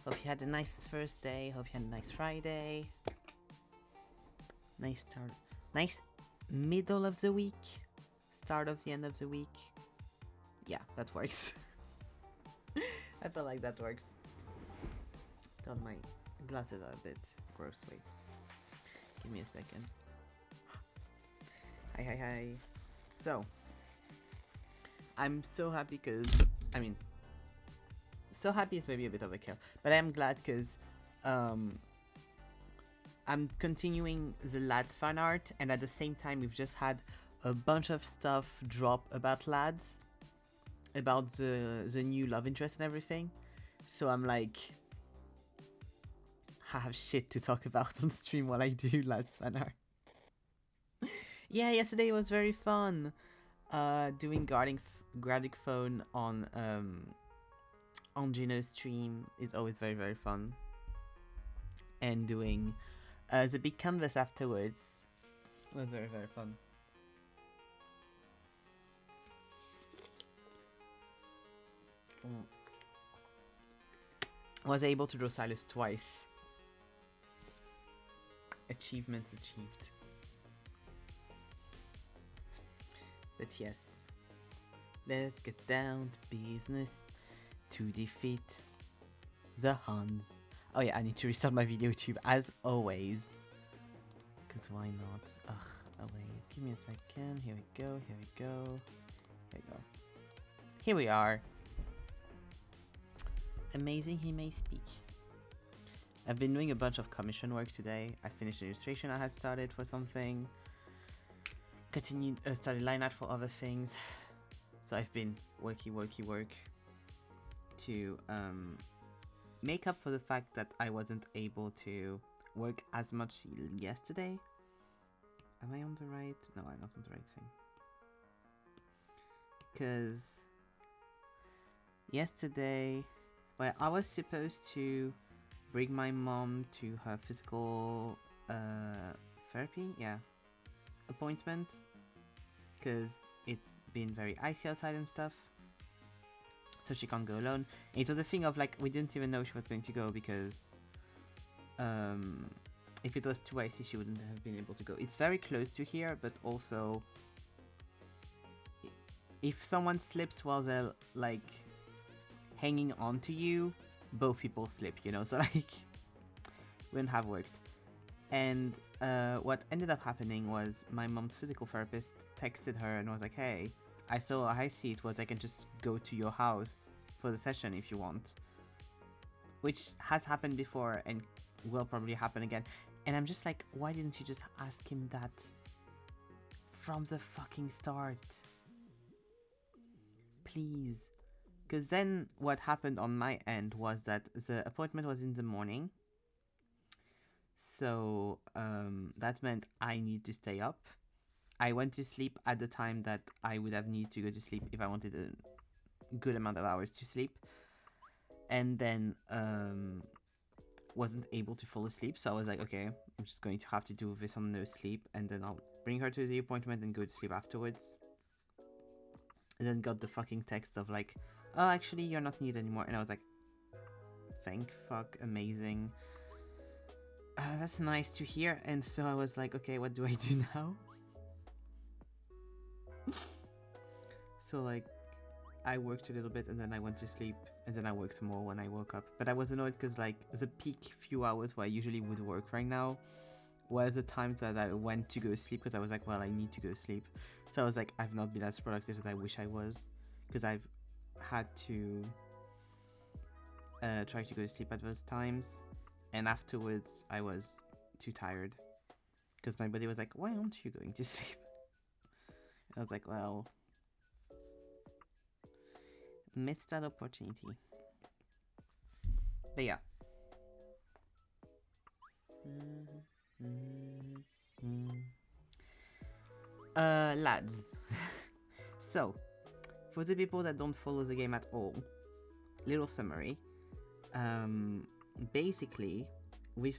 Hope you had a nice first day. Hope you had a nice Friday. Nice start. Nice middle of the week. Start of the end of the week. Yeah, that works. I feel like that works. God, my glasses are a bit gross. Wait. Give me a second. Hi. So, I'm so happy because, so happy is maybe a bit of a kill, but I'm glad because I'm continuing the lads fan art, and at the same time we've just had a bunch of stuff drop about lads, about the new love interest and everything. So I'm like, I have shit to talk about on stream while I do lads fan art. Yeah, yesterday was very fun. Doing guarding phone on Gino's stream is always very, very fun. And doing the big canvas afterwards was very, very fun. Was able to draw Sylus twice. Achievements achieved. But yes, let's get down to business to defeat the Huns. Oh yeah, I need to restart my video tube as always. Because why not? Ugh, oh wait, give me a second. Here we go. Here we are. Amazing, he may speak. I've been doing a bunch of commission work today. I finished the illustration I had started for something. Continued, started line art for other things. So I've been work to make up for the fact that I wasn't able to work as much yesterday. Am I on the right? No, I'm not on the right thing. Because yesterday, well, I was supposed to bring my mom to her physical therapy, appointment, because it's been very icy outside and stuff, so she can't go alone. And it was a thing of like, we didn't even know she was going to go because if it was too icy she wouldn't have been able to go. It's very close to here, but also if someone slips while they're like hanging on to you, both people slip, you know, so like wouldn't have worked. And what ended up happening was my mom's physical therapist texted her and was like, hey, I saw a high seat, was I can just go to your house for the session if you want. Which has happened before and will probably happen again. And I'm just like, why didn't you just ask him that from the fucking start? Please. Because then what happened on my end was that the appointment was in the morning. So that meant I need to stay up. I went to sleep at the time that I would have needed to go to sleep if I wanted a good amount of hours to sleep. And then wasn't able to fall asleep. So I was like, okay, I'm just going to have to do this on no sleep. And then I'll bring her to the appointment and go to sleep afterwards. And then got the fucking text of like, oh, actually, you're not needed anymore. And I was like, thank fuck, amazing. That's nice to hear. And so I was like, okay, what do I do now? So like, I worked a little bit and then I went to sleep and then I worked some more when I woke up. But I was annoyed because like the peak few hours where I usually would work right now were the times that I went to go sleep because I was like, well, I need to go sleep. So I was like, I've not been as productive as I wish I was because I've had to try to go to sleep at those times. And afterwards, I was too tired because my body was like, why aren't you going to sleep? And I was like, well, missed that opportunity. But yeah. Lads. So, for the people that don't follow the game at all, little summary. Basically, we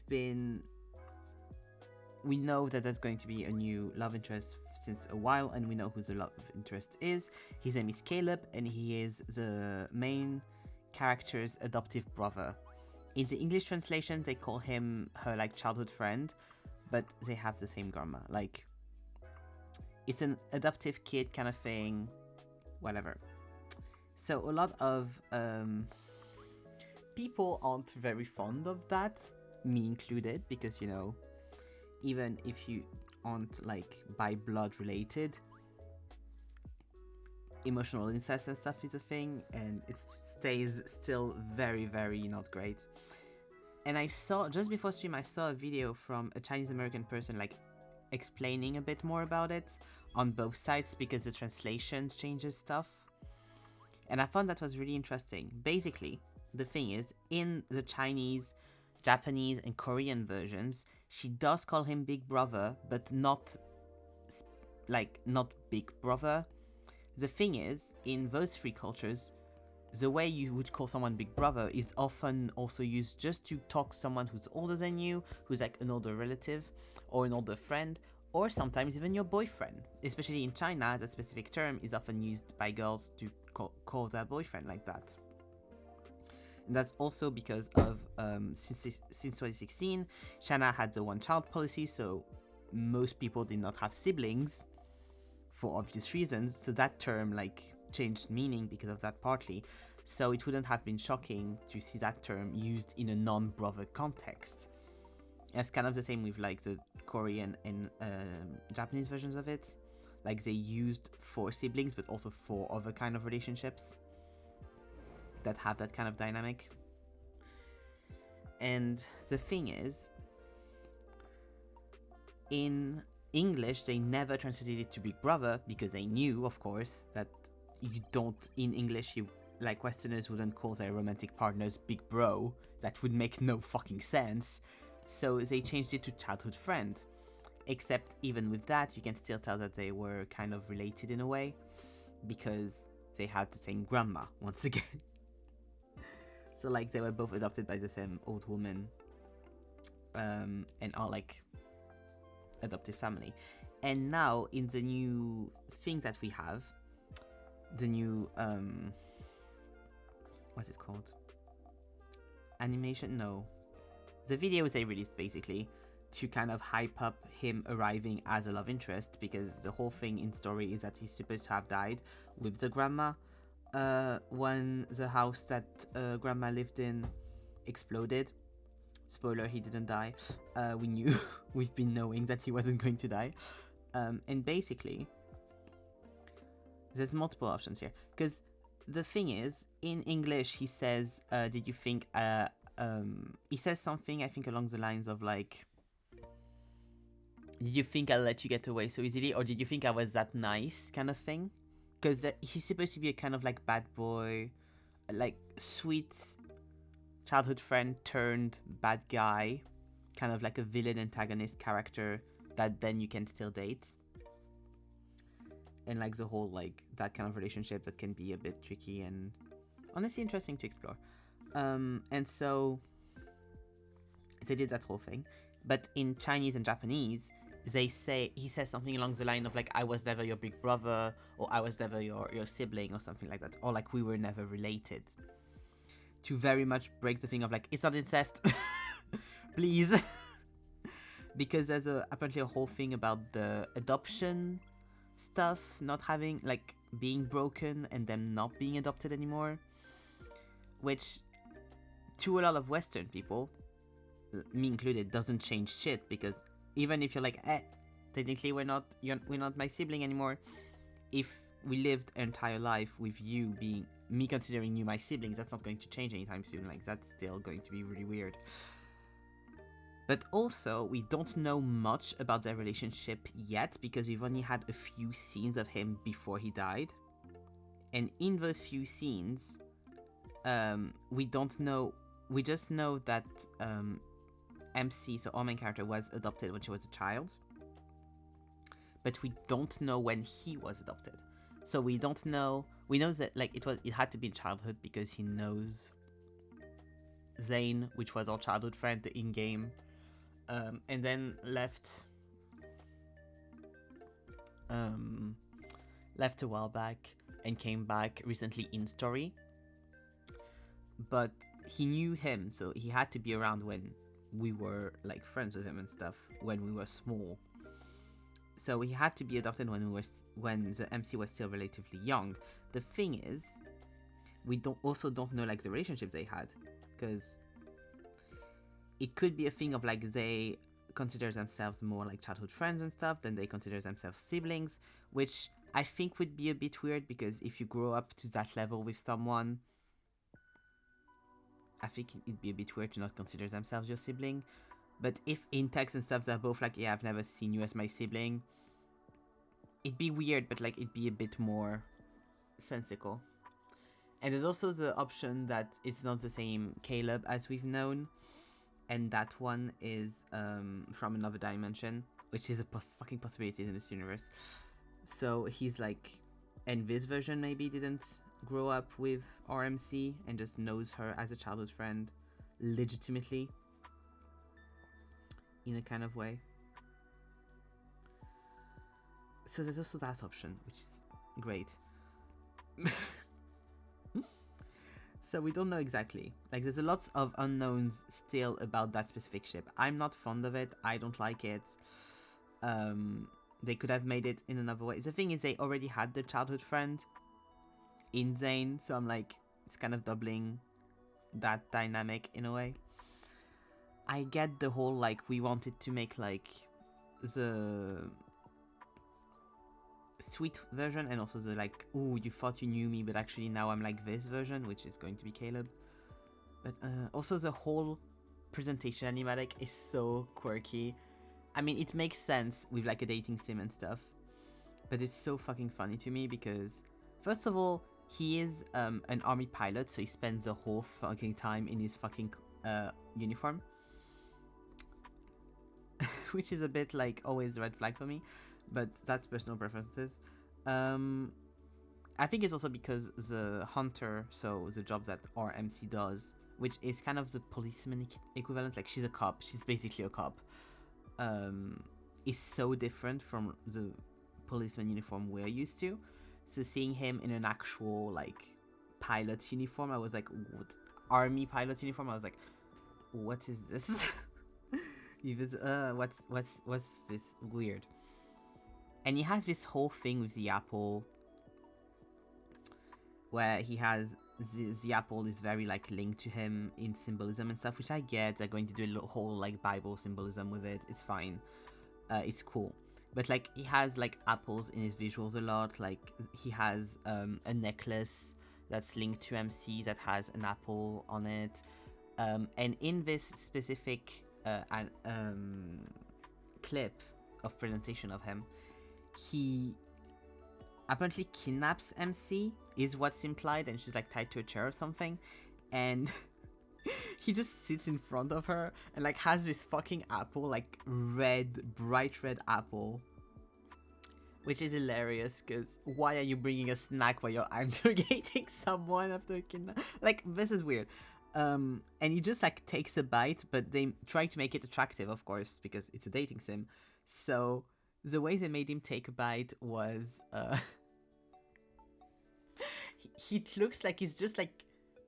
know that there's going to be a new love interest since a while, and we know who the love interest is. His name is Caleb, and he is the main character's adoptive brother. In the English translation, they call him her like childhood friend, but they have the same grandma. Like, it's an adoptive kid kind of thing, whatever. So a lot of people aren't very fond of that, me included, because, you know, even if you aren't like by blood related, emotional incest and stuff is a thing, and it stays still very, very not great. And I saw, just before stream, I saw a video from a Chinese American person like explaining a bit more about it on both sides, because the translation changes stuff. And I found that was really interesting. Basically, the thing is, in the Chinese, Japanese, and Korean versions, she does call him Big Brother, but not Big Brother. The thing is, in those three cultures, the way you would call someone Big Brother is often also used just to talk to someone who's older than you, who's like an older relative, or an older friend, or sometimes even your boyfriend. Especially in China, that specific term is often used by girls to call their boyfriend like that. And that's also because of, since 2016, China had the one-child policy, so most people did not have siblings, for obvious reasons, so that term like changed meaning because of that partly. So it wouldn't have been shocking to see that term used in a non-brother context. It's kind of the same with like the Korean and Japanese versions of it. Like they used for siblings, but also for other kind of relationships that have that kind of dynamic. And the thing is, in English, they never translated it to Big Brother because they knew, of course, that you don't, in English, you like Westerners wouldn't call their romantic partners Big Bro. That would make no fucking sense. So they changed it to childhood friend. Except even with that, you can still tell that they were kind of related in a way, because they had the same grandma, once again. So like they were both adopted by the same old woman, and are like adoptive family. And now in the new thing that we have, the new what's it called, animation, no, the videos they released basically to kind of hype up him arriving as a love interest, because the whole thing in story is that he's supposed to have died with the grandma when the house that grandma lived in exploded. Spoiler, he didn't die. We knew, we've been knowing that he wasn't going to die. And basically, there's multiple options here. Because the thing is, in English, he says, did you think, he says something, I think, along the lines of like, did you think I'll let you get away so easily? Or did you think I was that nice, kind of thing? Because he's supposed to be a kind of like bad boy, like sweet childhood friend turned bad guy, kind of like a villain antagonist character that then you can still date. And like the whole like that kind of relationship that can be a bit tricky and honestly interesting to explore. And so they did that whole thing. But in Chinese and Japanese, he says something along the line of like, I was never your big brother, or I was never your sibling, or something like that, or like we were never related, to very much break the thing of like, it's not incest. Please. Because there's apparently a whole thing about the adoption stuff not having, like, being broken and them not being adopted anymore, which to a lot of Western people, me included, doesn't change shit, because even if you're like, technically we're not my sibling anymore, if we lived an entire life with you being, me considering you my siblings, that's not going to change anytime soon. Like, that's still going to be really weird. But also, we don't know much about their relationship yet, because we've only had a few scenes of him before he died. And in those few scenes, we don't know, we just know that MC, so our main character, was adopted when she was a child. But we don't know when he was adopted. So we don't know, we know that like it had to be in childhood, because he knows Zane, which was our childhood friend, the in-game, and then left a while back and came back recently in story. But he knew him, so he had to be around when we were like friends with him and stuff when we were small. So he had to be adopted when the MC was still relatively young. The thing is, we don't know like the relationship they had, because it could be a thing of like they consider themselves more like childhood friends and stuff than they consider themselves siblings, which I think would be a bit weird, because if you grow up to that level with someone, I think it'd be a bit weird to not consider themselves your sibling. But if in text and stuff they're both like, yeah, I've never seen you as my sibling, it'd be weird, but like it'd be a bit more sensical. And there's also the option that it's not the same Caleb as we've known, and that one is from another dimension, which is a fucking possibility in this universe. So he's like, and this version maybe didn't grow up with RMC and just knows her as a childhood friend legitimately in a kind of way. So there's also that option, which is great. So we don't know exactly. Like, there's a lot of unknowns still about that specific ship. I'm not fond of it. I don't like it. They could have made it in another way. The thing is, they already had the childhood friend in Zane, so I'm like, it's kind of doubling that dynamic in a way. I get the whole, like, we wanted to make, like, the sweet version, and also the, like, ooh, you thought you knew me, but actually now I'm like this version, which is going to be Caleb. But also the whole presentation animatic is so quirky. I mean, it makes sense with, like, a dating sim and stuff, but it's so fucking funny to me because, first of all, he is an army pilot, so he spends the whole fucking time in his fucking uniform. Which is a bit, like, always a red flag for me, but that's personal preferences. I think it's also because the hunter, so the job that our MC does, which is kind of the policeman equivalent, like, she's a cop, she's basically a cop, is so different from the policeman uniform we're used to. So seeing him in an actual, like, pilot uniform, I was like, what? Army pilot uniform, I was like, what is this? What's this weird? And he has this whole thing with the apple, where he has the apple is very, like, linked to him in symbolism and stuff, which I get. They're going to do a whole, like, Bible symbolism with it. It's fine. It's cool. But, like, he has, like, apples in his visuals a lot. Like, he has a necklace that's linked to MC that has an apple on it. And in this specific clip of presentation of him, he apparently kidnaps MC, is what's implied, and she's, like, tied to a chair or something. And he just sits in front of her and, like, has this fucking apple, like, bright red apple, which is hilarious, because why are you bringing a snack while you're interrogating someone after kidnap? Like, this is weird. And he just, like, takes a bite, but they try to make it attractive, of course, because it's a dating sim. So the way they made him take a bite was he looks like he's just, like,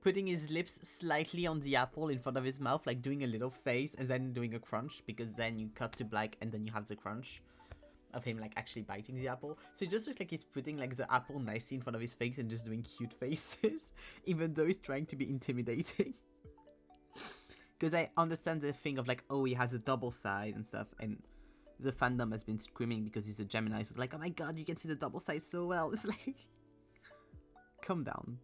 putting his lips slightly on the apple in front of his mouth, like doing a little face and then doing a crunch, because then you cut to black and then you have the crunch of him, like, actually biting the apple. So it just looks like he's putting, like, the apple nicely in front of his face and just doing cute faces, even though he's trying to be intimidating. Because I understand the thing of, like, oh, he has a double side and stuff, and the fandom has been screaming because he's a Gemini, so it's like, oh my god, you can see the double side so well. It's like, calm down.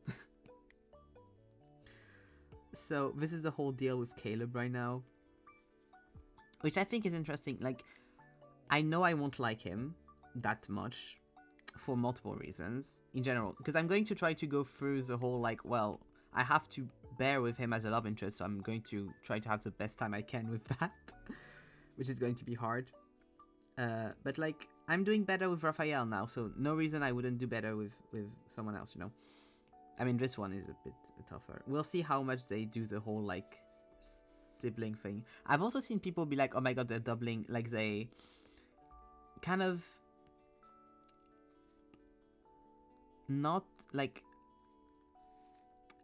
So this is the whole deal with Caleb right now, which I think is interesting. Like, I know I won't like him that much for multiple reasons in general, because I'm going to try to go through the whole, like, well, I have to bear with him as a love interest, so I'm going to try to have the best time I can with that, which is going to be hard. But, like, I'm doing better with Raphael now, so no reason I wouldn't do better with someone else, you know? I mean, this one is a bit tougher. We'll see how much they do the whole, like, sibling thing. I've also seen people be like, oh my god, they're doubling, like, they kind of not, like,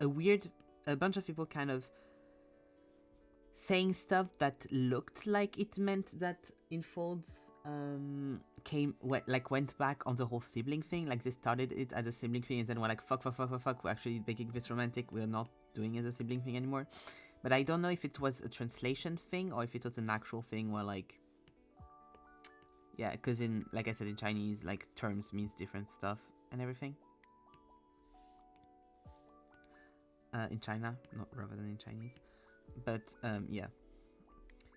a weird a bunch of people kind of saying stuff that looked like it meant that Infolds went back on the whole sibling thing. Like they started it as a sibling thing and then were like, fuck, we're actually making this romantic, we're not doing it as a sibling thing anymore. But I don't know if it was a translation thing or if it was an actual thing where like, yeah, because in, like I said, in Chinese, like terms means different stuff and everything. In China, not rather than in Chinese. But yeah.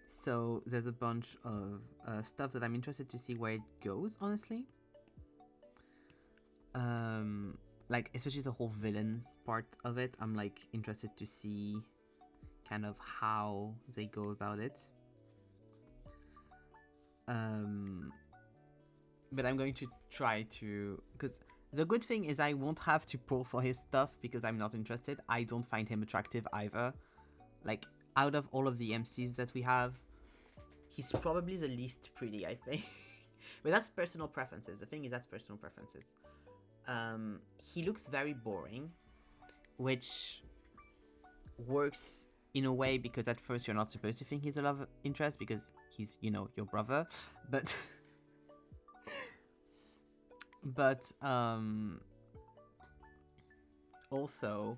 So there's a bunch of stuff that I'm interested to see where it goes, honestly. Like especially the whole villain part of it. I'm like interested to see kind of how they go about it. But I'm going to try to, because the good thing is I won't have to pull for his stuff because I'm not interested. I don't find him attractive either. Like, out of all of the MCs that we have, he's probably the least pretty, I think. But that's personal preferences. The thing is, that's personal preferences. He looks very boring, which works in a way because at first you're not supposed to think he's a love interest because he's, you know, your brother. But... but, also...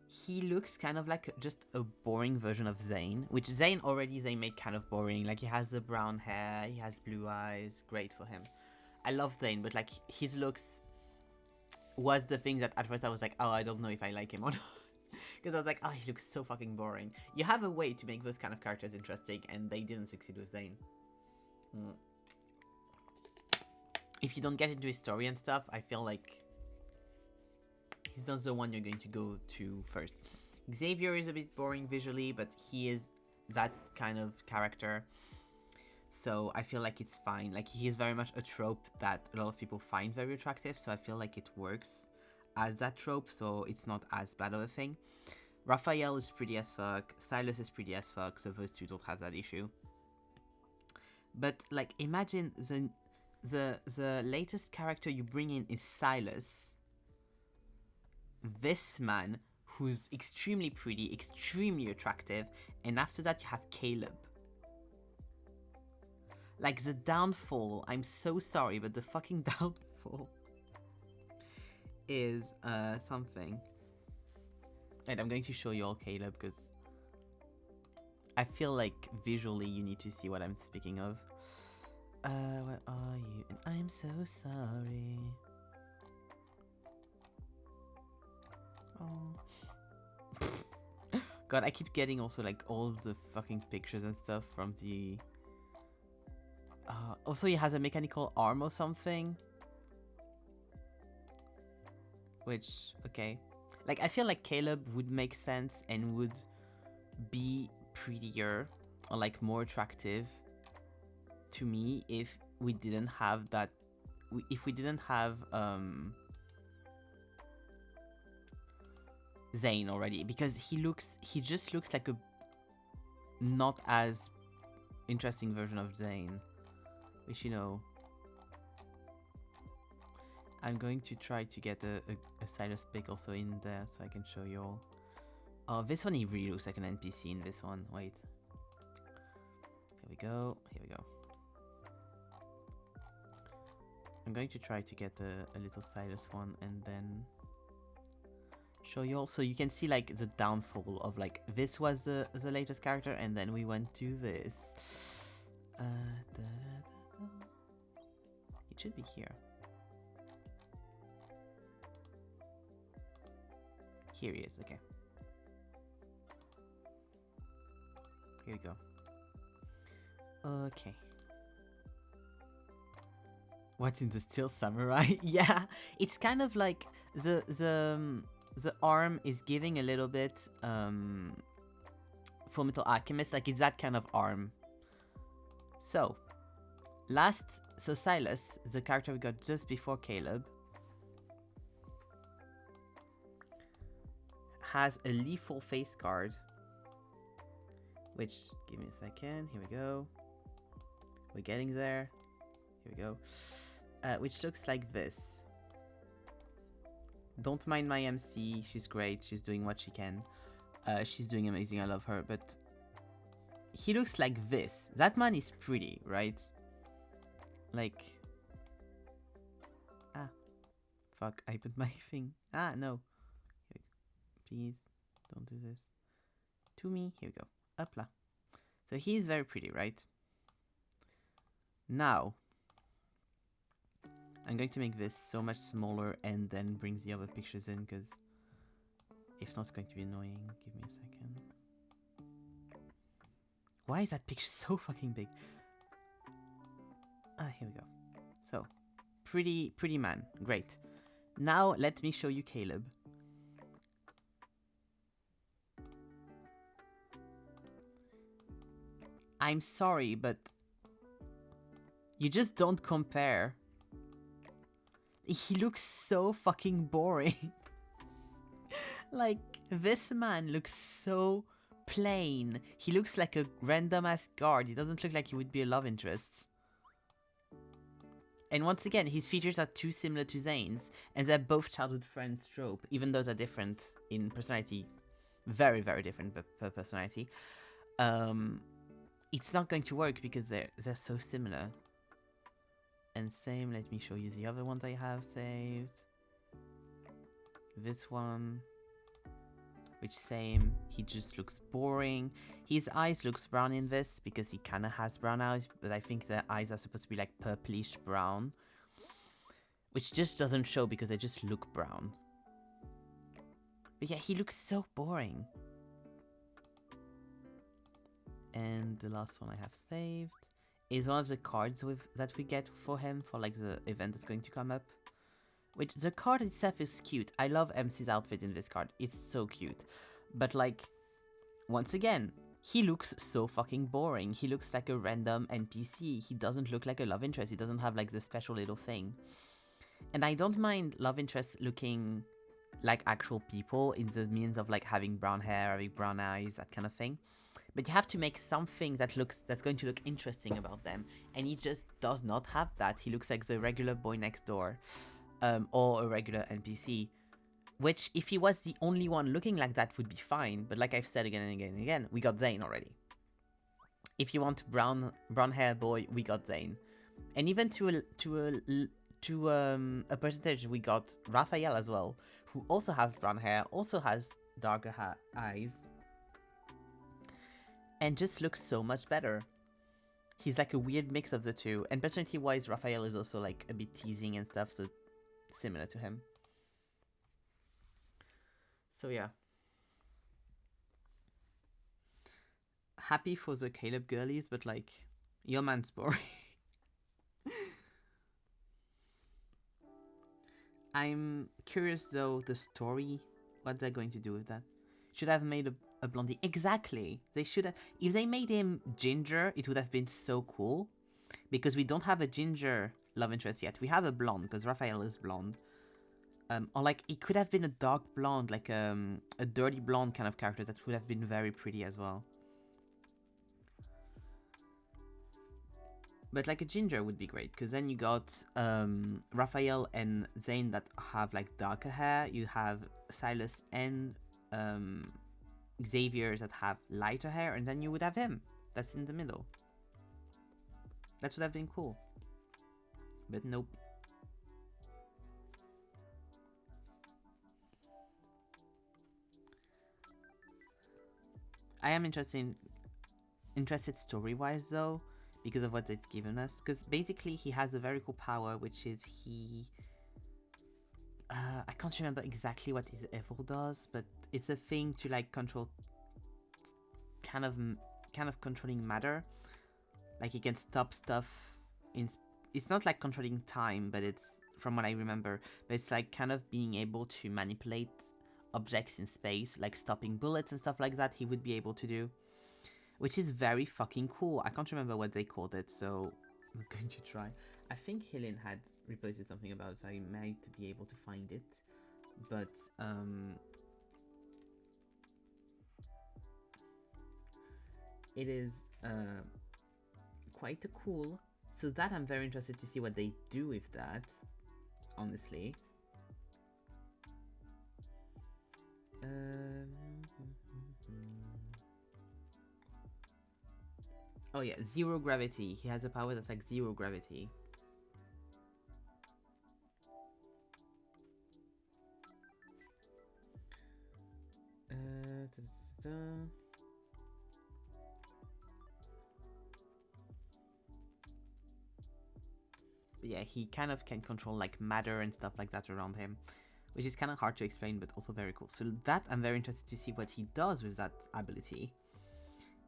he looks kind of like just a boring version of Zayn, which Zayn already they make kind of boring. Like he has the brown hair, he has blue eyes, great for him. I love Zayn, but like his looks was the thing that at first I was like, oh, I don't know if I like him or not. Because I was like, oh, he looks so fucking boring. You have a way to make those kind of characters interesting, and they didn't succeed with Zayn. If you don't get into his story and stuff, I feel like he's not the one you're going to go to first. Xavier is a bit boring visually, but he is that kind of character. So I feel like it's fine. Like he is very much a trope that a lot of people find very attractive. So I feel like it works as that trope. So it's not as bad of a thing. Raphael is pretty as fuck. Sylus is pretty as fuck. So those two don't have that issue. But like imagine the latest character you bring in is Sylus. This man who's extremely pretty, extremely attractive, and after that you have Caleb. Like the downfall, I'm so sorry, but the fucking downfall is something. And I'm going to show you all Caleb because I feel like visually you need to see what I'm speaking of. Where are you? And I'm so sorry. Oh. God, I keep getting also like all the fucking pictures and stuff from the... also he has a mechanical arm or something. Which, okay. Like, I feel like Caleb would make sense and would be prettier or like more attractive to me if we didn't have that... if we didn't have... Zayn already, because he just looks like a not as interesting version of Zayn, which, you know, I'm going to try to get a Sylus pic also in there so I can show you all. Oh, this one he really looks like an NPC in this one. Wait, here we go, here we go. I'm going to try to get a little Sylus one and then show you all, so you can see like the downfall of like this was the latest character and then we went to this. It should be here. Here he is. Okay, here we go. Okay, what's in the Steel Samurai? Yeah, it's kind of like the arm is giving a little bit Full Metal Alchemist, like it's that kind of arm. So Sylus, the character we got just before Caleb, has a lethal face guard, which, give me a second, here we go, we're getting there, here we go, which looks like this. Don't mind my MC. She's great. She's doing what she can. She's doing amazing. I love her. But he looks like this. That man is pretty, right? Like... Ah. Fuck, I put my thing. Ah, no. Please, don't do this. To me. Here we go. Upla. So he's very pretty, right? Now, I'm going to make this so much smaller and then bring the other pictures in, because if not, it's going to be annoying. Give me a second. Why is that picture so fucking big? Ah, here we go. So, pretty man. Great. Now, let me show you Caleb. I'm sorry, but you just don't compare. He looks so fucking boring. Like, this man looks so plain. He looks like a random ass guard. He doesn't look like he would be a love interest. And once again, his features are too similar to Zayn's, and they're both childhood friends trope, even though they're different in personality. Very, very different per personality. It's not going to work because they're so similar. And same, let me show you the other ones I have saved. This one, which same, he just looks boring. His eyes looks brown in this because he kind of has brown eyes, but I think the eyes are supposed to be like purplish brown, which just doesn't show because they just look brown. But yeah, he looks so boring. And the last one I have saved is one of the cards that we get for him for like the event that's going to come up. Which the card itself is cute. I love MC's outfit in this card. It's so cute. But like, once again, he looks so fucking boring. He looks like a random NPC. He doesn't look like a love interest. He doesn't have like the special little thing. And I don't mind love interests looking like actual people in the means of like having brown hair, having brown eyes, that kind of thing. But you have to make something that's going to look interesting about them. And he just does not have that. He looks like the regular boy next door. Or a regular NPC. Which, if he was the only one looking like that, would be fine. But like I've said again and again and again, we got Zayn already. If you want brown hair boy, we got Zayn. And even to a percentage, we got Raphael as well, who also has brown hair, also has darker eyes. And just looks so much better. He's like a weird mix of the two. And personality-wise, Raphael is also like a bit teasing and stuff, so similar to him. So yeah. Happy for the Caleb girlies, but like, your man's boring. I'm curious though, the story, what they're going to do with that. Should have made a blondie. Exactly. They should have. If they made him ginger, it would have been so cool. Because we don't have a ginger love interest yet. We have a blonde, because Raphael is blonde. Or like, it could have been a dark blonde, like a dirty blonde kind of character that would have been very pretty as well. But like a ginger would be great, because then you got Raphael and Zayn that have like darker hair. You have Sylus and Xavier's that have lighter hair, and then you would have him that's in the middle. That would have been cool. But nope. I am interested story-wise though, because of what they've given us. Because basically he has a very cool power, which is I can't remember exactly what his evil does, but it's a thing to like control, kind of controlling matter. Like he can stop stuff in. It's not like controlling time, but it's, from what I remember, but it's like kind of being able to manipulate objects in space, like stopping bullets and stuff like that. He would be able to do, which is very fucking cool. I can't remember what they called it, so I'm going to try. I think Helen had reposted something about it, so I might be able to find it. But it is quite cool. So that I'm very interested to see what they do with that, honestly. Oh yeah, zero gravity. He has a power that's like zero gravity. Da, da, da, da. But yeah, he kind of can control like matter and stuff like that around him, which is kind of hard to explain, but also very cool. So that I'm very interested to see what he does with that ability,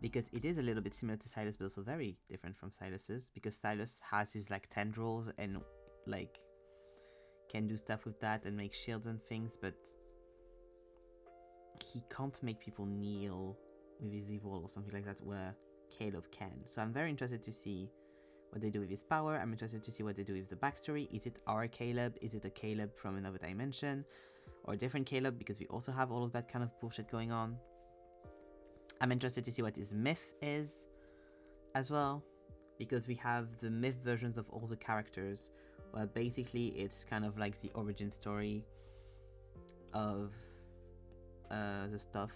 because it is a little bit similar to Sylus, but also very different from Sylus's, because Sylus has his like tendrils and like can do stuff with that and make shields and things, but he can't make people kneel with his evil or something like that, where Caleb can. So I'm very interested to see what they do with his power. I'm interested to see what they do with the backstory. Is it our Caleb? Is it a Caleb from another dimension? Or a different Caleb? Because we also have all of that kind of bullshit going on. I'm interested to see what his myth is as well. Because we have the myth versions of all the characters, where basically it's kind of like the origin story of the stuff.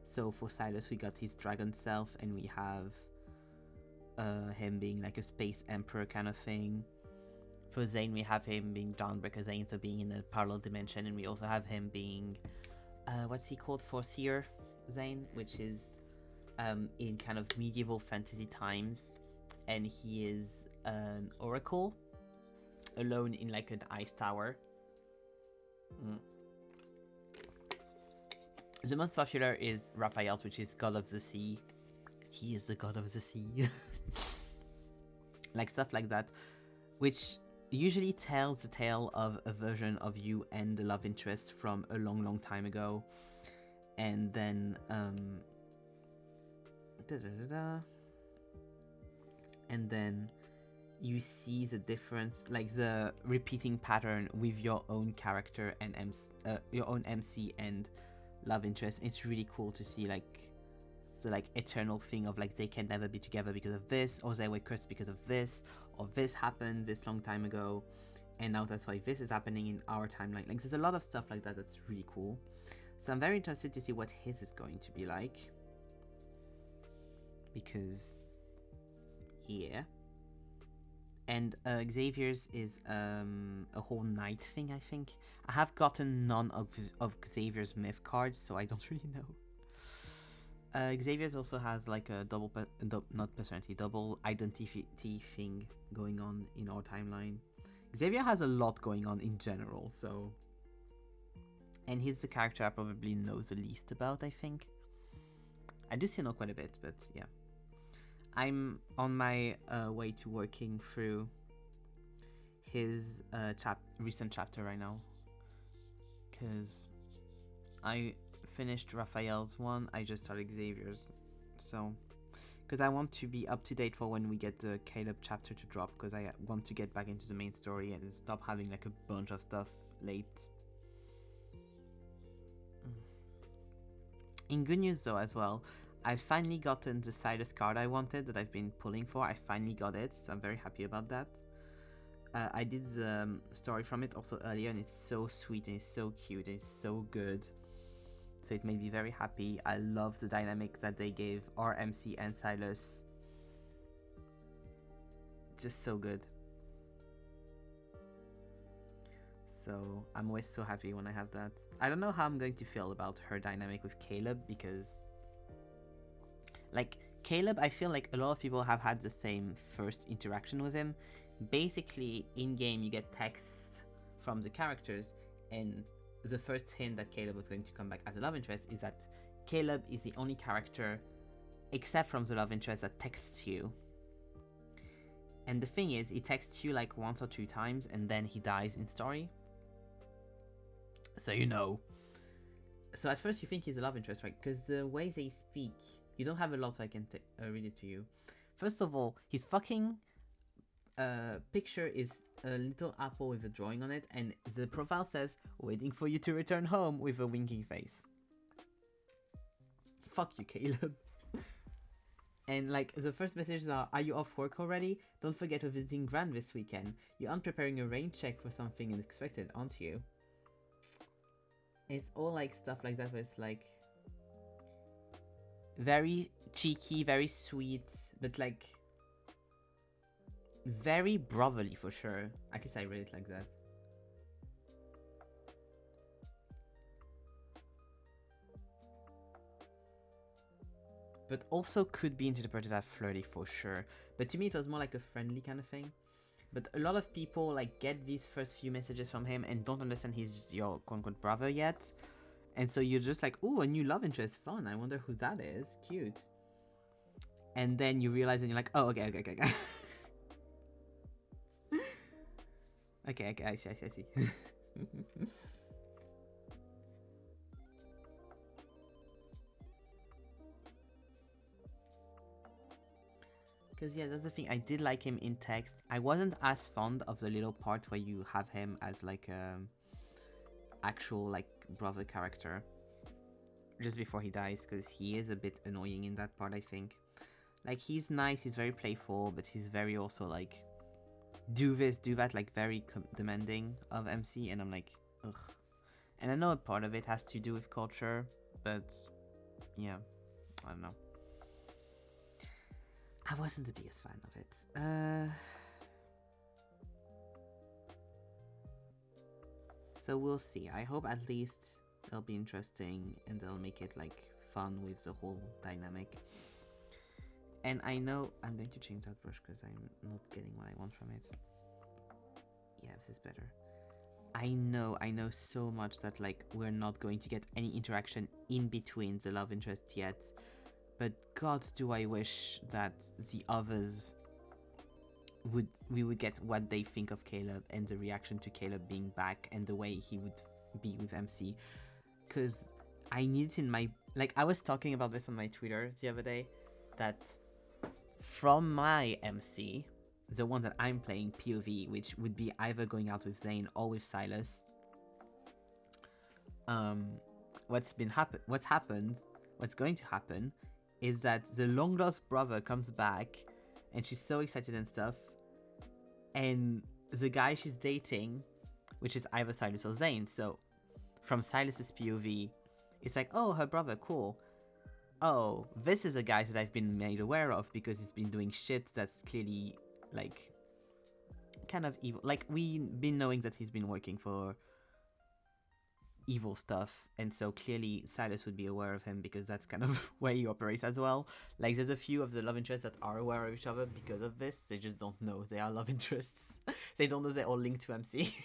So for Sylus, we got his dragon self, and we have him being like a space emperor kind of thing. For Zane, we have him being Dawnbreaker Zane, so being in a parallel dimension, and we also have him being what's he called, Forseer Zane, which is in kind of medieval fantasy times, and he is an oracle alone in like an ice tower. The most popular is Raphael's, which is God of the Sea. He is the God of the Sea. Like stuff like that, which usually tells the tale of a version of you and the love interest from a long, long time ago. And then, and then you see the difference, like the repeating pattern with your own character and your own MC and love interest. It's really cool to see like the like eternal thing of like they can never be together because of this, or they were cursed because of this, or this happened this long time ago, and now that's why this is happening in our timeline. Like there's a lot of stuff like that that's really cool. So I'm very interested to see what his is going to be like, because yeah. And Xavier's is a whole night thing, I think. I have gotten none of Xavier's myth cards, so I don't really know. Xavier's also has like a double identity thing going on in our timeline. Xavier has a lot going on in general, so, and he's the character I probably know the least about, I think. I do still know quite a bit, but yeah. I'm on my way to working through his recent chapter right now, because I finished Raphael's one, I just started Xavier's, so because I want to be up to date for when we get the Caleb chapter to drop, because I want to get back into the main story and stop having like a bunch of stuff late. In good news though as well, I've finally gotten the Sylus card I wanted that I've been pulling for. I finally got it, so I'm very happy about that. I did the story from it also earlier, and it's so sweet and it's so cute and it's so good. So it made me very happy. I love the dynamic that they gave RMC and Sylus. Just so good. So I'm always so happy when I have that. I don't know how I'm going to feel about her dynamic with Caleb, because like Caleb, I feel like a lot of people have had the same first interaction with him. Basically, in game you get texts from the characters, and the first hint that Caleb was going to come back as a love interest is that Caleb is the only character, except from the love interest, that texts you. And the thing is, he texts you like once or two times, and then he dies in story. So you know. So at first you think he's a love interest, right? Because the way they speak, you don't have a lot, so I can read it to you. First of all, his fucking picture is a little apple with a drawing on it, and the profile says, "Waiting for you to return home," with a winking face. Fuck you, Caleb. And like the first messages are you off work already? Don't forget we're visiting Grand this weekend. You aren't preparing a rain check for something unexpected, aren't you? It's all like stuff like that, where it's like very cheeky, very sweet, but like very brotherly for sure. I guess I read it like that. But also could be interpreted as flirty for sure. But to me, it was more like a friendly kind of thing. But a lot of people like get these first few messages from him and don't understand he's your quote-unquote brother yet. And so you're just like, ooh, a new love interest, fun. I wonder who that is. Cute. And then you realize and you're like, oh, okay. Okay, I see. Because, yeah, that's the thing. I did like him in text. I wasn't as fond of the little part where you have him as, like, actual, like, brother character. Just before he dies, because he is a bit annoying in that part, I think. Like, he's nice, he's very playful, but he's very also, like, do this, do that, like, very demanding of MC, and I'm like, ugh. And I know a part of it has to do with culture, but, yeah, I don't know. I wasn't the biggest fan of it. So we'll see. I hope at least they'll be interesting and they'll make it like fun with the whole dynamic. And I know I'm going to change that brush because I'm not getting what I want from it. Yeah, this is better. I know so much that like we're not going to get any interaction in between the love interests yet. But God, do I wish that the others we would get what they think of Caleb and the reaction to Caleb being back and the way he would be with MC. Because I need it in my... Like, I was talking about this on my Twitter the other day, that from my MC, the one that I'm playing, POV, which would be either going out with Zane or with Sylus, what's going to happen is that the long lost brother comes back and she's so excited and stuff, and the guy she's dating, which is either Sylus or Zane, so from Sylus's POV, it's like, oh, her brother, cool. Oh, this is a guy that I've been made aware of because he's been doing shit that's clearly, like, kind of evil. Like, we've been knowing that he's been working for evil stuff, and so clearly Sylus would be aware of him because that's kind of where he operates as well. Like, there's a few of the love interests that are aware of each other because of this. They just don't know they are love interests. They don't know they're all linked to MC.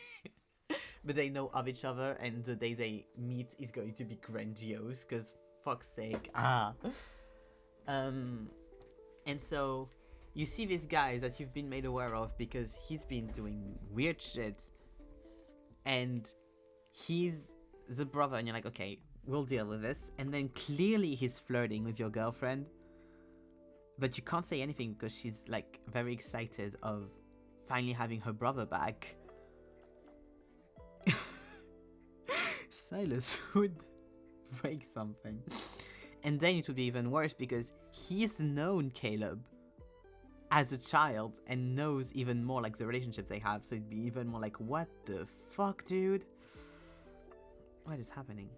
But they know of each other, and the day they meet is going to be grandiose, because fuck's sake. And so you see this guy that you've been made aware of because he's been doing weird shit, and he's the brother, and you're like, okay, we'll deal with this. And then clearly he's flirting with your girlfriend, but you can't say anything because she's like very excited of finally having her brother back. Sylus would break something. And then it would be even worse because he's known Caleb as a child and knows even more like the relationships they have, so it'd be even more like, what the fuck, dude? What is happening?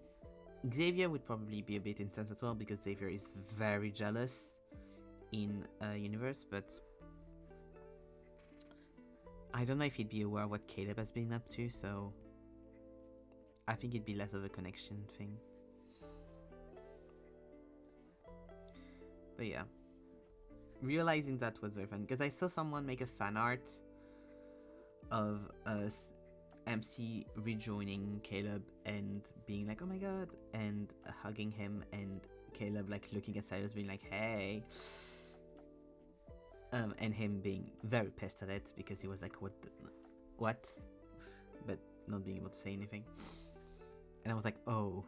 Xavier would probably be a bit intense as well because Xavier is very jealous in universe, but I don't know if he'd be aware of what Caleb has been up to, so I think it'd be less of a connection thing. But yeah, realizing that was very fun because I saw someone make a fan art of MC rejoining Caleb and being like, oh my god, and hugging him, and Caleb like looking at Sylus being like, hey, and him being very pissed at it because he was like, what, but not being able to say anything. And I was like, oh.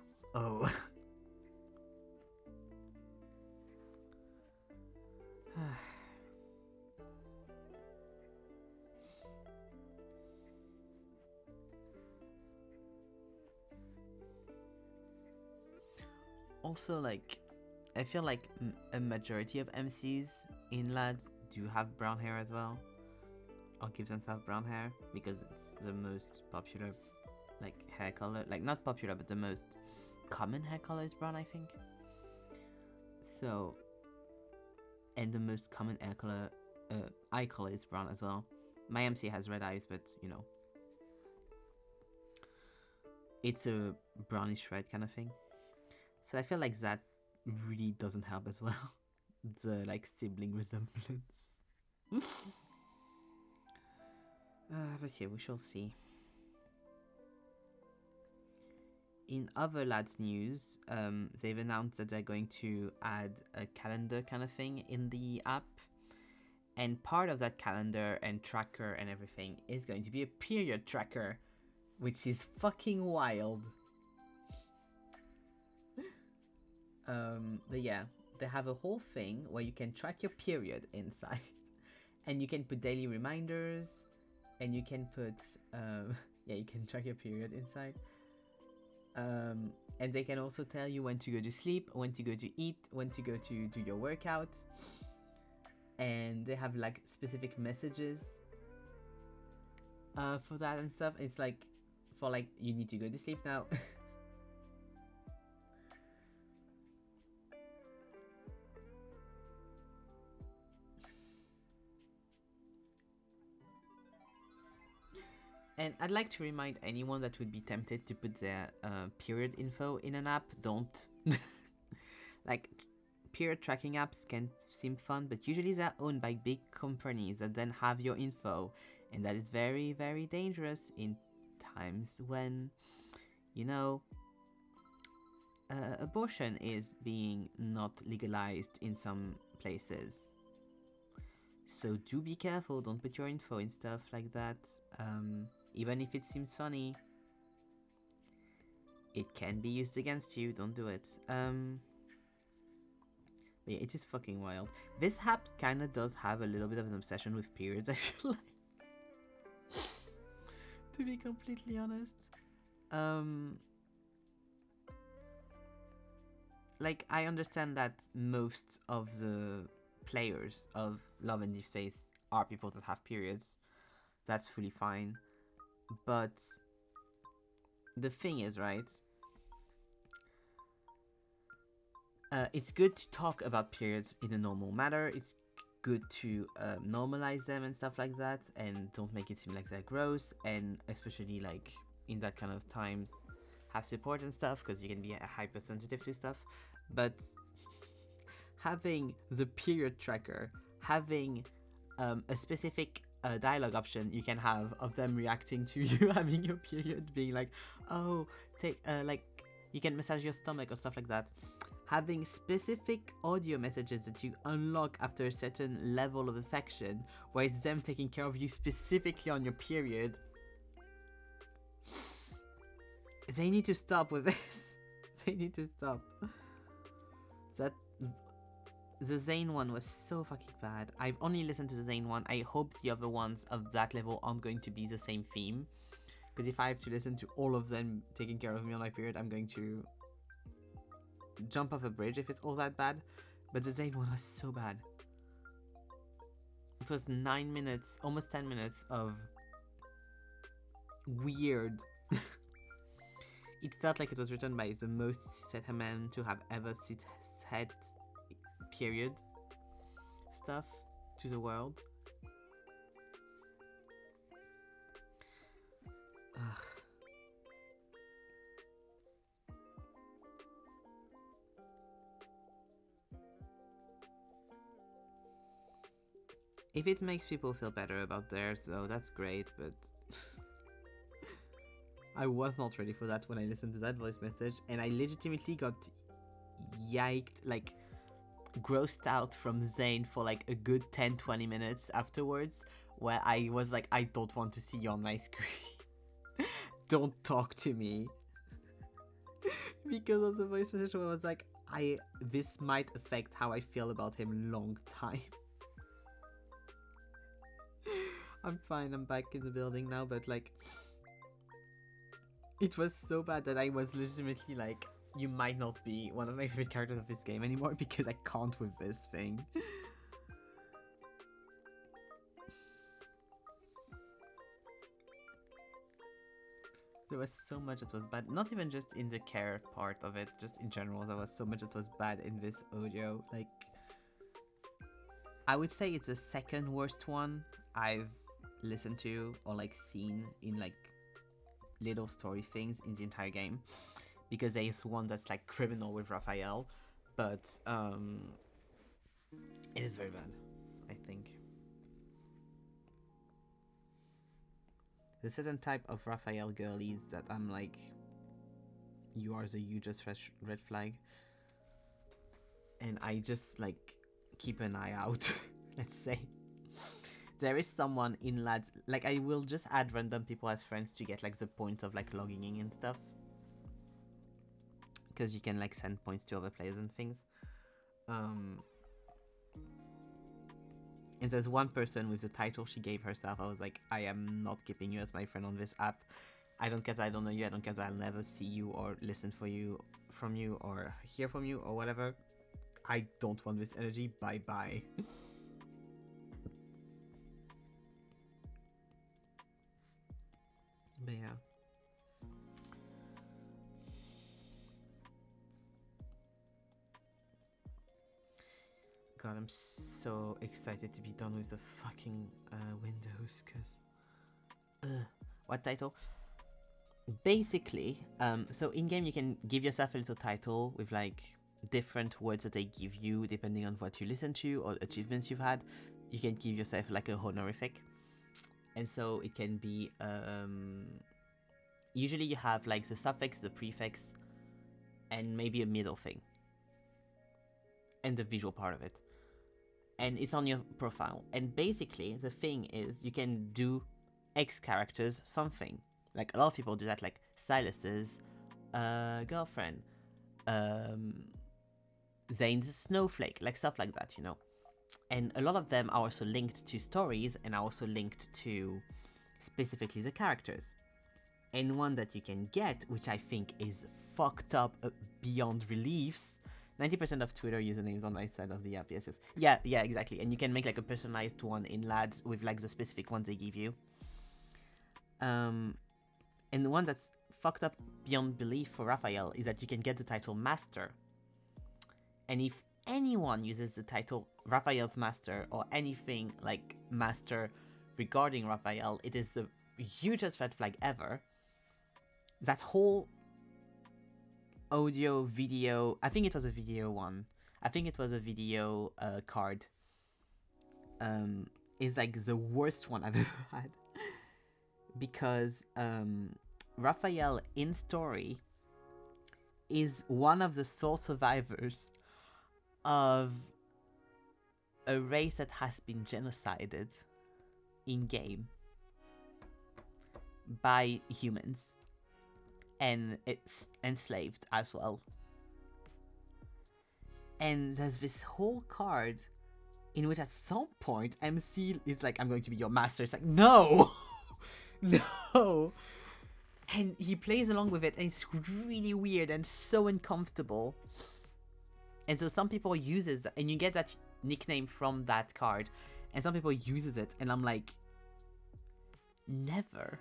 Also, like, I feel like a majority of MCs in LADs do have brown hair as well, or give themselves brown hair because it's the most popular like hair color, like not popular, but the most common hair color is brown, I think. So, and the most common hair color, eye color is brown as well. My MC has red eyes, but you know, it's a brownish red kind of thing. So I feel like that really doesn't help as well. The like sibling resemblance. But yeah, we shall see. In other lads news, they've announced that they're going to add a calendar kind of thing in the app. And part of that calendar and tracker and everything is going to be a period tracker, which is fucking wild. But yeah, they have a whole thing where you can track your period inside. And you can put daily reminders, and you can put, yeah, you can track your period inside. And they can also tell you when to go to sleep, when to go to eat, when to go to do your workout. And they have like specific messages for that and stuff. It's like, for like, you need to go to sleep now. And I'd like to remind anyone that would be tempted to put their period info in an app, don't. Like, period tracking apps can seem fun, but usually they're owned by big companies that then have your info. And that is very, very dangerous in times when, you know, abortion is being not legalized in some places. So do be careful, don't put your info in stuff like that. Even if it seems funny, it can be used against you, don't do it. But yeah, it is fucking wild. This app kinda does have a little bit of an obsession with periods, I feel like. To be completely honest. Like, I understand that most of the players of Love and Deepspace are people that have periods. That's fully fine. But the thing is, right? It's good to talk about periods in a normal manner. It's good to normalize them and stuff like that, and don't make it seem like they're gross. And especially like in that kind of times, have support and stuff, because you can be hypersensitive to stuff. But having the period tracker, having a specific dialogue option you can have of them reacting to you having your period, being like, oh, take like, you can massage your stomach or stuff like that. Having specific audio messages that you unlock after a certain level of affection, where it's them taking care of you specifically on your period. They need to stop with this. They need to stop. That the Zane one was so fucking bad. I've only listened to the Zane one. I hope the other ones of that level aren't going to be the same theme. Because if I have to listen to all of them taking care of me on my period, I'm going to jump off a bridge if it's all that bad. But the Zane one was so bad. It was 9 minutes, almost 10 minutes of weird. It felt like it was written by the most cishet man to have ever said period stuff to the world. Ugh. If it makes people feel better about theirs, though, that's great, but I was not ready for that when I listened to that voice message, and I legitimately got yiked, like, grossed out from Zane for like a good 10-20 minutes afterwards, where I was like, I don't want to see you on my screen. Don't talk to me. Because of the voice message where I was like, this might affect how I feel about him long time. I'm fine, I'm back in the building now, but like, it was so bad that I was legitimately like, you might not be one of my favorite characters of this game anymore because I can't with this thing. So there was so much that was bad. Not even just in the care part of it, just in general, there was so much that was bad in this audio. Like, I would say it's the second worst one I've listened to or like seen in like little story things in the entire game, because there is one that's like criminal with Raphael, but it is very bad, I think. There's a certain type of Raphael girlies that I'm like, you are the hugest red flag, and I just like keep an eye out. Let's say there is someone in lads, like I will just add random people as friends to get like the point of like logging in and stuff, because you can like send points to other players and things. And there's one person with the title she gave herself. I was like, I am not keeping you as my friend on this app. I don't care that I don't know you. I don't care that I'll never see you or listen from you or hear from you or whatever. I don't want this energy. Bye bye. But yeah. God, I'm so excited to be done with the fucking Windows, cause what title? Basically, so in game you can give yourself a little title with like different words that they give you depending on what you listen to or achievements you've had. You can give yourself like a honorific, and so it can be usually you have like the suffix, the prefix, and maybe a middle thing, and the visual part of it. And it's on your profile. And basically, the thing is, you can do X characters something. Like, a lot of people do that, like Sylus's girlfriend, Zane's snowflake, like stuff like that, you know. And a lot of them are also linked to stories and are also linked to specifically the characters. And one that you can get, which I think is fucked up beyond reliefs, 90% of Twitter usernames on my side of the app, yes. Yeah, exactly. And you can make like a personalized one in lads with like the specific ones they give you. And the one that's fucked up beyond belief for Raphael is that you can get the title Master. And if anyone uses the title Raphael's Master or anything like Master regarding Raphael, it is the hugest red flag ever. That whole audio, video, I think it was a video one. I think it was a video card. Is like the worst one I've ever had. Because Raphael in story is one of the sole survivors of a race that has been genocided in game by humans. And it's enslaved as well. And there's this whole card in which at some point MC is like, I'm going to be your master. It's like, no! No! And he plays along with it, and it's really weird and so uncomfortable. And so some people uses, and you get that nickname from that card, and some people uses it, and I'm like, never.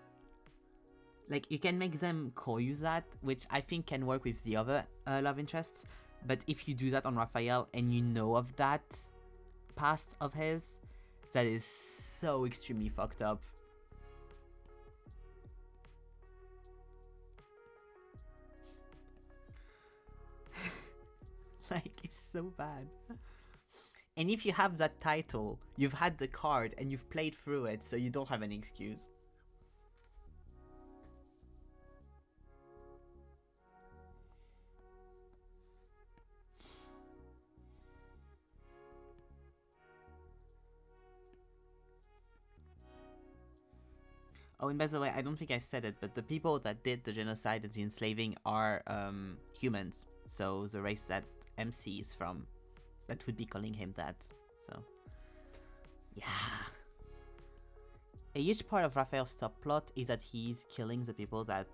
Like, you can make them call you that, which I think can work with the other love interests. But if you do that on Raphael and you know of that past of his, that is so extremely fucked up. Like, it's so bad. And if you have that title, you've had the card and you've played through it, so you don't have any excuse. Oh, and by the way, I don't think I said it, but the people that did the genocide and the enslaving are humans. So the race that MC is from, that would be calling him that. So, yeah. A huge part of Raphael's subplot is that he's killing the people that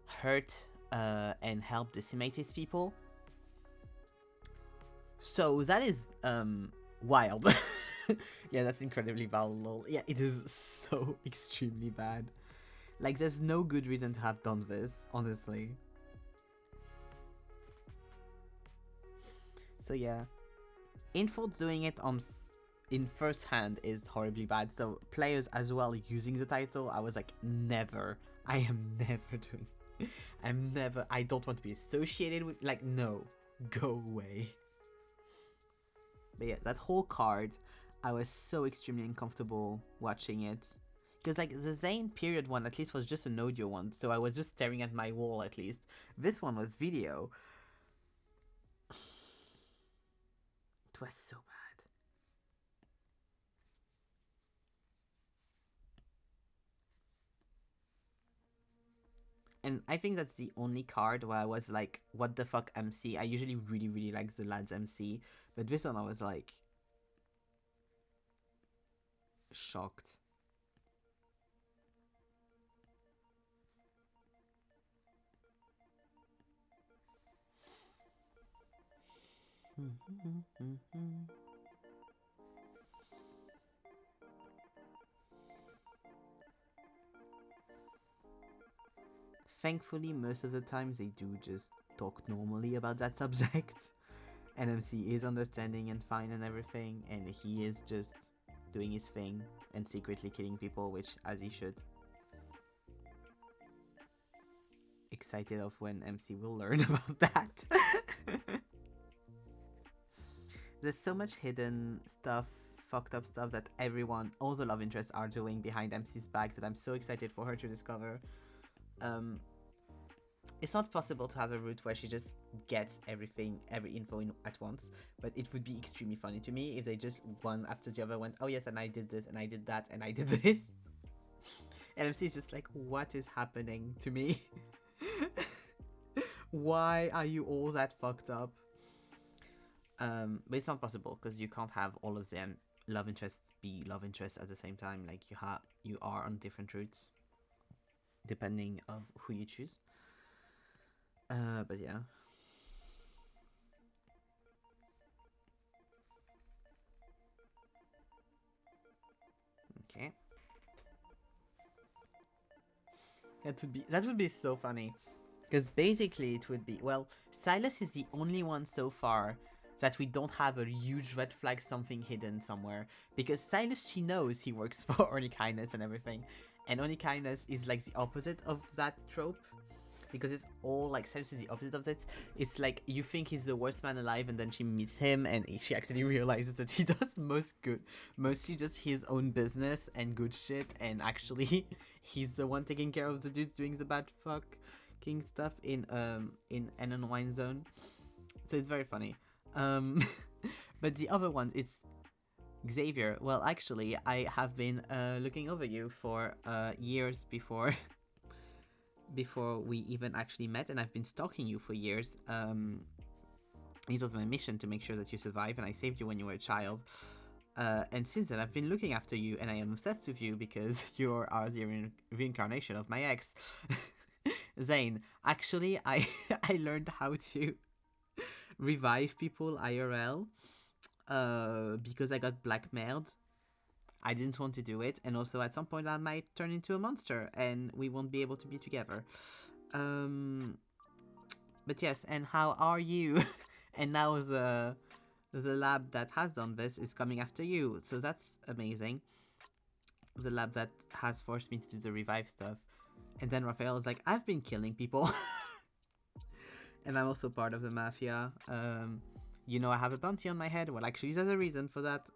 hurt and help decimate his people. So that is wild. Yeah, that's incredibly bad, lol. Yeah, it is so extremely bad. Like, there's no good reason to have done this, honestly. So yeah, Info doing it in first hand is horribly bad. So players as well using the title, I was like, never. I am never doing. I'm never. I don't want to be associated with. Like, no, go away. But yeah, that whole card, I was so extremely uncomfortable watching it. Because like the Zane period one at least was just an audio one, so I was just staring at my wall at least. This one was video. It was so bad. And I think that's the only card where I was like, what the fuck MC? I usually really, really like the lads MC, but this one I was like, shocked. Thankfully, most of the times they do just talk normally about that subject. NMC is understanding and fine and everything, and he is just doing his thing and secretly killing people, which as he should. Excited of when MC will learn about that. There's so much hidden stuff, fucked up stuff that everyone, all the love interests are doing behind MC's back that I'm so excited for her to discover. It's not possible to have a route where she just gets everything, every info at once, but it would be extremely funny to me if they just one after the other went, oh yes, and I did this, and I did that, and I did this. And MC is just like, what is happening to me? Why are you all that fucked up? But it's not possible because you can't have all of them love interests be love interests at the same time. Like you are on different routes depending of who you choose. But yeah. Okay. That would be so funny. Because basically it would be, well, Sylus is the only one so far that we don't have a huge red flag, something hidden somewhere. Because Sylus, she knows he works for Only Kindness and everything. And Only Kindness is like the opposite of that trope. Because it's all like, Sylus is the opposite of that. It's like you think he's the worst man alive, and then she meets him and she actually realizes that he does mostly just his own business and good shit, and actually he's the one taking care of the dudes doing the bad fucking stuff in an unwind zone. So it's very funny. But the other one, it's Xavier. Well, actually, I have been looking over you for years before we even actually met, and I've been stalking you for years. It was my mission to make sure that you survive, and I saved you when you were a child. And since then, I've been looking after you, and I am obsessed with you because you are the reincarnation of my ex, Zane. Actually, I learned how to revive people IRL because I got blackmailed. I didn't want to do it, and also at some point I might turn into a monster and we won't be able to be together. But yes, and how are you? And now the lab that has done this is coming after you, so that's amazing. The lab that has forced me to do the revive stuff. And then Raphael is like, I've been killing people. And I'm also part of the mafia. You know, I have a bounty on my head. Well, actually, there's a reason for that.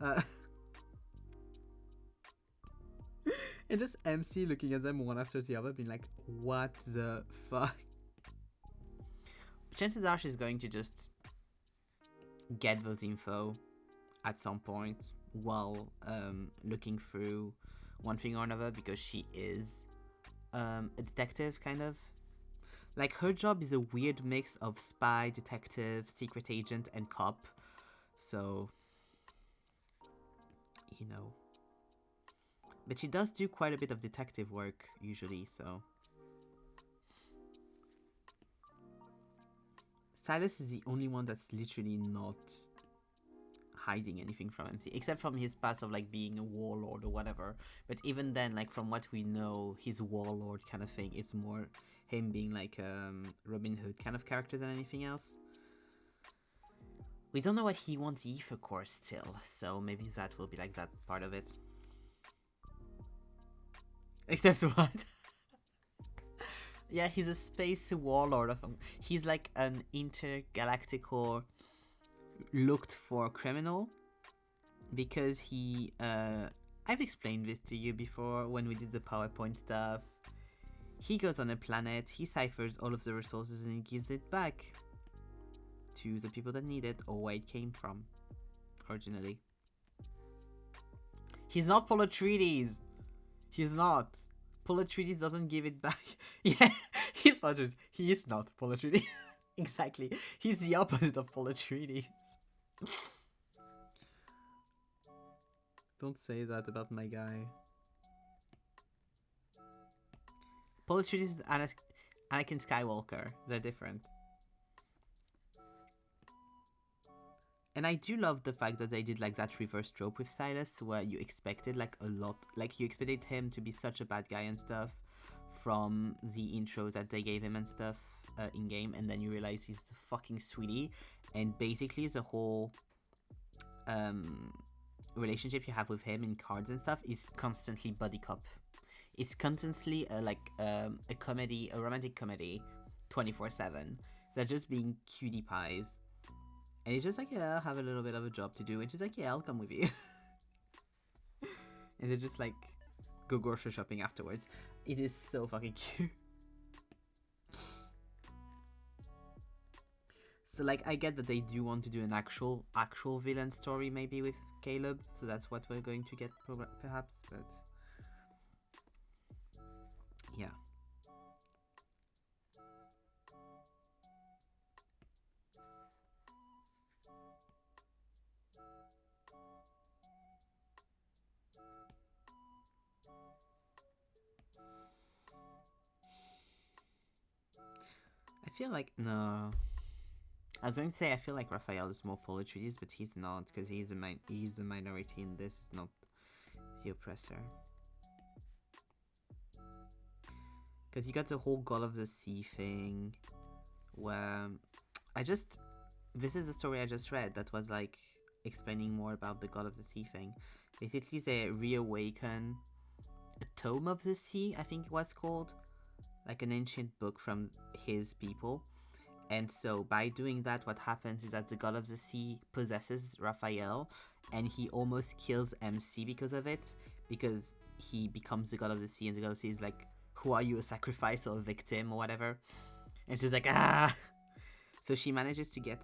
And just MC looking at them one after the other, being like, what the fuck? Chances are she's going to just get those info at some point while looking through one thing or another, because she is a detective, kind of. Like, her job is a weird mix of spy, detective, secret agent, and cop. So, you know. But she does do quite a bit of detective work, usually, so. Sylus is the only one that's literally not hiding anything from MC, except from his past of like being a warlord or whatever. But even then, like from what we know, his warlord kind of thing is more him being like Robin Hood kind of character than anything else. We don't know what he wants Ether Core still, so maybe that will be like that part of it. Except what? Yeah, he's a space warlord of him. He's like an intergalactic or looked for criminal because he I've explained this to you before when we did the PowerPoint stuff. He goes on a planet, he ciphers all of the resources and he gives it back to the people that need it or where it came from originally. He's not Paul Atreides. He's not. Paul Atreides doesn't give it back. Yeah, he's Paul Atreides. He is not Paul Atreides. Exactly. He's the opposite of Paul Atreides. Don't say that about my guy. Paul Atreides is Anakin Skywalker. They're different. And I do love the fact that they did like that reverse trope with Sylus, where you expected like a lot, like you expected him to be such a bad guy and stuff from the intros that they gave him and stuff in game, and then you realize he's the fucking sweetie, and basically the whole relationship you have with him in cards and stuff is constantly buddy cop. It's constantly a comedy, a romantic comedy, 24/7. They're just being cutie pies. And he's just like, yeah, I'll have a little bit of a job to do. And she's like, yeah, I'll come with you. And they just like go grocery shopping afterwards. It is so fucking cute. So like, I get that they do want to do an actual villain story maybe with Caleb. So that's what we're going to get perhaps. But yeah. I feel like, no. I was going to say I feel like Raphael is more Paul Atreides, but he's not, because he's a minority in this, not the oppressor. Because you got the whole God of the Sea thing, where this is the story I just read that was like explaining more about the God of the Sea thing. Basically, they reawaken a Tome of the Sea, I think it was called, like an ancient book from his people. And so by doing that, what happens is that the God of the Sea possesses Raphael, and he almost kills MC because of it, because he becomes the God of the Sea, and the God of the Sea is like, who are you, a sacrifice or a victim or whatever? And she's like, ah! So she manages to get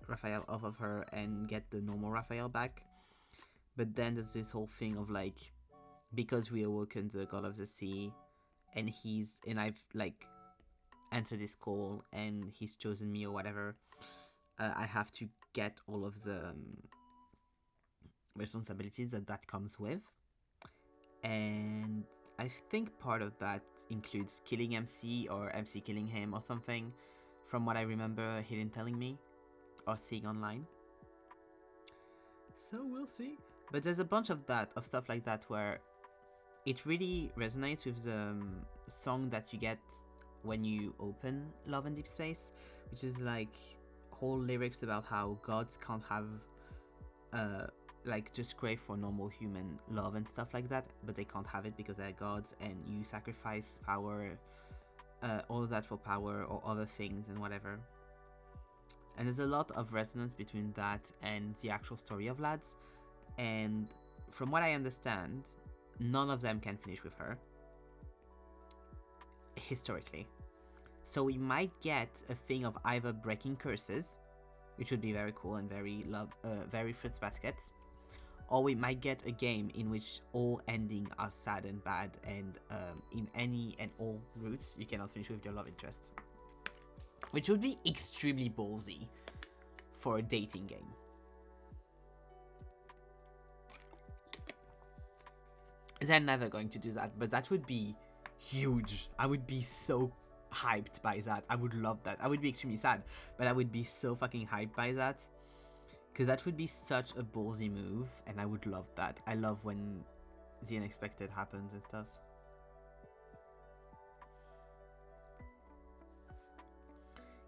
Raphael off of her and get the normal Raphael back. But then there's this whole thing of like, because we awoken the God of the Sea, and I've like answered this call and he's chosen me or whatever, I have to get all of the responsibilities that comes with. And I think part of that includes killing MC or MC killing him or something, from what I remember Hidden telling me or seeing online. So we'll see. But there's a bunch of stuff like that where it really resonates with the song that you get when you open Love and Deepspace, which is like whole lyrics about how gods can't have like just crave for normal human love and stuff like that, but they can't have it because they're gods, and you sacrifice power, all of that for power or other things and whatever. And there's a lot of resonance between that and the actual story of Lads, and from what I understand, none of them can finish with her historically. So we might get a thing of either breaking curses, which would be very cool and very Fruits Basket, or we might get a game in which all endings are sad and bad, and in any and all routes you cannot finish with your love interests, which would be extremely ballsy for a dating game. They're never going to do that, but that would be huge. I would be so hyped by that. I would love that. I would be extremely sad, but I would be so fucking hyped by that, Because that would be such a ballsy move, and I would love that. I love when the unexpected happens and stuff.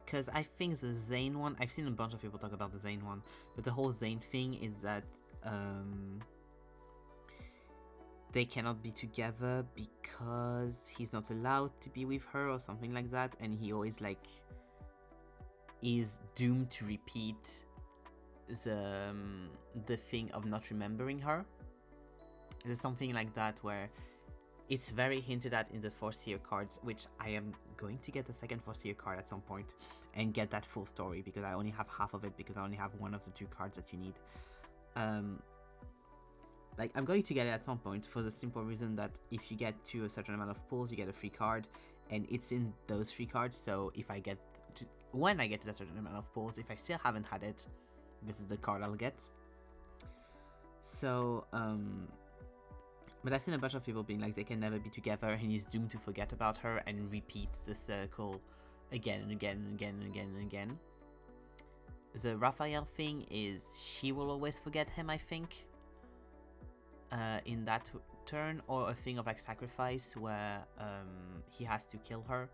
Because I think the Zane one, I've seen a bunch of people talk about the Zane one, but the whole Zane thing is that they cannot be together because he's not allowed to be with her or something like that, and he always like is doomed to repeat the thing of not remembering her. There's something like that where it's very hinted at in the Foreseer cards, which I am going to get the second Foreseer card at some point and get that full story, because I only have half of it because I only have one of the 2 cards that you need. Like, I'm going to get it at some point for the simple reason that if you get to a certain amount of pulls, you get a free card, and it's in those 3 cards. So if I get to, when I get to that certain amount of pulls, if I still haven't had it, this is the card I'll get. So, but I've seen a bunch of people being like they can never be together, and he's doomed to forget about her and repeat the circle again and again and again and again and again. The Raphael thing is she will always forget him, I think. In that turn, or a thing of like sacrifice where he has to kill her,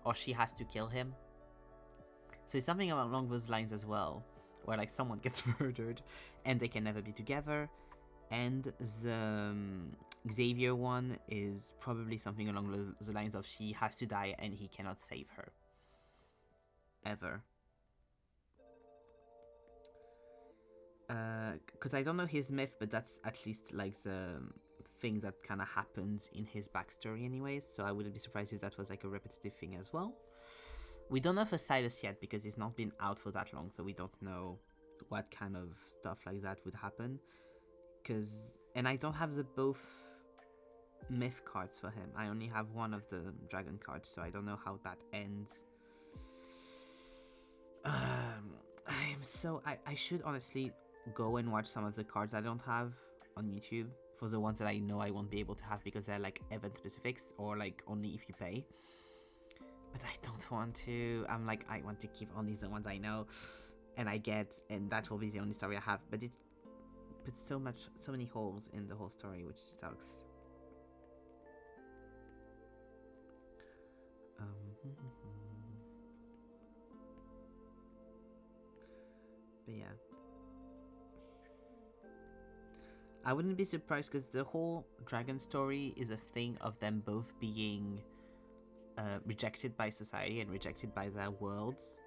or she has to kill him. So it's something along those lines as well, where like someone gets murdered and they can never be together. And the Xavier one is probably something along the lines of she has to die and he cannot save her ever. Because I don't know his myth, but that's at least like the thing that kind of happens in his backstory anyways, so I wouldn't be surprised if that was like a repetitive thing as well. We don't know for Sylus yet because he's not been out for that long, so we don't know what kind of stuff like that would happen. And I don't have the both myth cards for him. I only have one of the dragon cards, so I don't know how that ends. I should honestly go and watch some of the cards I don't have on YouTube for the ones that I know I won't be able to have because they're like event specifics or like only if you pay. But I don't want to. I'm like, I want to keep only the ones I know and I get, and that will be the only story I have. But it puts so many holes in the whole story, which sucks. But yeah, I wouldn't be surprised because the whole dragon story is a thing of them both being rejected by society and rejected by their worlds,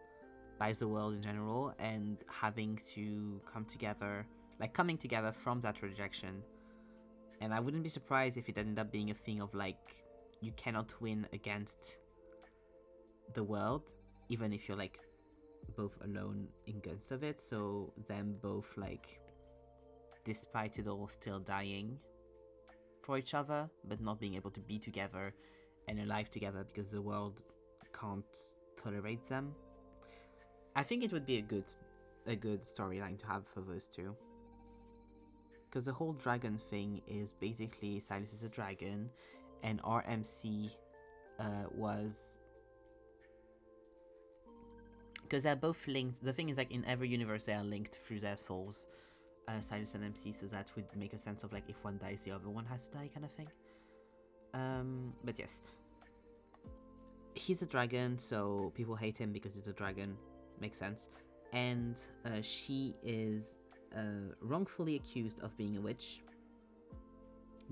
by the world in general, and having to come together, like coming together from that rejection. And I wouldn't be surprised if it ended up being a thing of like, you cannot win against the world, even if you're like both alone in guns of it. So them both like, despite it all, still dying for each other, but not being able to be together and alive together because the world can't tolerate them. I think it would be a good storyline to have for those two. Because the whole dragon thing is basically Sylus is a dragon, and RMC was... Because they're both linked. The thing is, like, in every universe they are linked through their souls, Sylus and MC, so that would make a sense of, like, if one dies, the other one has to die kind of thing. But yes. He's a dragon, so people hate him because he's a dragon. Makes sense. And she is wrongfully accused of being a witch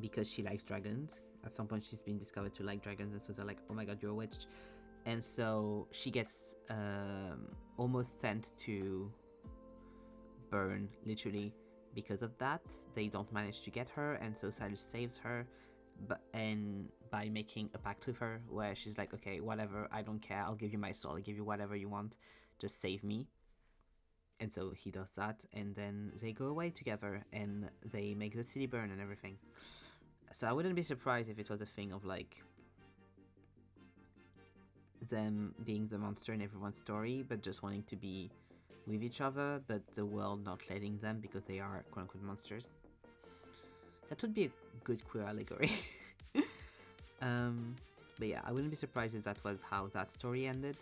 because she likes dragons. At some point she's been discovered to like dragons, and so they're like, oh my god, you're a witch. And so she gets almost sent to burn, literally, because of that. They don't manage to get her, and so Sylus saves her, and by making a pact with her where she's like, okay, whatever, I don't care, I'll give you my soul, I'll give you whatever you want, just save me. And so he does that, and then they go away together, and they make the city burn and everything. So I wouldn't be surprised if it was a thing of, like, them being the monster in everyone's story, but just wanting to be with each other, but the world not letting them because they are quote-unquote monsters. That would be a good queer allegory. But yeah, I wouldn't be surprised if that was how that story ended,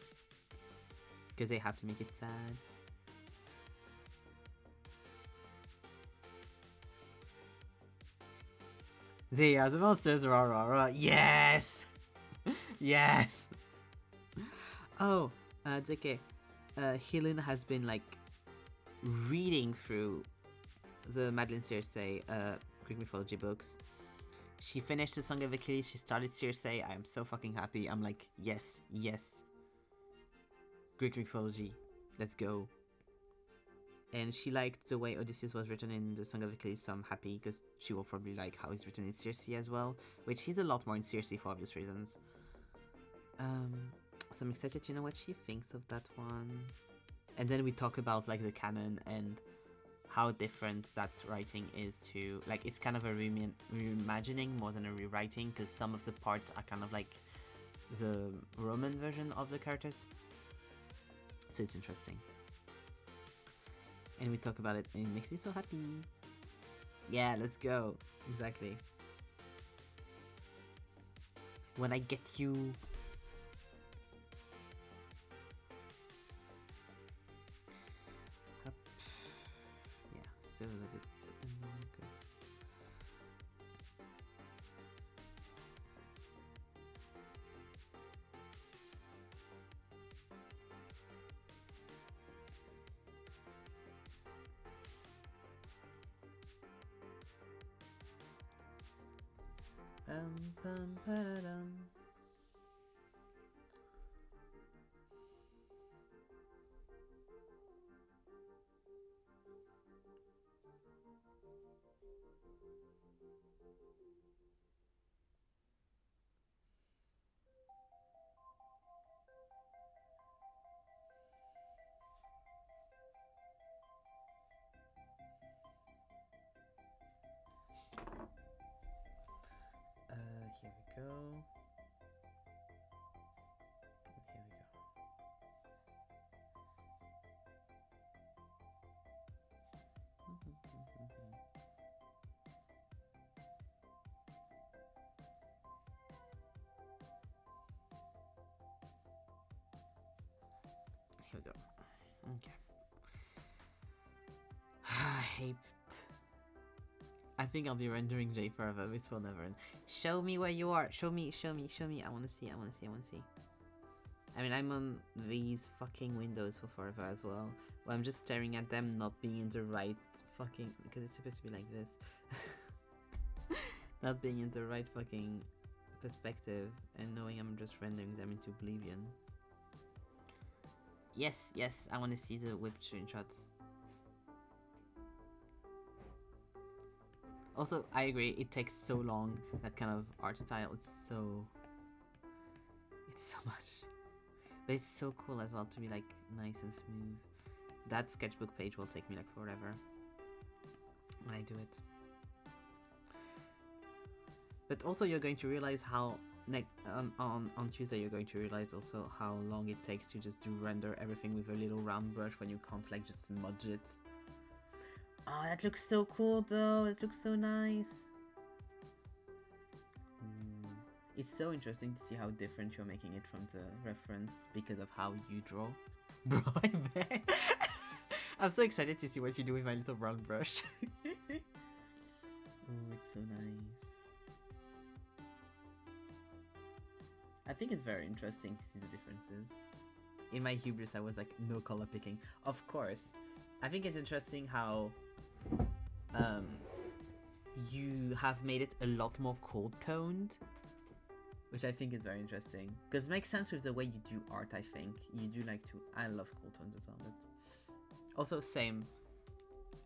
because they have to make it sad. They are the monsters. Rah, rah, rah. Yes! Yes! Oh, it's okay. Helen has been like reading through the Madeline Circe Greek mythology books. She finished the Song of Achilles. She started Circe. I am so fucking happy. I'm like, yes, yes. Greek mythology. Let's go. And she liked the way Odysseus was written in the Song of Achilles, so I'm happy because she will probably like how he's written in Circe as well, which he's a lot more in Circe for obvious reasons. So I'm excited to know what she thinks of that one. And then we talk about like the canon and how different that writing is to, like, it's kind of a reimagining more than a rewriting, because some of the parts are kind of like the Roman version of the characters. So it's interesting. And we talk about it and it makes me so happy. Yeah, let's go. Exactly. When I get you. Up. Yeah, still a little bit. Good. Ba-da-dum. Here we go. Here we go. Here we go. Okay. I hate. I think I'll be rendering J forever. This will never end. Show me where you are. Show me, show me, show me. I wanna see, I wanna see, I wanna see. I mean, I'm on these fucking windows for forever as well. Where I'm just staring at them not being in the right fucking... Because it's supposed to be like this. Not being in the right fucking perspective. And knowing I'm just rendering them into oblivion. Yes, yes, I wanna see the whipped screenshots. Also, I agree, it takes so long, that kind of art style, it's so much. But it's so cool as well to be like nice and smooth. That sketchbook page will take me like forever when I do it. But also you're going to realize how, like, on Tuesday you're going to realize also how long it takes to just do render everything with a little round brush when you can't like just smudge it. Oh, that looks so cool though, it looks so nice. It's so interesting to see how different you're making it from the reference because of how you draw. Bro, I bet. I'm so excited to see what you do with my little brown brush. Oh, it's so nice. I think it's very interesting to see the differences. In my hubris, I was like, no color picking. Of course. I think it's interesting how you have made it a lot more cold toned, which I think is very interesting because it makes sense with the way you do art. I think you do like to. I love cold tones as well, but also same.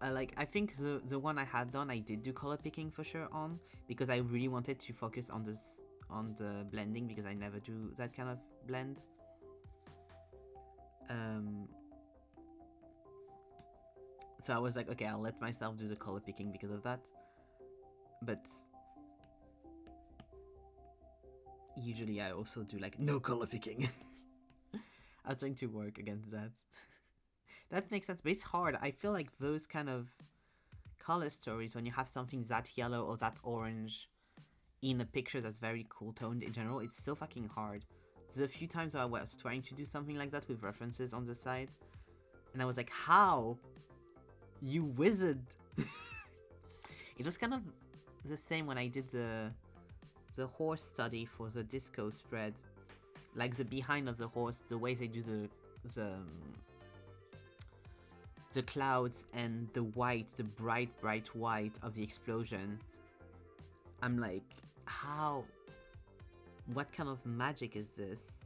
I think the one I had done, I did do color picking for sure on, because I really wanted to focus on the blending, because I never do that kind of blend. So I was like, okay, I'll let myself do the color picking because of that. But usually I also do like no color picking. I was trying to work against that. That makes sense, but it's hard. I feel like those kind of color stories, when you have something that yellow or that orange in a picture that's very cool toned in general, it's so fucking hard. There's a few times where I was trying to do something like that with references on the side, and I was like, how? You wizard! It was kind of the same when I did the horse study for the disco spread. Like the behind of the horse, the way they do the clouds and the white, the bright white of the explosion. I'm like, how? What kind of magic is this?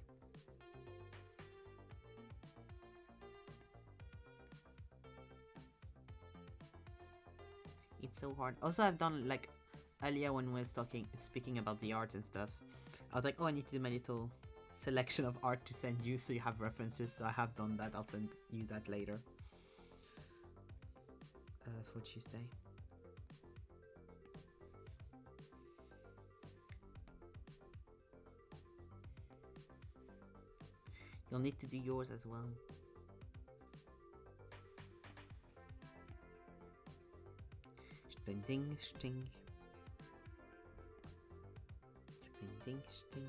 It's so hard. Also, I've done like earlier when we were speaking about the art and stuff. I was like, oh, I need to do my little selection of art to send you so you have references. So I have done that. I'll send you that later. For Tuesday. You'll need to do yours as well. Spending sting. Spending sting.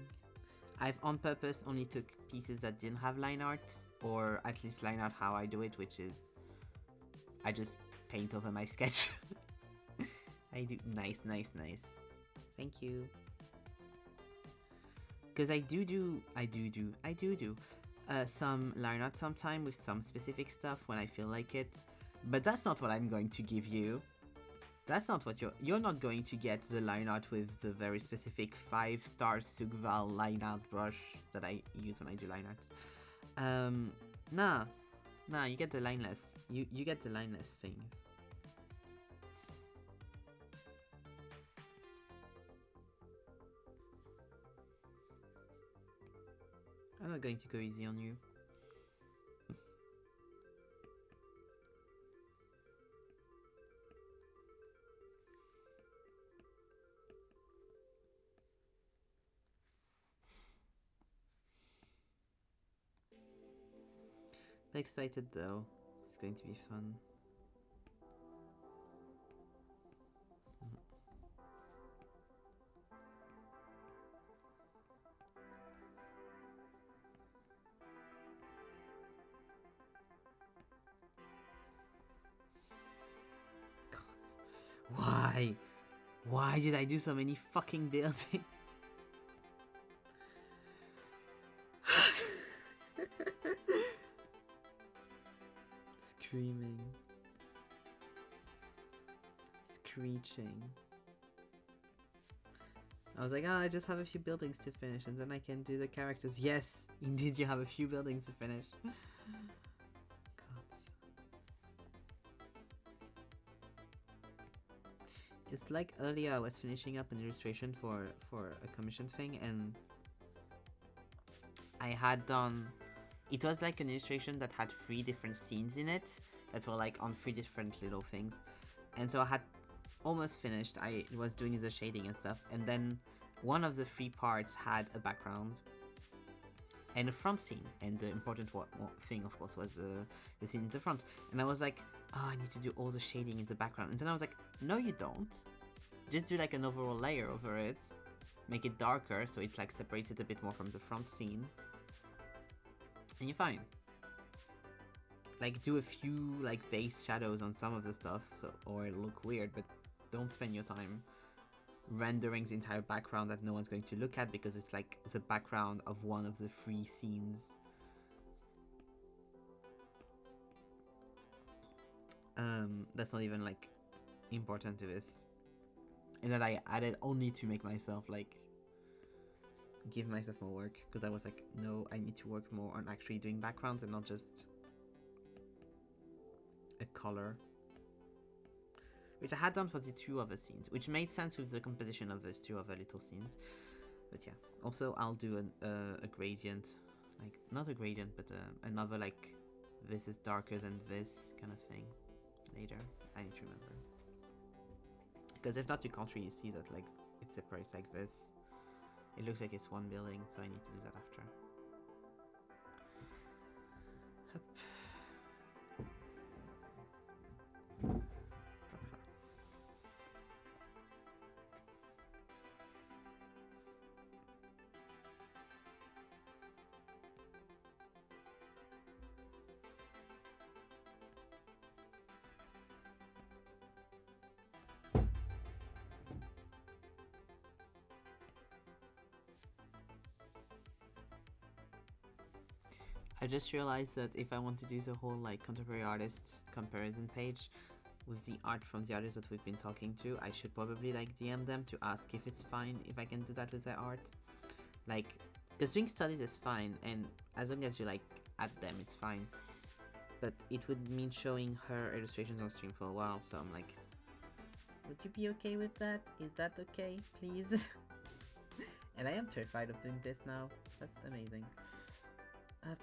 I've on purpose only took pieces that didn't have line art, or at least line art how I do it, which is I just paint over my sketch. I do nice. Thank you. Because I do some line art sometime with some specific stuff when I feel like it. But that's not what I'm going to give you. That's not what you're not going to get the line art with the very specific 5-star Sugval line art brush that I use when I do line arts. Nah, you get the lineless. You get the lineless things. I'm not going to go easy on you. I'm excited though. It's going to be fun. God. Why? Why did I do so many fucking buildings? Screaming. Screeching. I was like, oh, I just have a few buildings to finish and then I can do the characters. Yes, indeed you have a few buildings to finish. Gods. It's like earlier I was finishing up an illustration for a commission thing, and I had done... It was like an illustration that had 3 different scenes in it that were like on 3 different little things. And so I had almost finished. I was doing the shading and stuff. And then one of the 3 parts had a background and a front scene. And the important thing, of course, was the scene in the front. And I was like, oh, I need to do all the shading in the background. And then I was like, no, you don't. Just do like an overall layer over it. Make it darker so it like separates it a bit more from the front scene. And you're fine. Like, do a few, like, base shadows on some of the stuff, so, or it'll look weird, but don't spend your time rendering the entire background that no one's going to look at, because it's, like, the background of one of the 3 scenes. That's not even, like, important to this. And that I added only to make myself, like, give myself more work, because I was like, no, I need to work more on actually doing backgrounds and not just a color, which I had done for the 2 other scenes, which made sense with the composition of those 2 other little scenes. But yeah, also I'll do a gradient, like not a gradient, but another like this is darker than this kind of thing later. I need to remember, because if not you can't really see that like it separates like this. It looks like it's one building, so I need to do that after. I just realized that if I want to do the whole like contemporary artists comparison page with the art from the artists that we've been talking to, I should probably like DM them to ask if it's fine if I can do that with their art. Like, because doing studies is fine, and as long as you like add them, it's fine. But it would mean showing her illustrations on stream for a while, so I'm like, would you be okay with that? Is that okay, please? And I am terrified of doing this now. That's amazing. Up.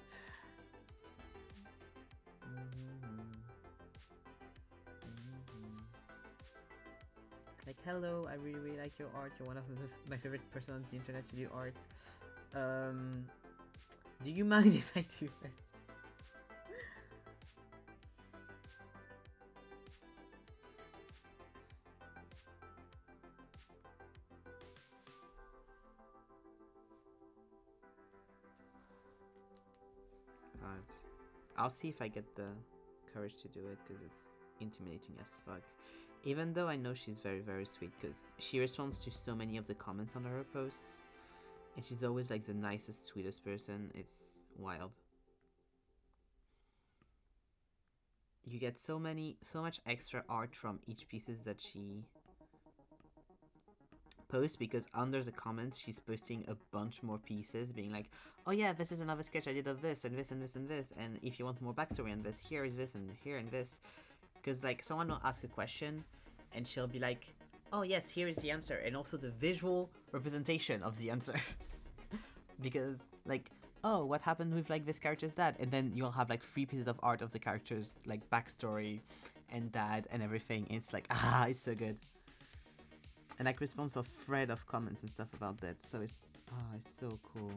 Like, hello, I really, really like your art. You're one of my favorite person on the internet to do art. Do you mind if I do this? I'll see if I get the courage to do it, because it's intimidating as fuck. Even though I know she's very, very sweet, because she responds to so many of the comments on her posts, and she's always like the nicest, sweetest person. It's wild. You get so much extra art from each pieces that she posts, because under the comments she's posting a bunch more pieces being like, oh yeah, this is another sketch I did of this and this and this and this, and if you want more backstory on this, here is this and here and this. Because like someone will ask a question and she'll be like, oh yes, here is the answer, and also the visual representation of the answer. Because like, oh, what happened with like this character's dad, and then you'll have like 3 pieces of art of the character's like backstory and dad and everything. It's like, it's so good. And like response of thread of comments and stuff about that, so it's so cool.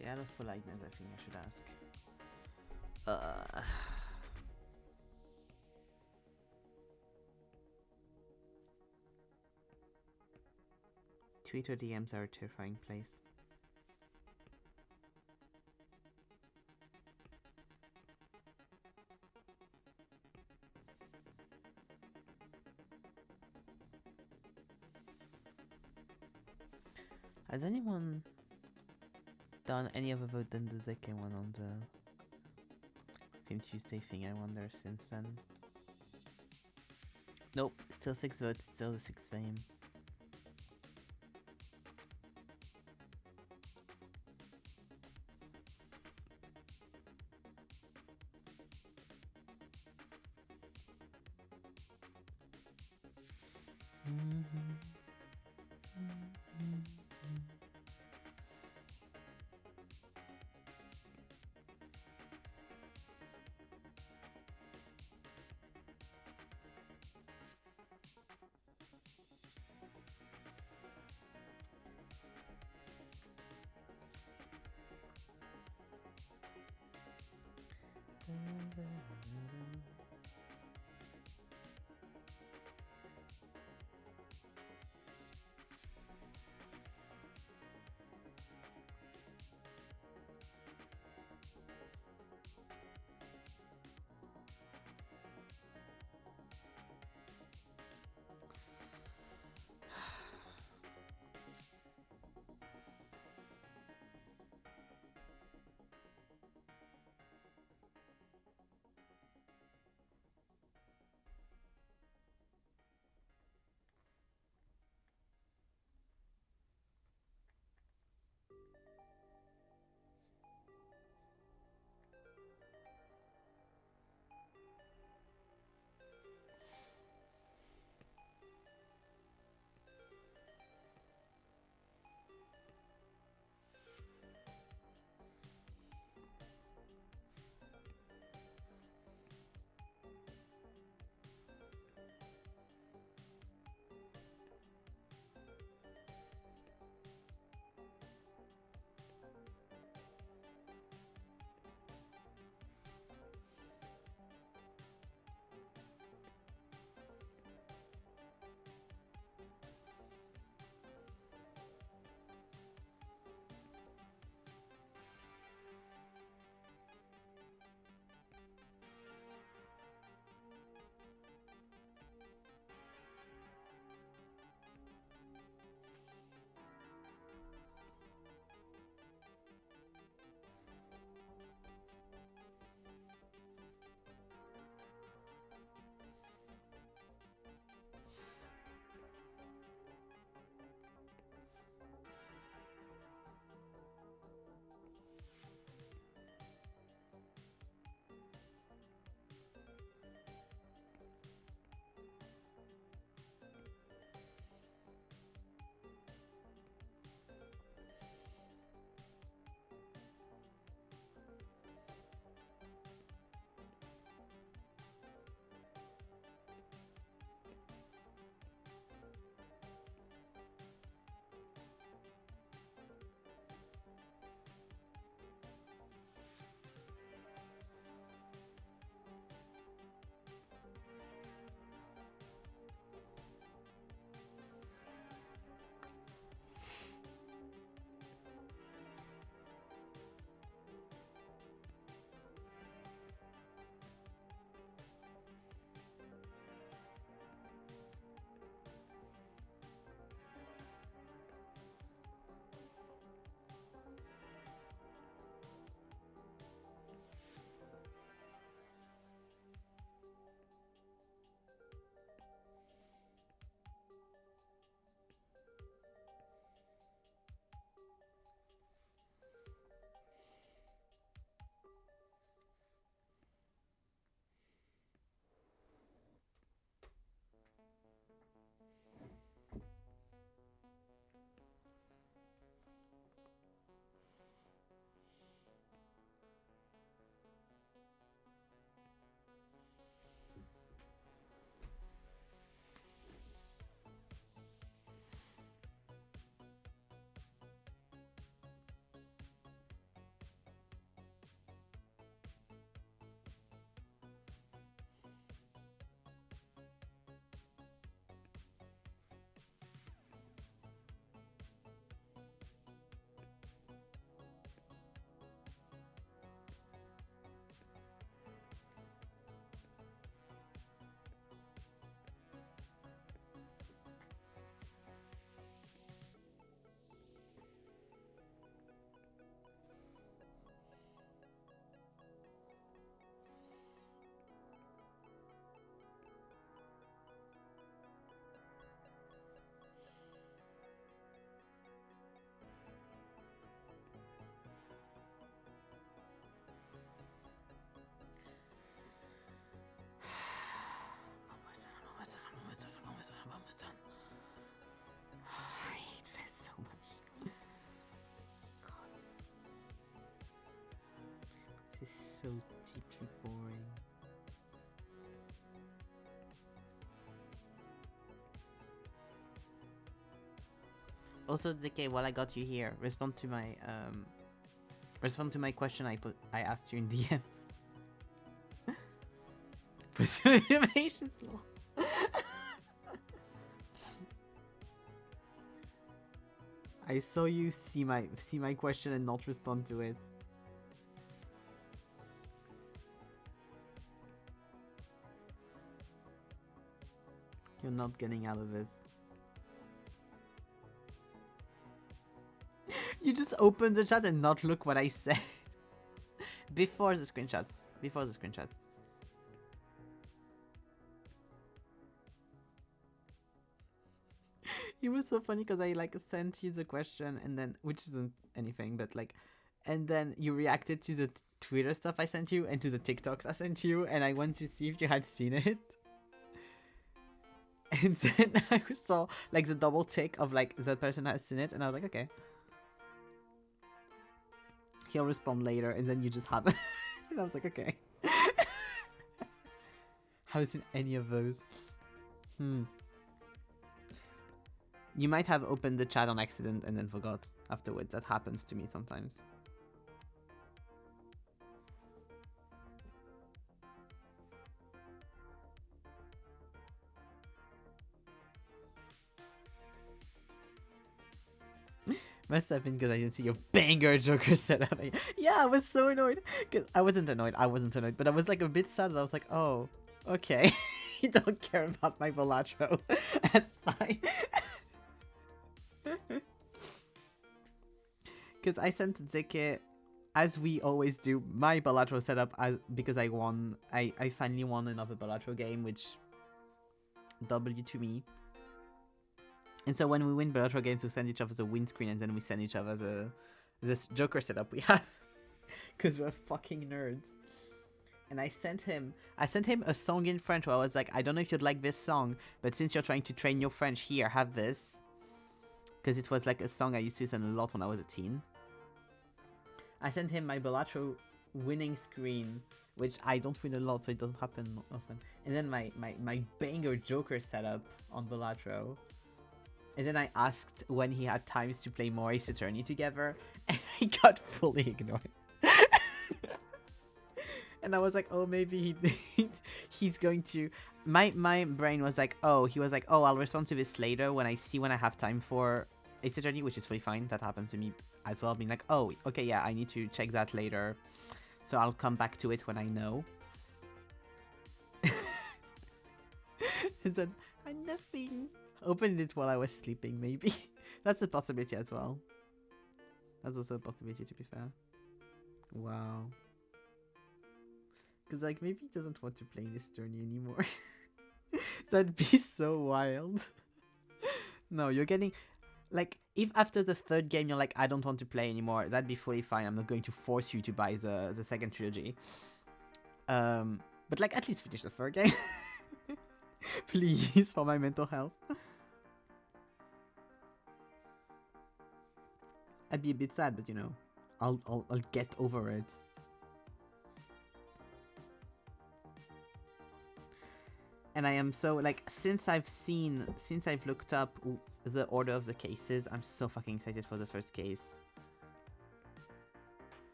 Yeah, out of politeness, I think I should ask. Twitter DMs are a terrifying place. Has anyone done any other vote than the Zeke one on the Film Tuesday thing, I wonder, since then? Nope, still 6 votes, still the 6 same. so deeply boring. Also, ZK, while I got you here, respond to my question I asked you in DMs. Pursue innovations law. I saw you see my question and not respond to it. You're not getting out of this. You just opened the chat and not look what I said. Before the screenshots. Before the screenshots. It was so funny because I like sent you the question and then, which isn't anything, but like, and then you reacted to the Twitter stuff I sent you and to the TikToks I sent you, and I wanted to see if you had seen it. And then I saw like the double tick of like that person has seen it, and I was like, okay. He'll respond later, and then you just haven't. And I was like, okay. Haven't seen any of those. You might have opened the chat on accident and then forgot afterwards. That happens to me sometimes. Must have been because I didn't see your banger Joker setup. Yeah, I was so annoyed. Cause I wasn't annoyed, but I was like a bit sad. I was like, oh, okay. You don't care about my Velatro. That's fine. Because I sent Zeke, as we always do, my Balatro setup because I won. I finally won another Balatro game, which W to me. And so when we win Balatro games, we send each other the win screen, and then we send each other this Joker setup we have. Because we're fucking nerds. And I sent him a song in French where I was like, I don't know if you'd like this song, but since you're trying to train your French, here, have this. Because it was like a song I used to listen a lot when I was a teen. I sent him my Balatro winning screen, which I don't win a lot, so it doesn't happen often. And then my banger Joker setup on Balatro. And then I asked when he had times to play more Ace Attorney together, and I got fully ignored. And I was like, oh, maybe he's going to... My brain was like, oh, he was like, oh, I'll respond to this later when I have time for Ace Attorney, which is fully fine. That happened to me as well, being like, oh, okay, yeah, I need to check that later. So I'll come back to it when I know. And then, I'm nothing. Opened it while I was sleeping, maybe. That's a possibility as well. That's also a possibility, to be fair. Wow. Because, like, maybe he doesn't want to play this journey anymore. That'd be so wild. No, you're getting... Like, if after the third game you're like, I don't want to play anymore, that'd be fully fine. I'm not going to force you to buy the second trilogy. But, like, at least finish the third game. Please, for my mental health. I'd be a bit sad, but you know, I'll get over it. And I am so like since I've looked up the order of the cases, I'm so fucking excited for the first case.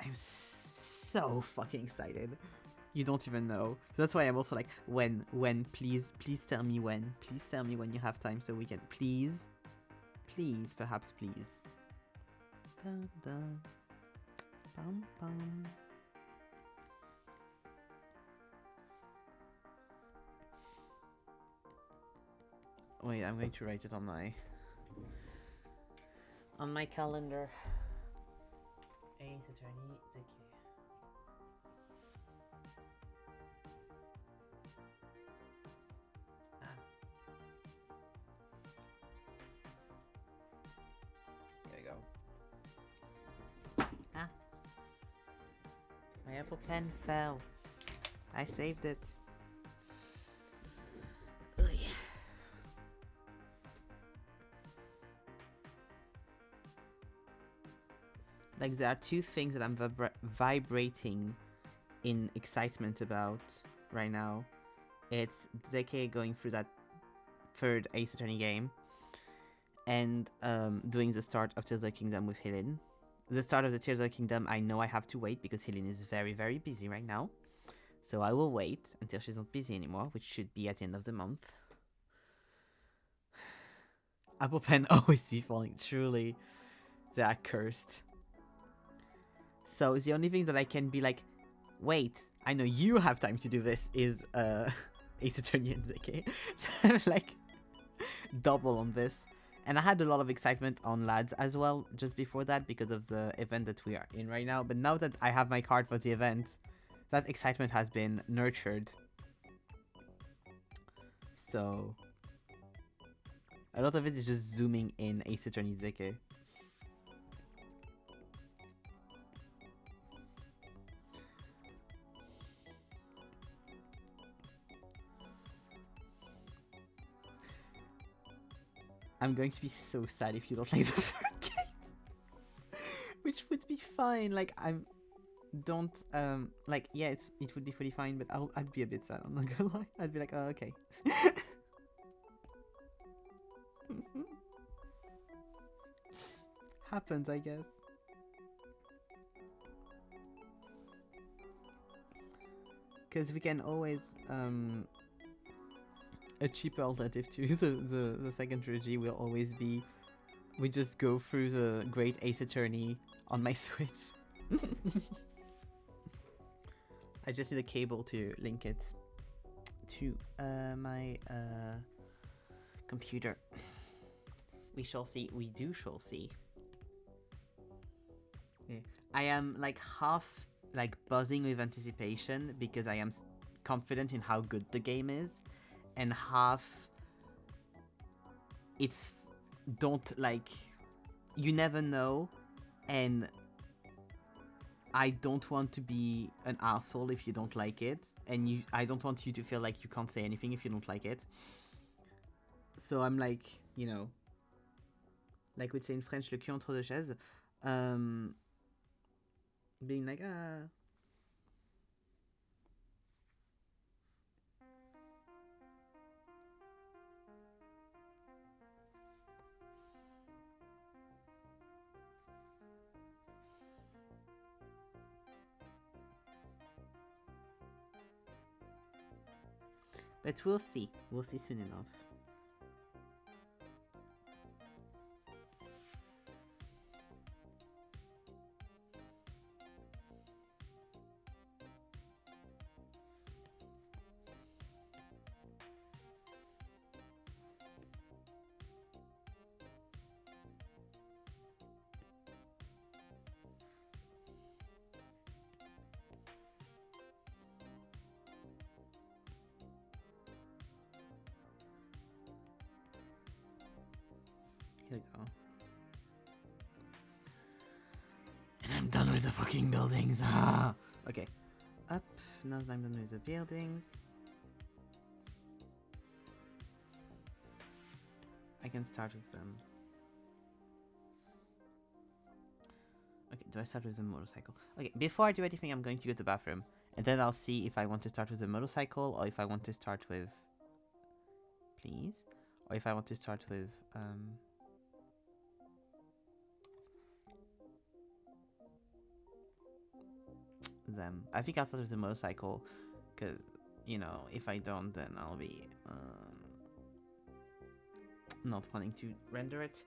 I'm so fucking excited. You don't even know. So that's why I'm also like, when, please tell me when. Please tell me when you have time so we can, please, perhaps please. Dun, dun. Bum, bum. Wait, I'm going to write it on my calendar. Ace Attorney Zeki. My Apple Pen fell. I saved it. Ugh. Like there are two things that I'm vibrating in excitement about right now, it's Zeke going through that third Ace Attorney game and doing the start of Tears of the Kingdom with Helene. The start of the Tears of the Kingdom, I know I have to wait because Helene is very, very busy right now. So I will wait until she's not busy anymore, which should be at the end of the month. Apple Pen always be falling, truly. They are cursed. So the only thing that I can be like, wait, I know you have time to do this, is Ace Attorney and Zeke. So I'm like double on this. And I had a lot of excitement on Lads as well just before that because of the event that we are in right now. But now that I have my card for the event, that excitement has been nurtured. So a lot of it is just zooming in Ace Attorney Zeke. I'm going to be so sad if you don't like the third game. Which would be fine. Like, don't, like, yeah, it would be fully fine, but I'd be a bit sad, I'm not gonna lie. I'd be like, oh, okay. Happens, I guess. Because we can always, a cheaper alternative to the second trilogy will always be we just go through the Great Ace Attorney on my Switch. I just need a cable to link it to my computer. We shall see. We shall see. Yeah. I am like half like buzzing with anticipation because I am confident in how good the game is, and half it's don't like, you never know, and I don't want to be an asshole if you don't like it, and I don't want you to feel like you can't say anything if you don't like it. So I'm like, you know, like we'd say in French, le cul entre deux chaises, being like, ah. But we'll see. We'll see soon enough. Here we go. And I'm done with the fucking buildings. Ah! Okay. Up. Now that I'm done with the buildings, I can start with them. Okay, do I start with the motorcycle? Okay, before I do anything, I'm going to go to the bathroom. And then I'll see if I want to start with the motorcycle, or if I want to start with... Please? Or if I want to start with... them. I think I'll start with the motorcycle, because, you know, if I don't, then I'll be not wanting to render it.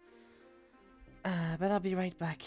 But I'll be right back.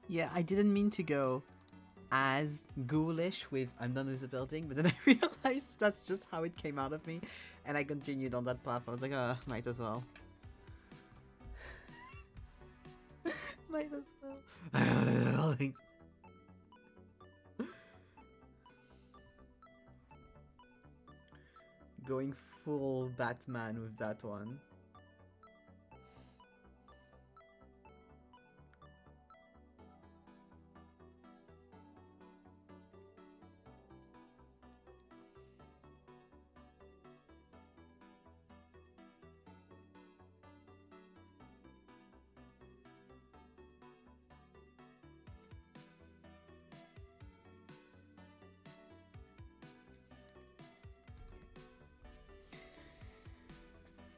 Yeah, I didn't mean to go as ghoulish with I'm done with the building, but then I realized that's just how it came out of me, and I continued on that path. I was like, might as well. Might as well. Going full Batman with that one.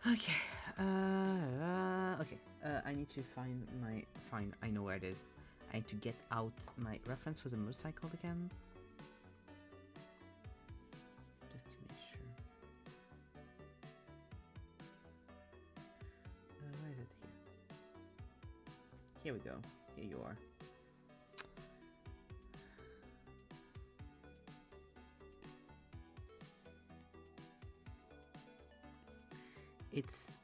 Okay. Okay. I need to find my. Fine, I know where it is. I need to get out my reference for the motorcycle again. Just to make sure. Where is it here? Here we go. Here you are. It's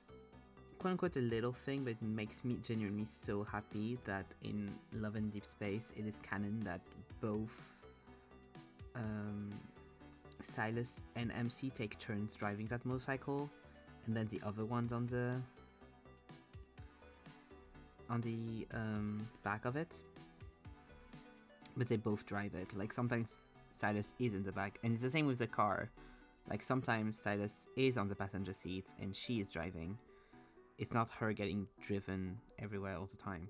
quote-unquote a little thing, but it makes me genuinely so happy that in Love and Deepspace it is canon that both Sylus and MC take turns driving that motorcycle, and then the other one's on the back of it. But they both drive it. Like sometimes Sylus is in the back, and it's the same with the car. Like sometimes Sylus is on the passenger seat and she is driving. It's not her getting driven everywhere all the time.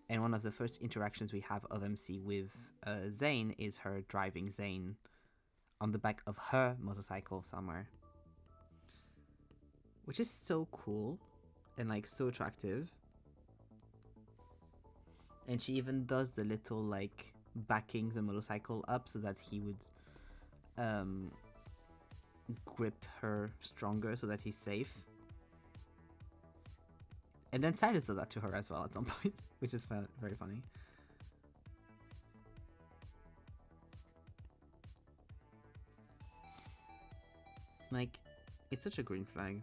And one of the first interactions we have of MC with Zane is her driving Zane on the back of her motorcycle somewhere. Which is so cool and like so attractive. And she even does the little like backing the motorcycle up so that he would grip her stronger so that he's safe. And then Sylus does that to her as well at some point, which is very funny. Like, it's such a green flag.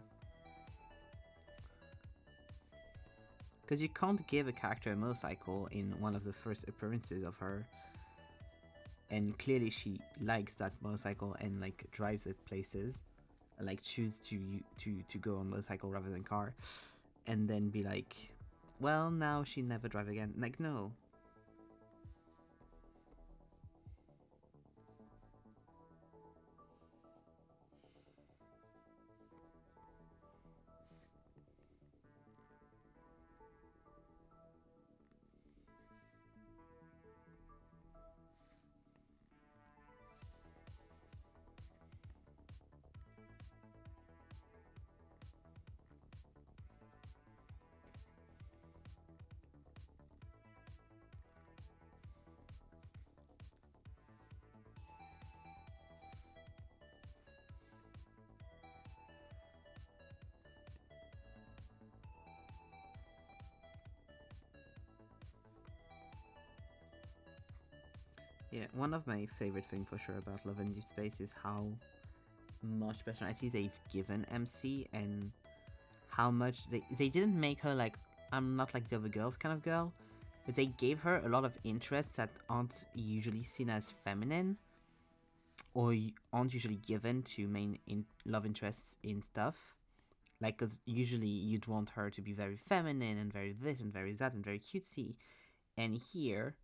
Because you can't give a character a motorcycle in one of the first appearances of her. And clearly she likes that motorcycle and like drives it places. Like choose to go on motorcycle rather than car. And then be like, well, now she never drive again. Like, no. Yeah, one of my favorite things for sure about Love and Deepspace is how much personality they've given MC and how much they didn't make her like, I'm not like the other girls kind of girl, but they gave her a lot of interests that aren't usually seen as feminine or aren't usually given to main love interests in stuff. Like, because usually you'd want her to be very feminine and very this and very that and very cutesy. And here,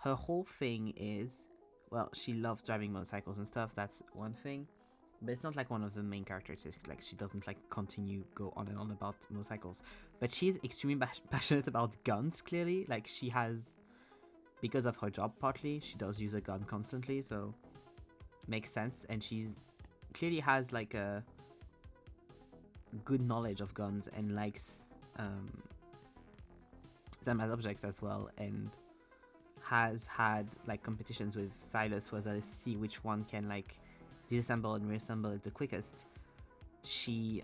her whole thing is, well, she loves driving motorcycles and stuff, that's one thing, but it's not like one of the main characteristics. Like, she doesn't like go on and on about motorcycles, but she's extremely passionate about guns, clearly. Like, she has, because of her job partly, she does use a gun constantly, so makes sense. And she's clearly has like a good knowledge of guns and likes them as objects as well, and has had like competitions with Sylus where they see which one can like disassemble and reassemble it the quickest. She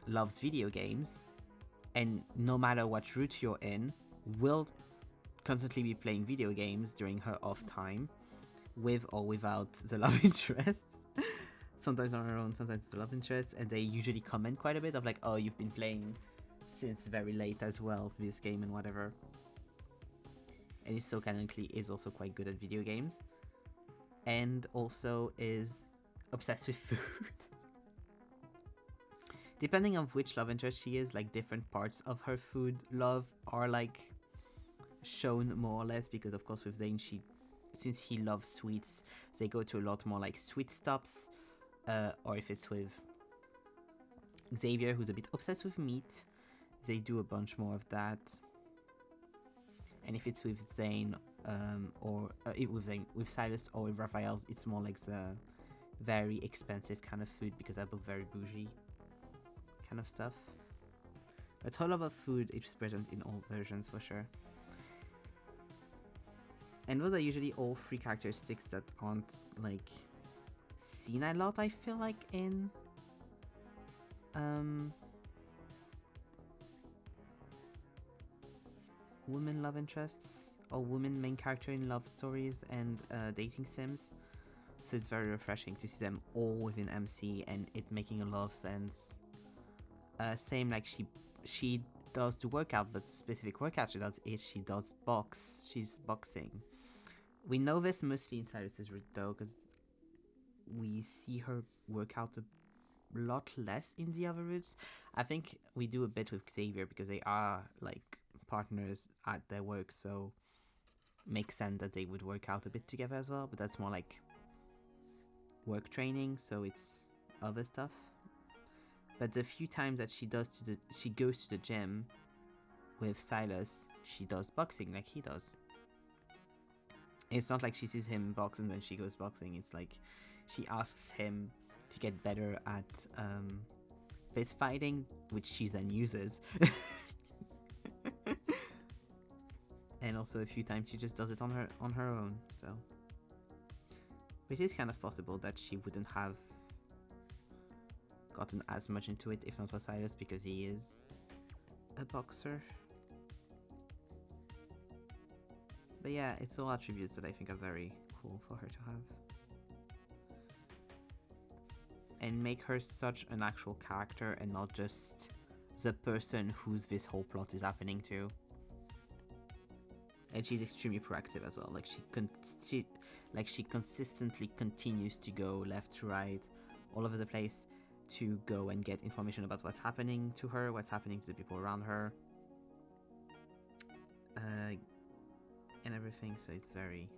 loves video games, and no matter what route you're in, will constantly be playing video games during her off time, with or without the love interests. Sometimes on her own, sometimes the love interest, and they usually comment quite a bit of like, oh, you've been playing since very late as well, this game and whatever. And so canonically is also quite good at video games, and also is obsessed with food. Depending on which love interest she is, like different parts of her food love are like shown more or less, because of course with Zane, since he loves sweets, they go to a lot more like sweet stops, or if it's with Xavier, who's a bit obsessed with meat, they do a bunch more of that. And if it's with Zane, with Sylus or with Raphael's, it's more like the very expensive kind of food, because they're both very bougie kind of stuff. But her love of food is present in all versions for sure. And those are usually all three characteristics that aren't like seen a lot, I feel like, in women love interests or women main character in love stories and dating sims. So it's very refreshing to see them all within MC and it making a lot of sense. Same like she does the workout, but specific workout she does is she does box. She's boxing. We know this mostly in Sylus' route though, because we see her work out a lot less in the other routes. I think we do a bit with Xavier because they are like partners at their work, so makes sense that they would work out a bit together as well, but that's more like work training, so it's other stuff. But the few times that she goes to the gym with Sylus, she does boxing like he does. It's not like she sees him box and then she goes boxing. It's like she asks him to get better at fist fighting, which she then uses. And also a few times she just does it on her own. So, which is kind of possible that she wouldn't have gotten as much into it if not for Sylus, because he is a boxer. But yeah, it's all attributes that I think are very cool for her to have. And make her such an actual character and not just the person whose this whole plot is happening to. And she's extremely proactive as well. Like she consistently continues to go left to right, all over the place, to go and get information about what's happening to her, what's happening to the people around her, and everything. So it's very,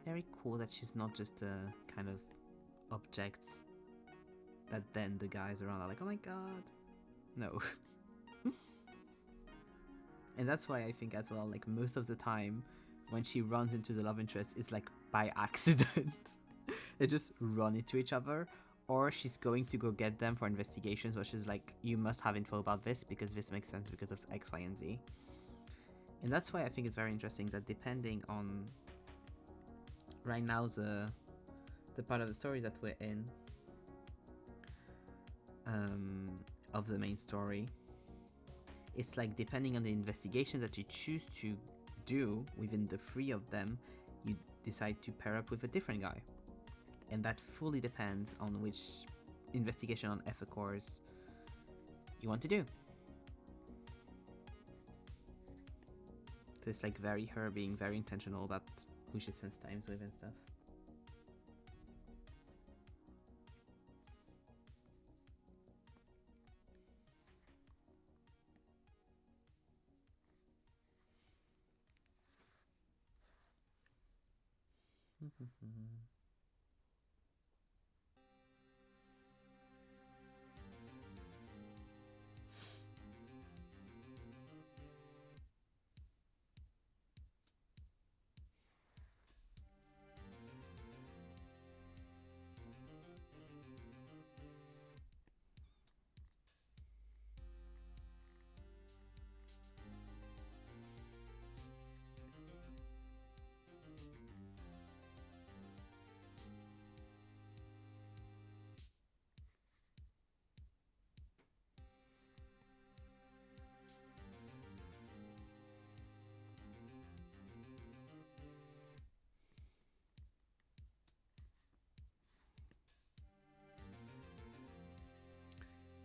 very cool that she's not just a kind of object that then the guys around are like, oh my god. No. And that's why I think as well, like most of the time when she runs into the love interest, it's like by accident. They just run into each other, or she's going to go get them for investigations where she's like, you must have info about this because this makes sense because of X, Y, and Z. And that's why I think it's very interesting that depending on right now the part of the story that we're in, of the main story, it's like depending on the investigation that you choose to do within the three of them, you decide to pair up with a different guy. And that fully depends on which investigation on Ethicors you want to do. So it's like her being very intentional about who she spends time with and stuff.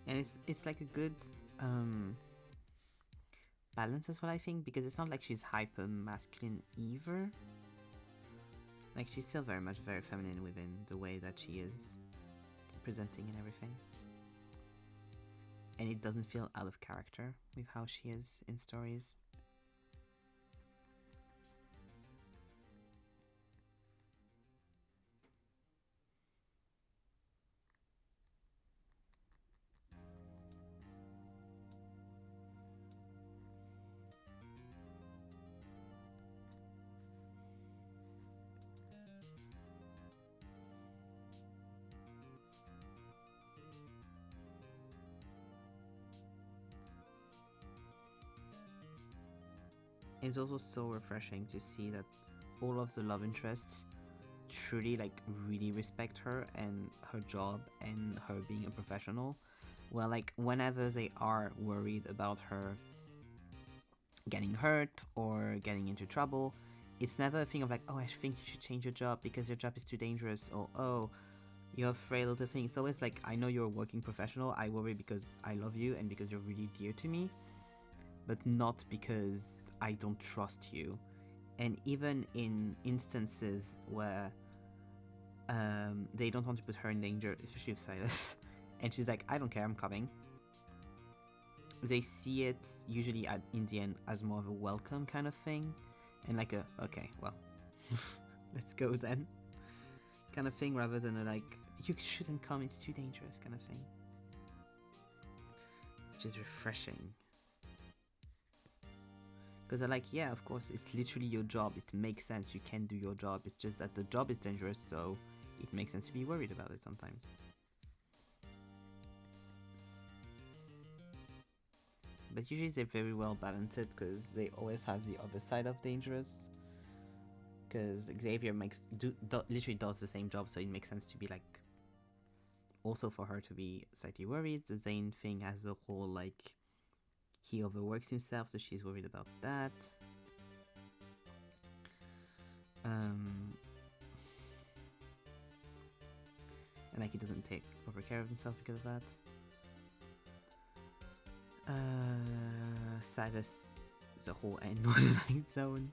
And it's like a good balance as well, I think, because it's not like she's hyper masculine either. Like, she's still very much very feminine within the way that she is presenting and everything. And it doesn't feel out of character with how she is in stories. It's also so refreshing to see that all of the love interests truly like really respect her and her job and her being a professional. Well, like whenever they are worried about her getting hurt or getting into trouble, it's never a thing of like, oh, I think you should change your job because your job is too dangerous, or oh, you're afraid of the thing. It's always like, I know you're a working professional, I worry because I love you and because you're really dear to me, but not because I don't trust you. And even in instances where they don't want to put her in danger, especially with Sylus, and she's like, I don't care, I'm coming. They see it usually in the end as more of a welcome kind of thing, and like a, okay, well, let's go then kind of thing, rather than a like, you shouldn't come, it's too dangerous kind of thing. Which is refreshing. Because they're like, yeah, of course, it's literally your job, it makes sense, you can do your job, it's just that the job is dangerous, so it makes sense to be worried about it sometimes. But usually they're very well balanced because they always have the other side of dangerous. Because Xavier literally does the same job, so it makes sense to be like, also for her to be slightly worried. The Zane thing has the whole like, he overworks himself, so she's worried about that. And like, he doesn't take proper care of himself because of that. Sylus, the whole N1 zone,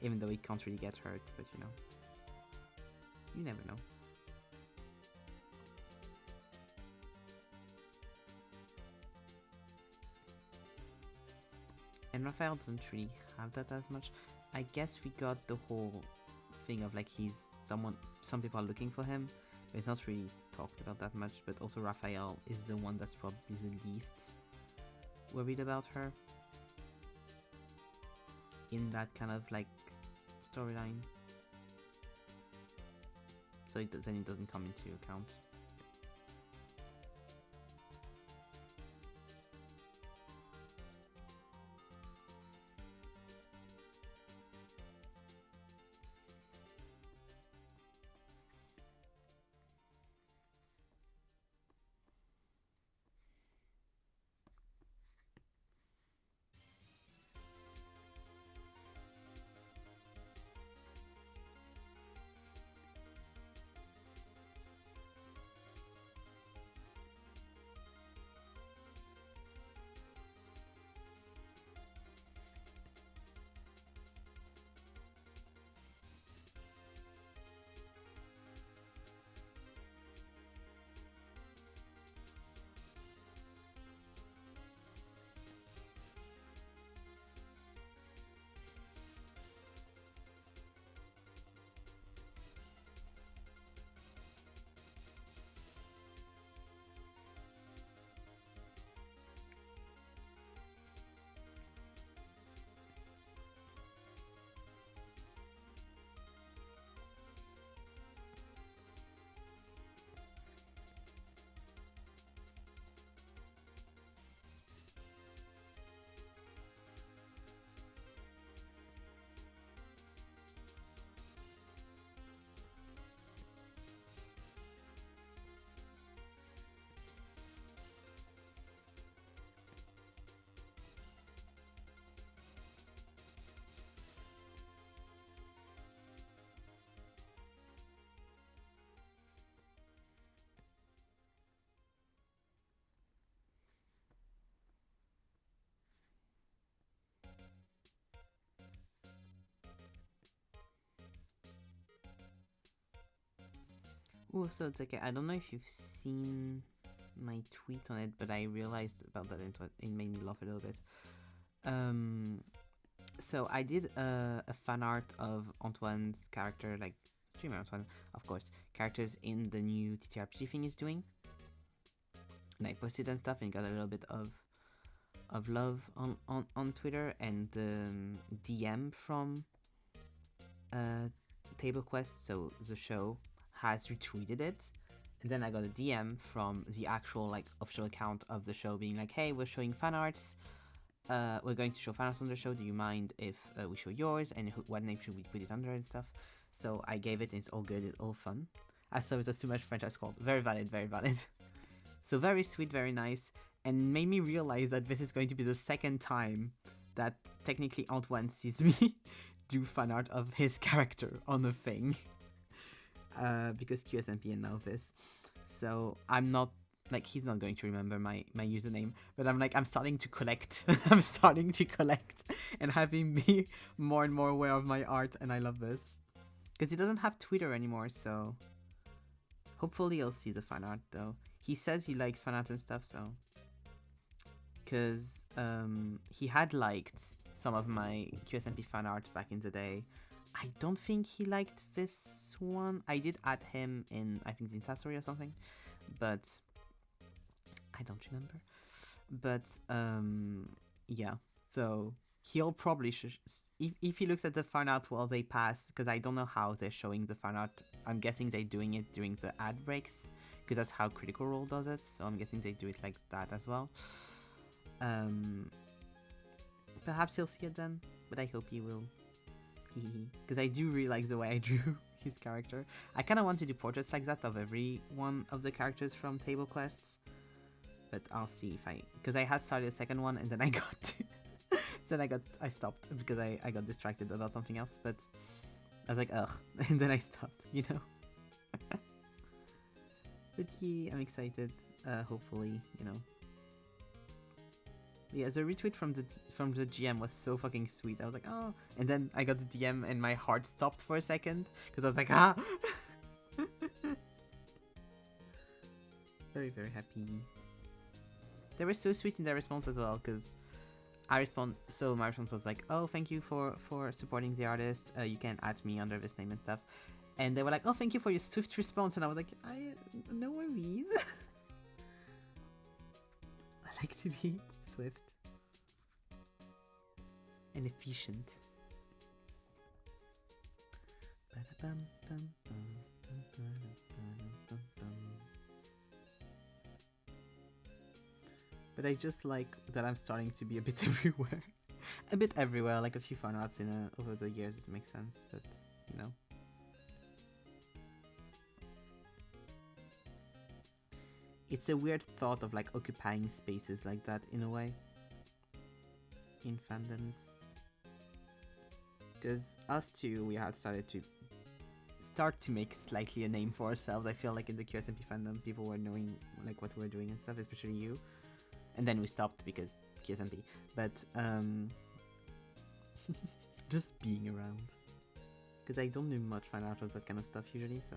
even though he can't really get hurt, but you know, you never know. And Raphael doesn't really have that as much. I guess we got the whole thing of like, he's someone, some people are looking for him, but it's not really talked about that much. But also Raphael is the one that's probably the least worried about her in that kind of like storyline, so it doesn't come into account. Oh, so it's okay. I don't know if you've seen my tweet on it, but I realized about that and it made me laugh a little bit. So I did a fan art of Antoine's character, like streamer Antoine, of course, characters in the new TTRPG thing he's doing. And I posted and stuff and got a little bit of love on Twitter, and DM from Table Quest, so the show, has retweeted it. And then I got a DM from the actual like official account of the show being like, hey, we're showing fan arts. We're going to show fan arts on the show. Do you mind if we show yours? And what name should we put it under and stuff? So I gave it, and it's all good. It's all fun. I saw it was too much French. I called. Very valid, very valid. So very sweet, very nice. And made me realize that this is going to be the second time that technically Antoine sees me do fan art of his character on a thing. Because QSMP and now this. So I'm not, like, he's not going to remember my username, but I'm starting to collect. I'm starting to collect and having me more and more aware of my art, and I love this. Because he doesn't have Twitter anymore, so hopefully he'll see the fan art though. He says he likes fan art and stuff, so. Because he had liked some of my QSMP fan art back in the day. I don't think he liked this one. I did add him in, I think, in Sasori or something, but I don't remember. But yeah, so he'll probably if he looks at the fan art while they pass, because I don't know how they're showing the fan art. I'm guessing they're doing it during the ad breaks, because that's how Critical Role does it. So I'm guessing they do it like that as well. Perhaps he'll see it then, but I hope he will. Because I do really like the way I drew his character. I kind of want to do portraits like that of every one of the characters from Table Quests, but I'll see if because I had started a second one and then I got I stopped because I got distracted about something else, but I was like, ugh, and then I stopped, you know. But yeah, I'm excited. Hopefully, you know. Yeah, the retweet from the GM was so fucking sweet. I was like, oh, and then I got the DM and my heart stopped for a second because I was like, ah. Very, very happy. They were so sweet in their response as well, because my response was like, oh, thank you for supporting the artist. You can add me under this name and stuff. And they were like, oh, thank you for your swift response. And I was like, no worries. I like to be swift and efficient. But I just like that I'm starting to be a bit everywhere. A bit everywhere, like a few fan arts over the years, it makes sense, but you know. It's a weird thought of like occupying spaces like that in a way. In fandoms. Because us two, we had started to make slightly a name for ourselves. I feel like in the QSMP fandom, people were knowing like what we're doing and stuff, especially you. And then we stopped because QSMP. But just being around. Because I don't do much fan art of that kind of stuff usually, so.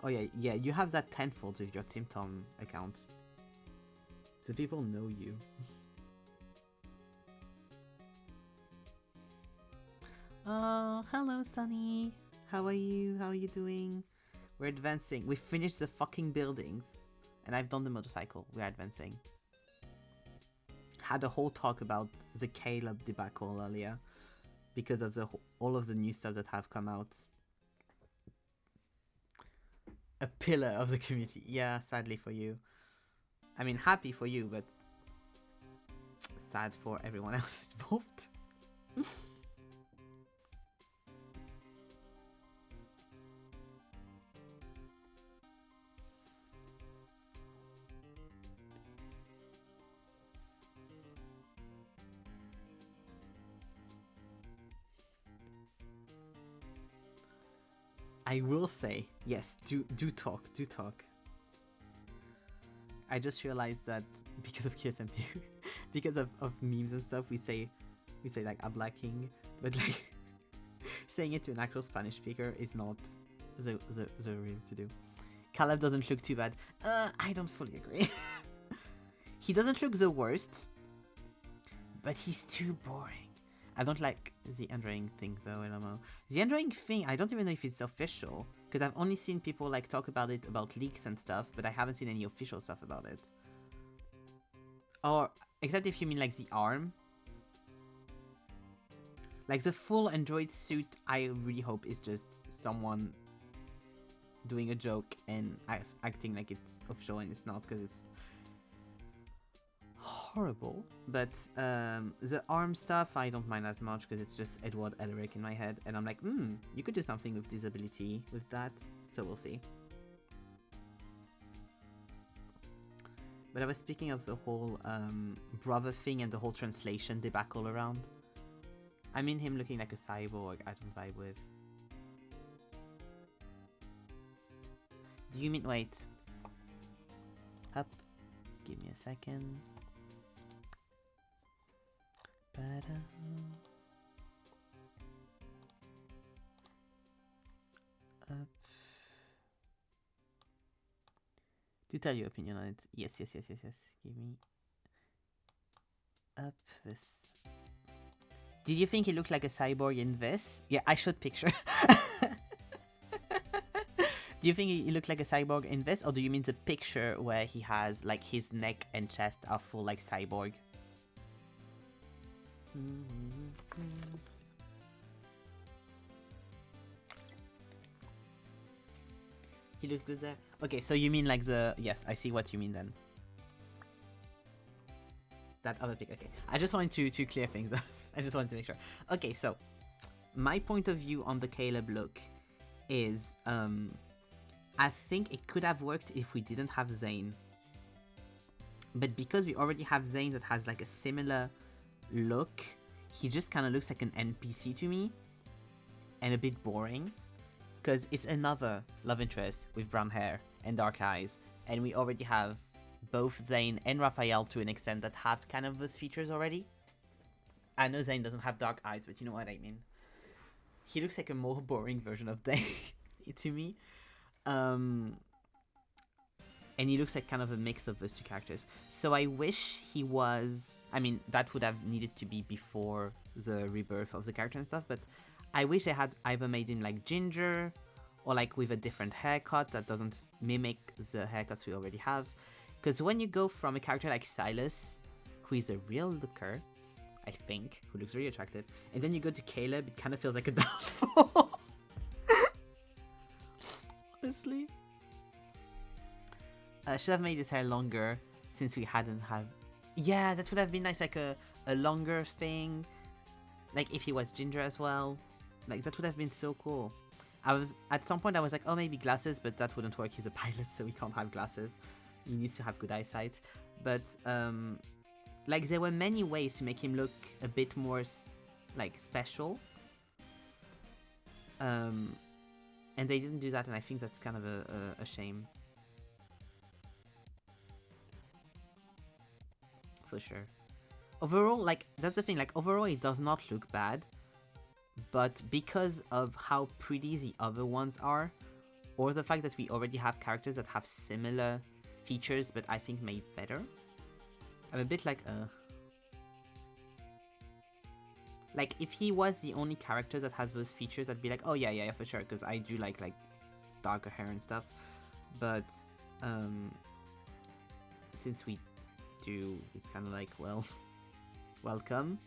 Oh yeah, you have that tenfold with your Tim Tom account. So people know you. Oh, hello Sunny. How are you? How are you doing? We're advancing. We finished the fucking buildings. And I've done the motorcycle. We're advancing. Had a whole talk about the Caleb debacle earlier. Because of all of the new stuff that have come out. A pillar of the community. Yeah, sadly for you. I mean, happy for you, but sad for everyone else involved. I will say, yes, do talk. I just realized that because of QSMP, because of memes and stuff, we say we say like a black king, but like saying it to an actual Spanish speaker is not the real to do. Caleb doesn't look too bad. I don't fully agree. He doesn't look the worst, but he's too boring. I don't like the Android thing though, I don't know. The Android thing, I don't even know if it's official, because I've only seen people like talk about it, about leaks and stuff, but I haven't seen any official stuff about it. Or, except if you mean like the arm. Like the full Android suit, I really hope is just someone doing a joke and acting like it's official and it's not, because it's horrible. But the arm stuff I don't mind as much, because it's just Edward Elric in my head, and I'm like, you could do something with disability with that, so we'll see. But I was speaking of the whole brother thing and the whole translation debacle around. I mean, him looking like a cyborg, I don't vibe with. Do you mean, wait. Up. Give me a second. Up. Do tell your opinion on it. Yes. Give me up this. Did you think he looked like a cyborg in this? Yeah, I showed picture. Do you think he looked like a cyborg in this, or do you mean the picture where he has like his neck and chest are full like cyborg? He looked good there. Okay, so you mean like the... Yes, I see what you mean then. That other pic. Okay, I just wanted to clear things up. I just wanted to make sure. Okay, so my point of view on the Caleb look is I think it could have worked if we didn't have Zane. But because we already have Zane that has like a similar look, he just kind of looks like an NPC to me and a bit boring. Because it's another love interest with brown hair and dark eyes, and we already have both Zane and Raphael to an extent that have kind of those features already. I know Zane doesn't have dark eyes, but you know what I mean. He looks like a more boring version of Zane to me. And he looks like kind of a mix of those two characters. So I wish he was... I mean, that would have needed to be before the rebirth of the character and stuff, but I wish I had either made him like ginger or like with a different haircut that doesn't mimic the haircuts we already have. Because when you go from a character like Sylus, who is a real looker, I think, who looks really attractive, and then you go to Caleb, it kind of feels like a downfall. Honestly. I should have made his hair longer since we hadn't had... Yeah, that would have been nice, like a longer thing. Like if he was ginger as well. Like that would have been so cool. At some point I was like, oh, maybe glasses, but that wouldn't work. He's a pilot, so he can't have glasses. He needs to have good eyesight. But like there were many ways to make him look a bit more like special. And they didn't do that, and I think that's kind of a shame. For sure. Overall, like, that's the thing, like, overall it does not look bad, but because of how pretty the other ones are, or the fact that we already have characters that have similar features but I think made better, I'm a bit like, like, if he was the only character that has those features, I'd be like, oh yeah, for sure, because I do like darker hair and stuff, but, since we do, it's kind of like, well... Welcome.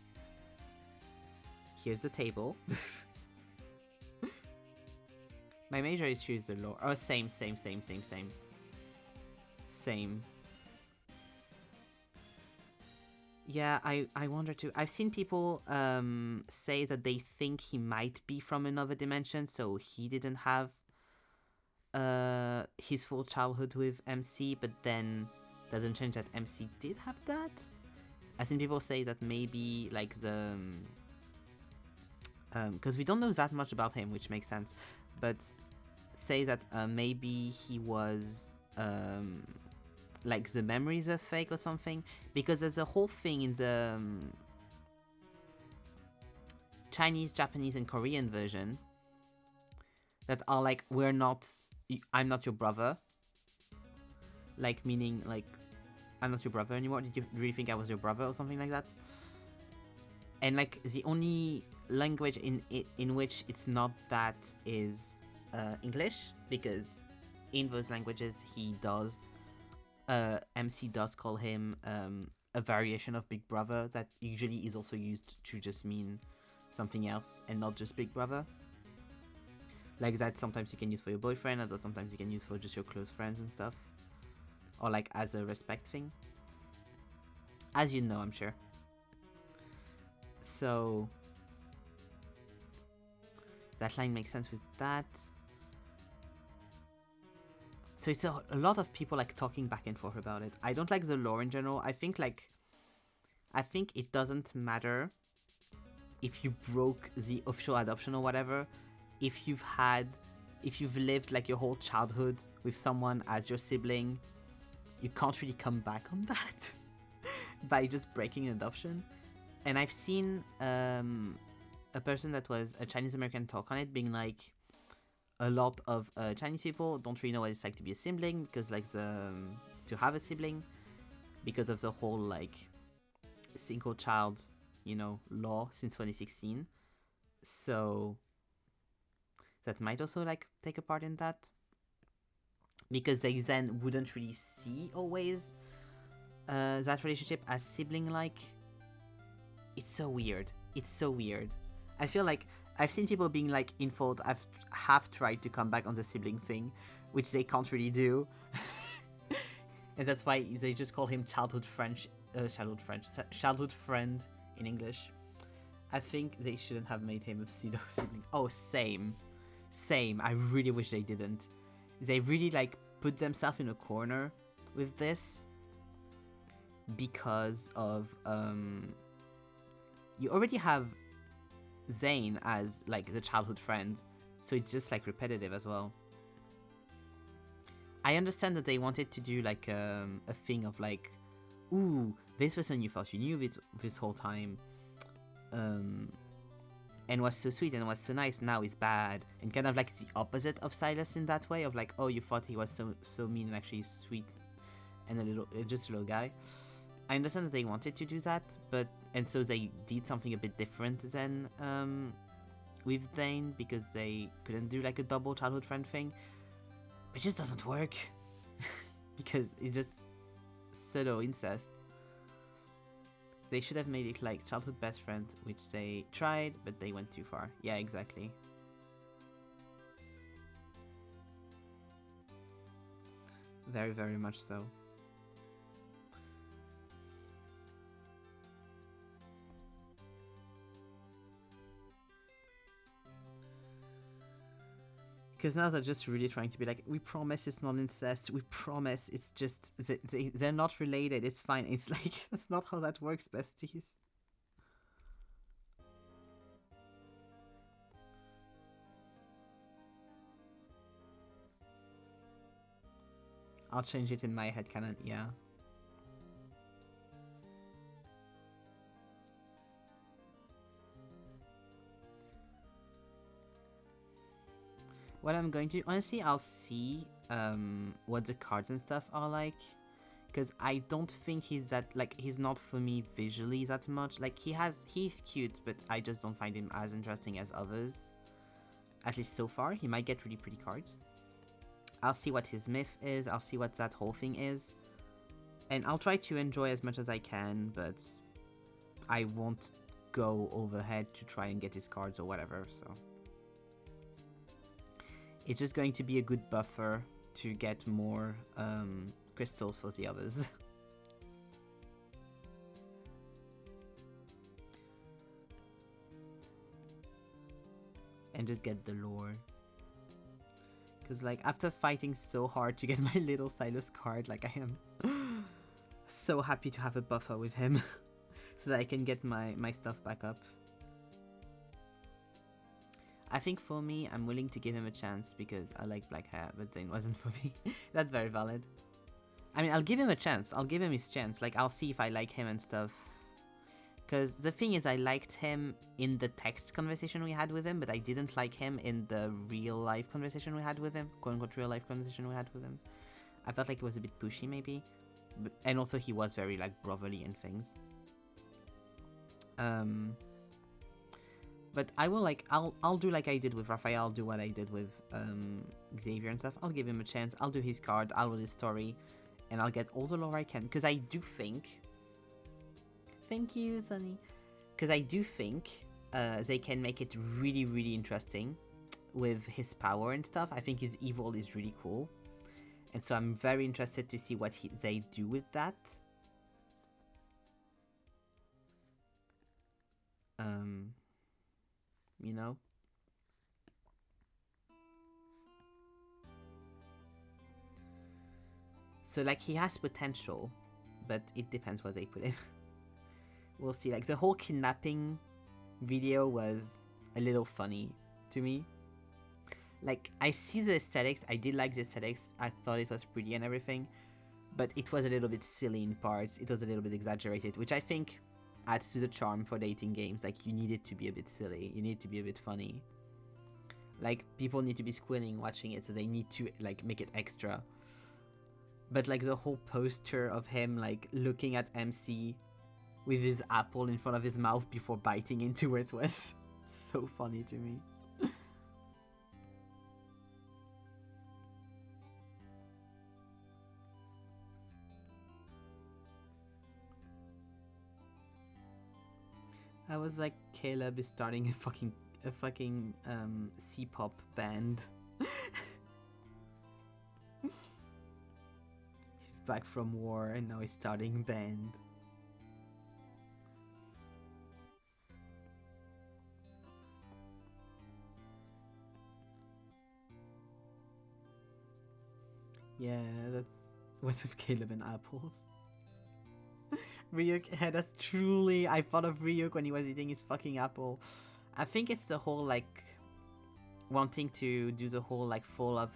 Here's the table. My major issue is the lore. Oh, same. Yeah, I wonder too. I've seen people say that they think he might be from another dimension, so he didn't have his full childhood with MC, but then that doesn't change that MC did have that. I've seen people say that maybe, like, the... because we don't know that much about him, which makes sense, but say that maybe he was... like, the memories are fake or something, because there's a whole thing in the... Chinese, Japanese, and Korean version that are like, I'm not your brother. Like, meaning, like, I'm not your brother anymore. Did you really think I was your brother or something like that? And like, the only language in which it's not that is English, because in those languages MC does call him a variation of Big Brother that usually is also used to just mean something else and not just Big Brother. Like that sometimes you can use for your boyfriend, or sometimes you can use for just your close friends and stuff. Or like as a respect thing. As you know, I'm sure. So that line makes sense with that. So it's a lot of people like talking back and forth about it. I don't like the lore in general. I think it doesn't matter if you broke the official adoption or whatever. If you've lived like your whole childhood with someone as your sibling, you can't really come back on that by just breaking an adoption. And I've seen a person that was a Chinese American talk on it, being like, a lot of Chinese people don't really know what it's like to be a sibling, because like to have a sibling, because of the whole like single child, law since 2016. So that might also like take a part in that, because they then wouldn't really see always that relationship as sibling like. It's so weird. I feel like I've seen people being like, in fault, have tried to come back on the sibling thing, which they can't really do. And that's why they just call him childhood friend in English. I think they shouldn't have made him a pseudo sibling. Oh, same. I really wish they didn't. They really like put themselves in a corner with this because of you already have Zane as like the childhood friend, so it's just like repetitive as well. I understand that they wanted to do like a thing of like, ooh, this person you thought you knew this whole time, and was so sweet and was so nice, now is bad, and kind of like the opposite of Sylus in that way of like, oh, you thought he was so mean and actually sweet and just a little guy. I understand that they wanted to do that, and so they did something a bit different than with Zane, because they couldn't do like a double childhood friend thing. It just doesn't work because it's just pseudo incest. They should have made it like childhood best friend, which they tried, but they went too far. Yeah, exactly. Very, very much so. Because now they're just really trying to be like, we promise it's not incest, we promise it's just, they're not related, it's fine. It's like, that's not how that works, besties. I'll change it in my headcanon, yeah. What I'm going to do, honestly, I'll see what the cards and stuff are like, because I don't think he's that, like, he's not for me visually that much. Like, he's cute, but I just don't find him as interesting as others, at least so far. He might get really pretty cards. I'll see what his myth is, I'll see what that whole thing is, and I'll try to enjoy as much as I can, but I won't go overhead to try and get his cards or whatever, so it's just going to be a good buffer to get more crystals for the others. And just get the lore. Because like, after fighting so hard to get my little Sylus card, like, I am so happy to have a buffer with him so that I can get my stuff back up. I think for me, I'm willing to give him a chance because I like black hair, but Zane wasn't for me. That's very valid. I mean, I'll give him a chance. I'll give him his chance. Like, I'll see if I like him and stuff. Because the thing is, I liked him in the text conversation we had with him, but I didn't like him in the real life conversation we had with him. Quote unquote real life conversation we had with him. I felt like it was a bit pushy maybe. And also he was very like brotherly and things. But I will like, I'll do like I did with Raphael, I'll do what I did with Xavier and stuff. I'll give him a chance, I'll do his card, I'll read his story, and I'll get all the lore I can. Because I do think... Thank you, Sunny. Because I do think they can make it really, really interesting with his power and stuff. I think his evil is really cool. And so I'm very interested to see what they do with that. You know? So, like, he has potential, but it depends what they put in. We'll see. Like, the whole kidnapping video was a little funny to me. Like, I see the aesthetics, I did like the aesthetics, I thought it was pretty and everything, but it was a little bit silly in parts, it was a little bit exaggerated, which I think adds to the charm for dating games. Like, you need it to be a bit silly, you need it to be a bit funny. Like, people need to be squinting watching it, so they need to, like, make it extra. But, like, the whole poster of him, like, looking at MC with his apple in front of his mouth before biting into it was so funny to me. I was like, Caleb is starting a fucking C-pop band. He's back from war and now he's starting a band. Yeah, that's what's with Caleb and apples. Ryuk, yeah, that's truly... I thought of Ryuk when he was eating his fucking apple. I think it's the whole, like... wanting to do the whole, like, fall of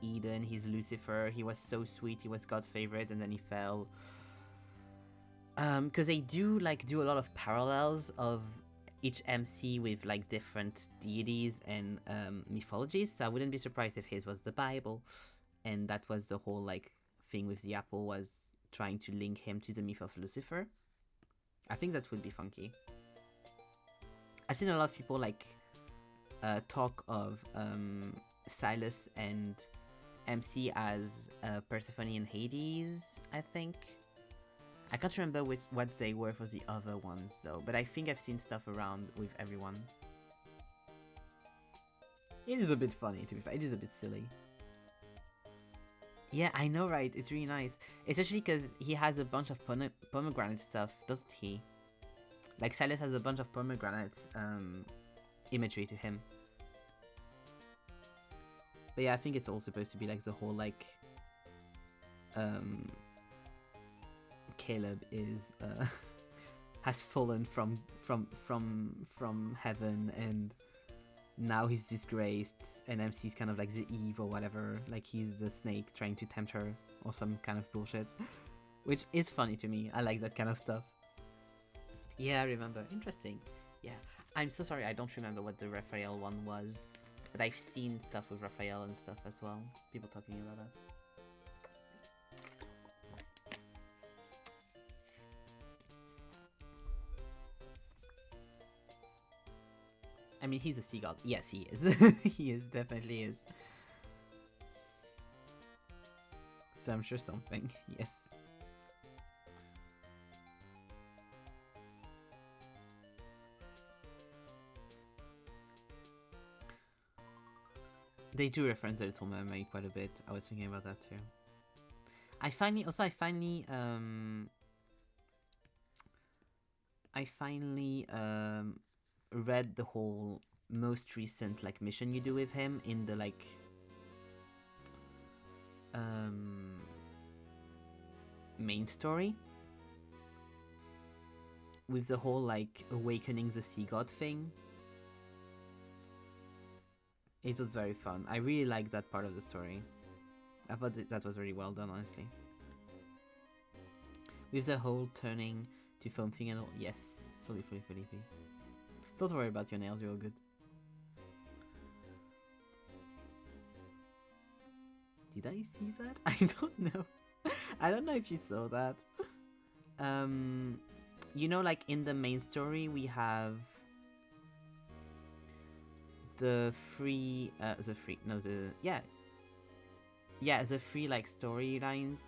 Eden. He's Lucifer. He was so sweet. He was God's favorite, and then he fell. Because they do, like, do a lot of parallels of each MC with, like, different deities and mythologies. So I wouldn't be surprised if his was the Bible. And that was the whole, like, thing with the apple, was trying to link him to the myth of Lucifer. I think that would be funky. I've seen a lot of people like talk of Sylus and MC as Persephone and Hades, I think. I can't remember what they were for the other ones though, but I think I've seen stuff around with everyone. It is a bit funny, to be fair. It is a bit silly. Yeah, I know, right? It's really nice. Especially because he has a bunch of pomegranate stuff, doesn't he? Like, Sylus has a bunch of pomegranate imagery to him. But yeah, I think it's all supposed to be like the whole, like... Caleb is... has fallen from heaven and... now he's disgraced, and MC's kind of like the Eve or whatever, like he's the snake trying to tempt her or some kind of bullshit, which is funny to me. I like that kind of stuff. Yeah, I remember. Interesting. Yeah, I'm so sorry I don't remember what the Raphael one was, but I've seen stuff with Raphael and stuff as well, people talking about that. I mean, he's a sea god. Yes, he is. He is, definitely is. So I'm sure something, yes. They do reference the Little Mermaid quite a bit. I was thinking about that too. I finally read the whole most recent like mission you do with him in the like main story with the whole like awakening the sea god thing. It was very fun. I really liked that part of the story. I thought that was really well done, honestly. With the whole turning to foam thing and all. Yes, fully. Don't worry about your nails, you're all good. Did I see that? I don't know. I don't know if you saw that. You know, like in the main story, we have the free like storylines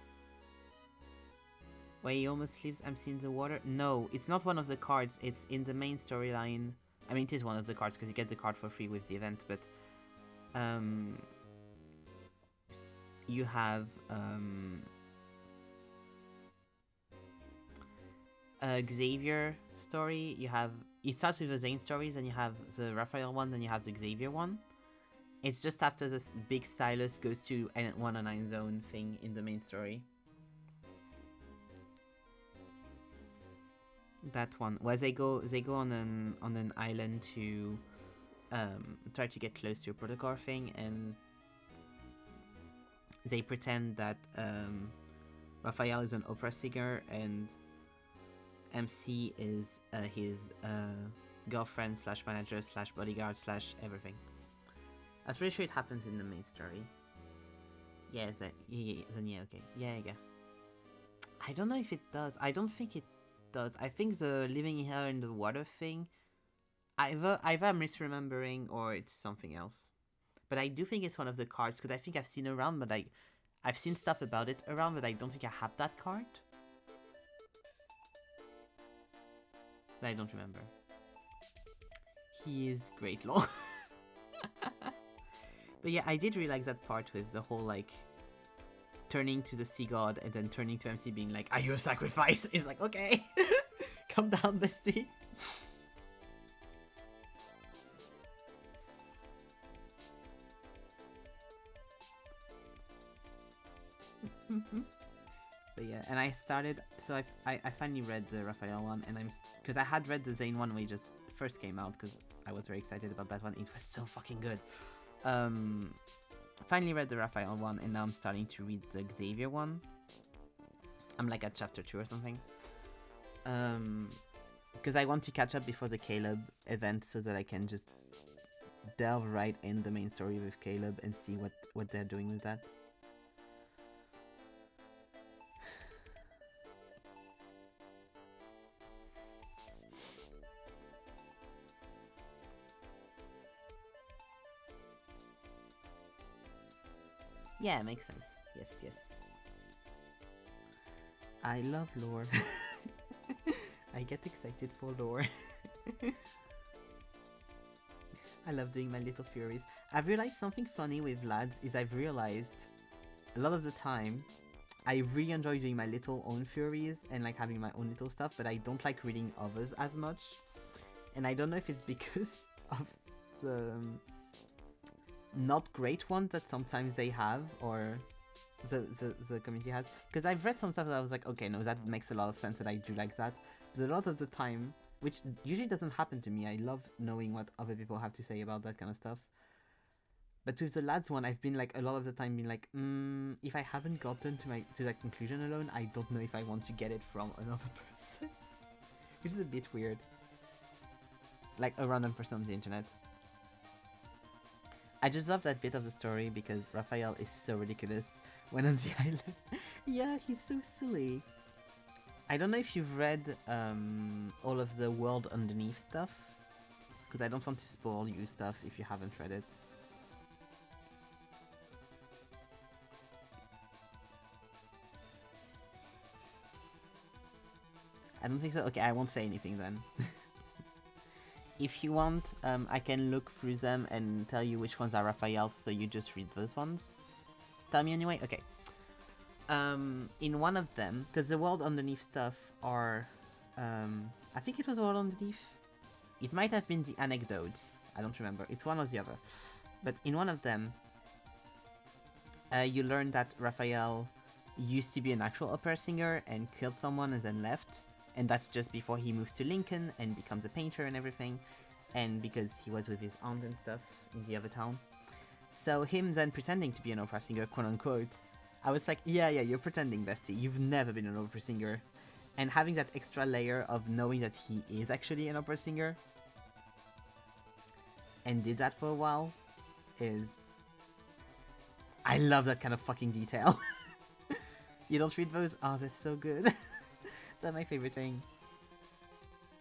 where he almost sleeps empty in the water. No, it's not one of the cards. It's in the main storyline. I mean, it is one of the cards because you get the card for free with the event, but you have Xavier story. It starts with the Zane stories, and you have the Raphael one, then you have the Xavier one. It's just after this big Sylus goes to a 109 zone thing in the main story. That one, where they go on an island to try to get close to a protocol thing, and they pretend that Raphael is an opera singer and MC is his girlfriend slash manager slash bodyguard slash everything. I was pretty sure it happens in the main story. Yeah, then yeah, okay. Yeah. I don't know if it does. I don't think it does. I think the living here in the water thing, either I'm misremembering or it's something else. But I do think it's one of the cards, because I think I've seen around, but I've seen stuff about it around, but I don't think I have that card. But I don't remember. He is great lore. But yeah, I did really like that part with the whole, like, turning to the sea god and then turning to MC being like, are you a sacrifice? It's like, okay, calm down, bestie. But yeah, and I started, so I finally read the Raphael one, and because I had read the Zane one when it just first came out, because I was very excited about that one. It was so fucking good. Finally read the Raphael one, and now I'm starting to read the Xavier one. I'm like at chapter 2 or something. Because I want to catch up before the Caleb event, so that I can just delve right in the main story with Caleb and see what they're doing with that. Yeah, it makes sense. Yes. I love lore. I get excited for lore. I love doing my little furies. I've realized something funny with lads is I've realized a lot of the time I really enjoy doing my little own furies and like having my own little stuff, but I don't like reading others as much. And I don't know if it's because of the not great ones that sometimes they have, or the community has, because I've read some stuff that I was like, okay, no, that makes a lot of sense and I do like that, but a lot of the time, which usually doesn't happen to me, I love knowing what other people have to say about that kind of stuff, but with the lads one, I've been like, a lot of the time being like, if I haven't gotten to that conclusion alone, I don't know if I want to get it from another person. Which is a bit weird, like a random person on the internet. I just love that bit of the story because Raphael is so ridiculous when on the island. Yeah, he's so silly. I don't know if you've read all of the World Underneath stuff, because I don't want to spoil you stuff if you haven't read it. I don't think so. Okay, I won't say anything then. If you want, I can look through them and tell you which ones are Raphael's, so you just read those ones. Tell me anyway? Okay. In one of them, because the World Underneath stuff are... I think it was World Underneath. It might have been the Anecdotes. I don't remember. It's one or the other. But in one of them, you learn that Raphael used to be an actual opera singer and killed someone and then left. And that's just before he moves to Lincoln and becomes a painter and everything. And because he was with his aunt and stuff in the other town. So him then pretending to be an opera singer, quote unquote, I was like, yeah, you're pretending, bestie. You've never been an opera singer. And having that extra layer of knowing that he is actually an opera singer and did that for a while is... I love that kind of fucking detail. You don't read those? Oh, they're so good. That's my favorite thing.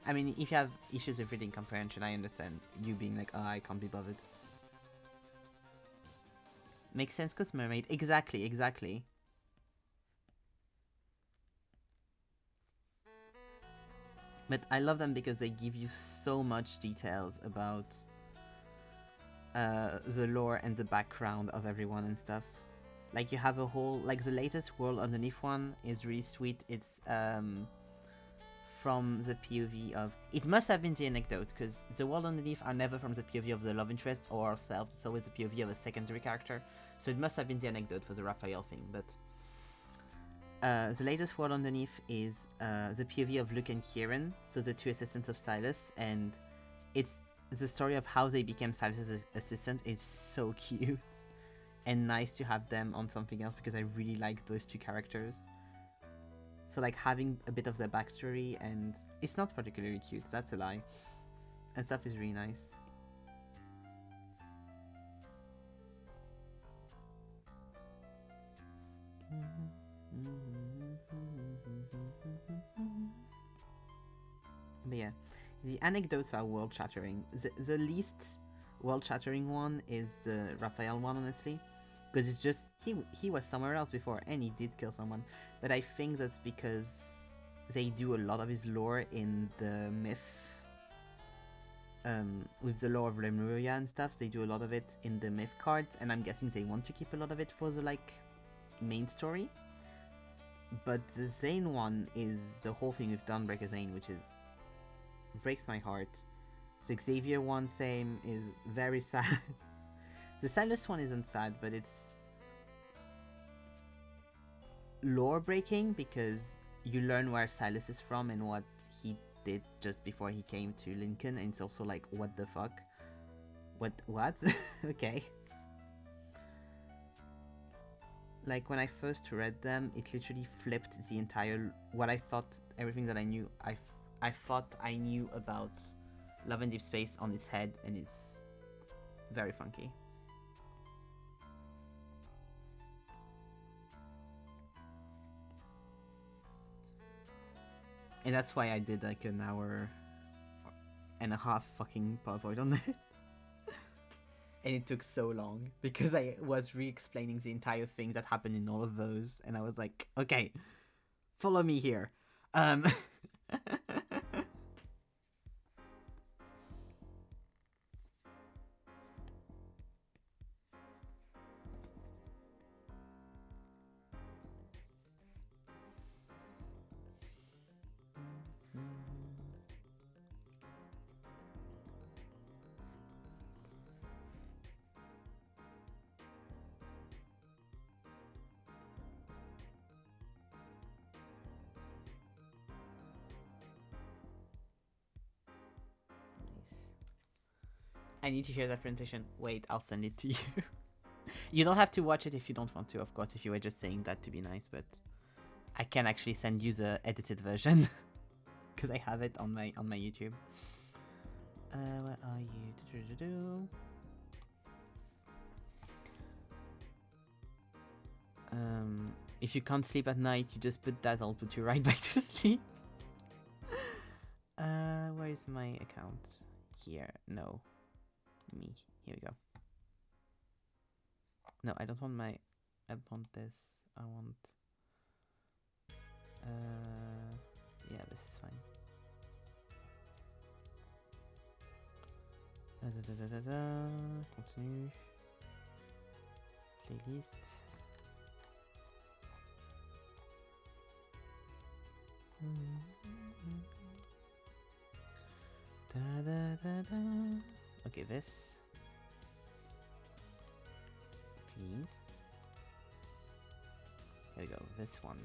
I mean, if you have issues with reading comprehension, I understand you being like, oh, I can't be bothered. Makes sense, cause mermaid. Exactly, exactly. But I love them because they give you so much details about the lore and the background of everyone and stuff. Like you have a whole, like the latest World Underneath one is really sweet. It's from the POV of, it must have been the anecdote, because the World Underneath are never from the POV of the love interest or ourselves, it's always the POV of a secondary character, so it must have been the anecdote for the Raphael thing. But the latest World Underneath is the POV of Luke and Kieran, so the two assistants of Sylus, and it's the story of how they became Sylus' assistant. It's so cute and nice to have them on something else, because I really like those two characters. So like having a bit of their backstory, and it's not particularly cute, that's a lie, and stuff is really nice. But yeah, the anecdotes are world shattering. The least world shattering one is the Raphael one, honestly, because it's just he was somewhere else before and he did kill someone. But I think that's because they do a lot of his lore in the myth, with the lore of Lemuria and stuff. They do a lot of it in the myth cards, and I'm guessing they want to keep a lot of it for the like main story. But the Zane one is the whole thing with Dawnbreaker Zane, which is breaks my heart. The Xavier one, same, is very sad. The Sylus one isn't sad, but it's lore breaking, because you learn where Sylus is from and what he did just before he came to Lincoln, and it's also like, what the fuck? What? Okay. Like, when I first read them, it literally flipped the entire... what I thought, everything that I knew, I thought I knew about Love and Deepspace on its head, and it's very funky. And that's why I did like an hour and a half fucking PowerPoint on that. And it took so long, because I was re-explaining the entire thing that happened in all of those, and I was like, okay, follow me here. I need to hear that presentation. Wait, I'll send it to you. You don't have to watch it if you don't want to, of course, if you were just saying that to be nice, but I can actually send you the edited version, because I have it on my YouTube. Where are you? If you can't sleep at night, you just put that, I'll put you right back to sleep. Where is my account? Here. No. Me. Here we go. No, I don't want my... I don't want this. I want... yeah, this is fine. Continue. Playlist. Okay, this. Please. Here we go, this one.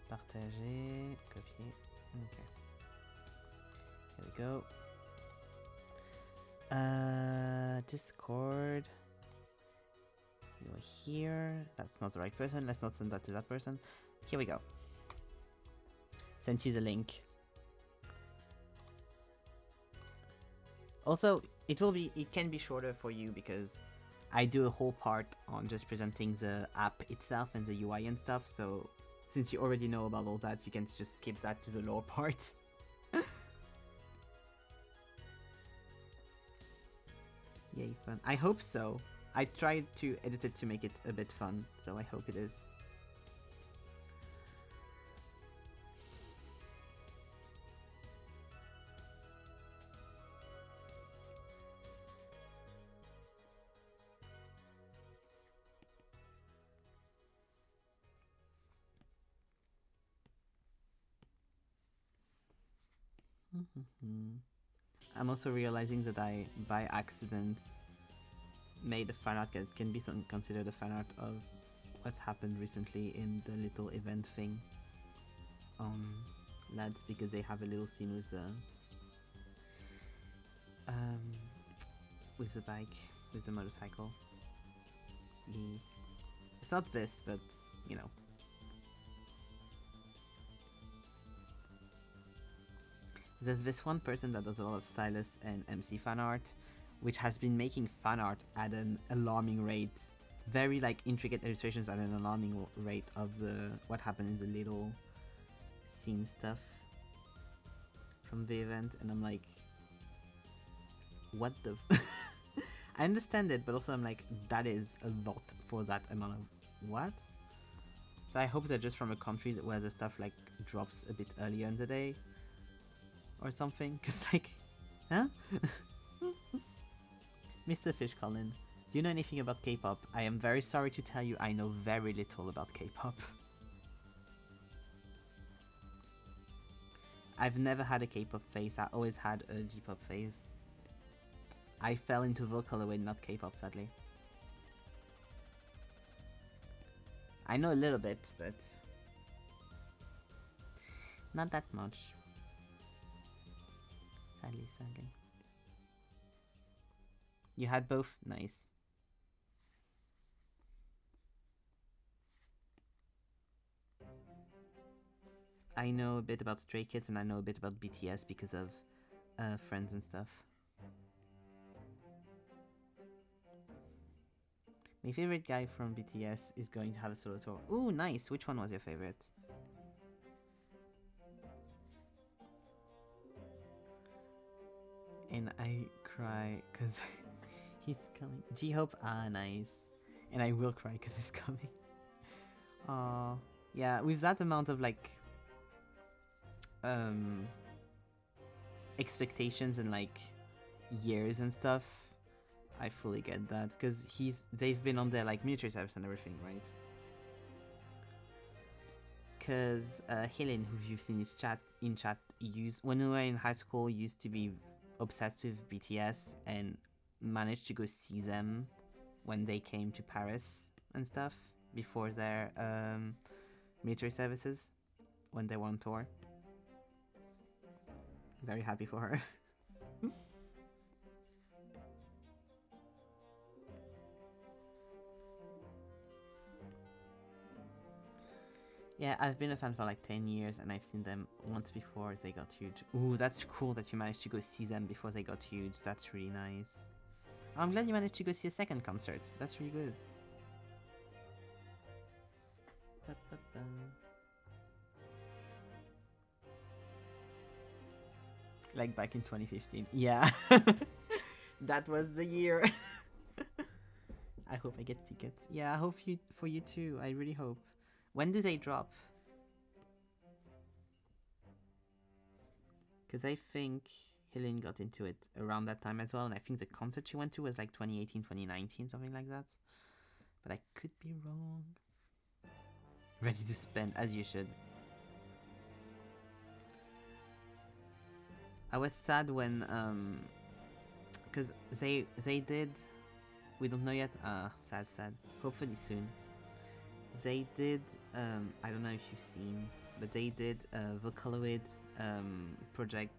Partager, copier. Okay. Here we go. Discord. You're here. That's not the right person. Let's not send that to that person. Here we go. Sent you the link. Also, it can be shorter for you because I do a whole part on just presenting the app itself and the UI and stuff, so since you already know about all that, you can just skip that to the lore part. Yay, fun. I hope so. I tried to edit it to make it a bit fun, so I hope it is. I'm also realizing that I, by accident, made a fan art that can be considered a fan art of what's happened recently in the little event thing on Lads, because they have a little scene with the bike, with the motorcycle. It's not this, but you know. There's this one person that does a lot of Sylus and MC fan art, which has been making fan art at an alarming rate. Very like intricate illustrations at an alarming rate of what happened in the little scene stuff from the event, and I'm like, what the I understand it, but also I'm like, that is a lot for that amount of what? So I hope they're just from a country where the stuff like drops a bit earlier in the day or something, cause like, huh? Mr. Fish Colin, do you know anything about K-pop? I am very sorry to tell you I know very little about K-pop. I've never had a K-pop phase, I always had a J-pop phase. I fell into Vocaloid, not K-pop, sadly. I know a little bit, but not that much. Sadly. You had both? Nice. I know a bit about Stray Kids and I know a bit about BTS because of friends and stuff. My favorite guy from BTS is going to have a solo tour. Ooh, nice. Which one was your favorite? And I cry because he's coming. J-Hope, nice. And I will cry because he's coming. Yeah, with that amount of like expectations and like years and stuff, I fully get that, because they've been on their like military service and everything, right? Because Helen, who you've seen in chat, when we were in high school, used to be obsessed with BTS and managed to go see them when they came to Paris and stuff before their military services when they were on tour. Very happy for her. Yeah, I've been a fan for like 10 years and I've seen them once before they got huge. Ooh, that's cool that you managed to go see them before they got huge. That's really nice. I'm glad you managed to go see a second concert. That's really good. Like back in 2015. Yeah. That was the year. I hope I get tickets. Yeah, I hope for you too. I really hope. When do they drop? Because I think Helen got into it around that time as well, and I think the concert she went to was like 2018, 2019, something like that. But I could be wrong. Ready to spend, as you should. I was sad when, because they did, we don't know yet, sad. Hopefully soon. They did, I don't know if you've seen, but they did Vocaloid project,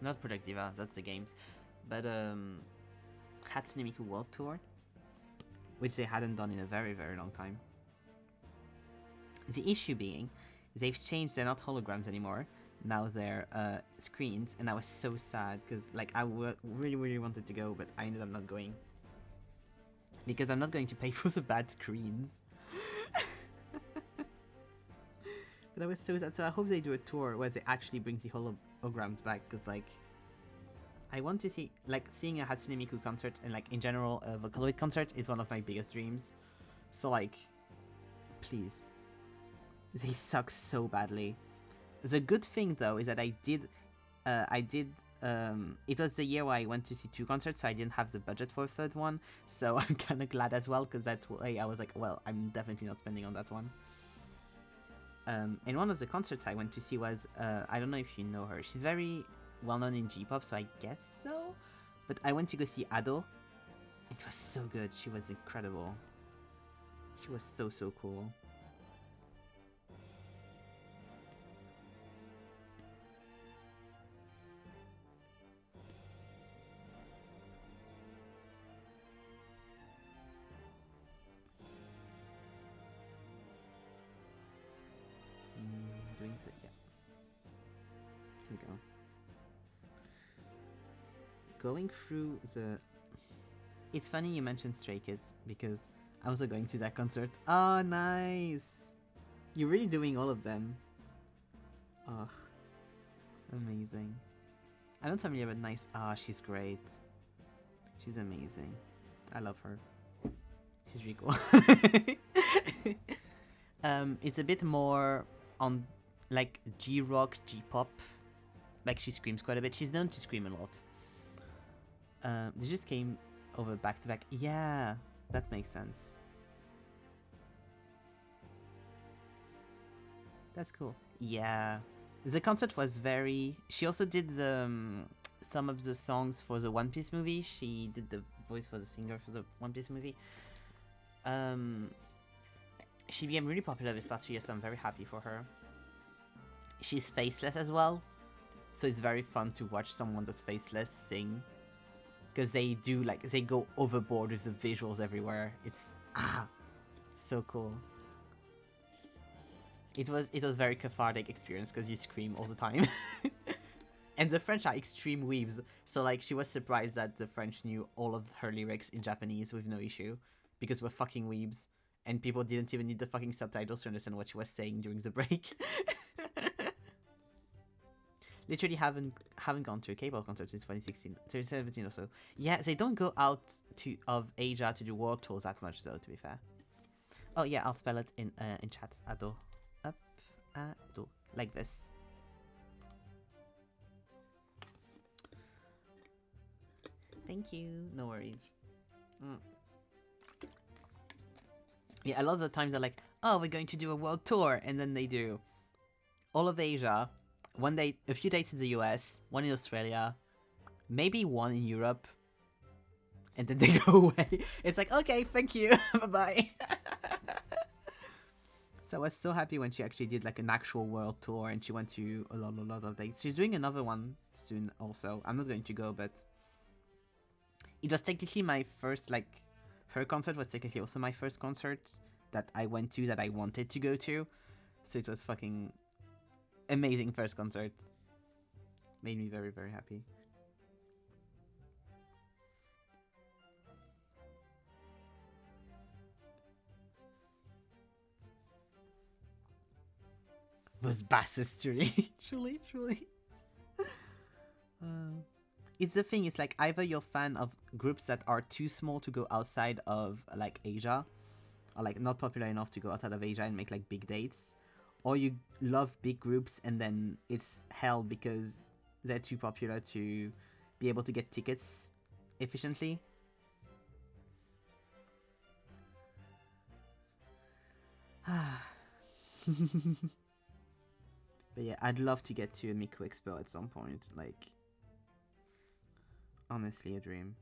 not Project Diva, that's the games, but Hatsune Miku World Tour, which they hadn't done in a very, very long time. The issue being they've changed. They're not holograms anymore. Now they're screens, and I was so sad because like I really wanted to go, but I ended up not going because I'm not going to pay for the bad screens. But I was so sad. So I hope they do a tour where they actually bring the holograms back, because like I want to see, like, seeing a Hatsune Miku concert and like in general a Vocaloid concert is one of my biggest dreams. So like, please. They suck so badly. The good thing though is that it was the year where I went to see 2 concerts, so I didn't have the budget for a 3rd one. So I'm kind of glad as well, because that way I was like, well, I'm definitely not spending on that one. And one of the concerts I went to see was, I don't know if you know her. She's very well known in J-pop, so I guess so. But I went to go see Ado. It was so good. She was incredible. She was so cool. Doing so, yeah. Here we go. Going through the... It's funny you mentioned Stray Kids, because I was going to that concert. Oh, nice! You're really doing all of them. Ugh. Amazing. I'm not familiar with Nice. Ah, she's great. She's amazing. I love her. She's really cool. It's a bit more on like G-rock, G-pop. Like she screams quite a bit. She's known to scream a lot. They just came over back to back. Yeah, that makes sense. That's cool. Yeah, the concert was very... She also did the, some of the songs for the One Piece movie. She did the voice for the singer for the One Piece movie. She became really popular this past few years, so I'm very happy for her. She's faceless as well, so it's very fun to watch someone that's faceless sing, because they do, like, they go overboard with the visuals everywhere. It's so cool. It was very cathartic experience, because you scream all the time. And the French are extreme weebs, so like she was surprised that the French knew all of her lyrics in Japanese with no issue, because we're fucking weebs, and people didn't even need the fucking subtitles to understand what she was saying during the break. Literally haven't gone to a K-pop concert since 2017 or so. Yeah, they don't go out of Asia to do world tours that much though, to be fair. Oh yeah, I'll spell it in chat. Ado. Up, Ado. Like this. Thank you. No worries. Yeah, a lot of the times they're like, oh, we're going to do a world tour, and then they do all of Asia, one day, a few dates in the US, one in Australia, maybe one in Europe, and then they go away. It's like, okay, thank you, bye-bye. So I was so happy when she actually did like an actual world tour, and she went to a lot of dates. She's doing another one soon also. I'm not going to go, but it was technically my first, like, her concert was technically also my first concert that I went to, that I wanted to go to. So it was fucking amazing first concert. Made me very, very happy. Those bastards, truly. truly. It's the thing, it's like either you're a fan of groups that are too small to go outside of like Asia, or like not popular enough to go outside of Asia and make like big dates, or you love big groups and then it's hell because they're too popular to be able to get tickets efficiently. But yeah, I'd love to get to a Miku Expo at some point, like, honestly a dream.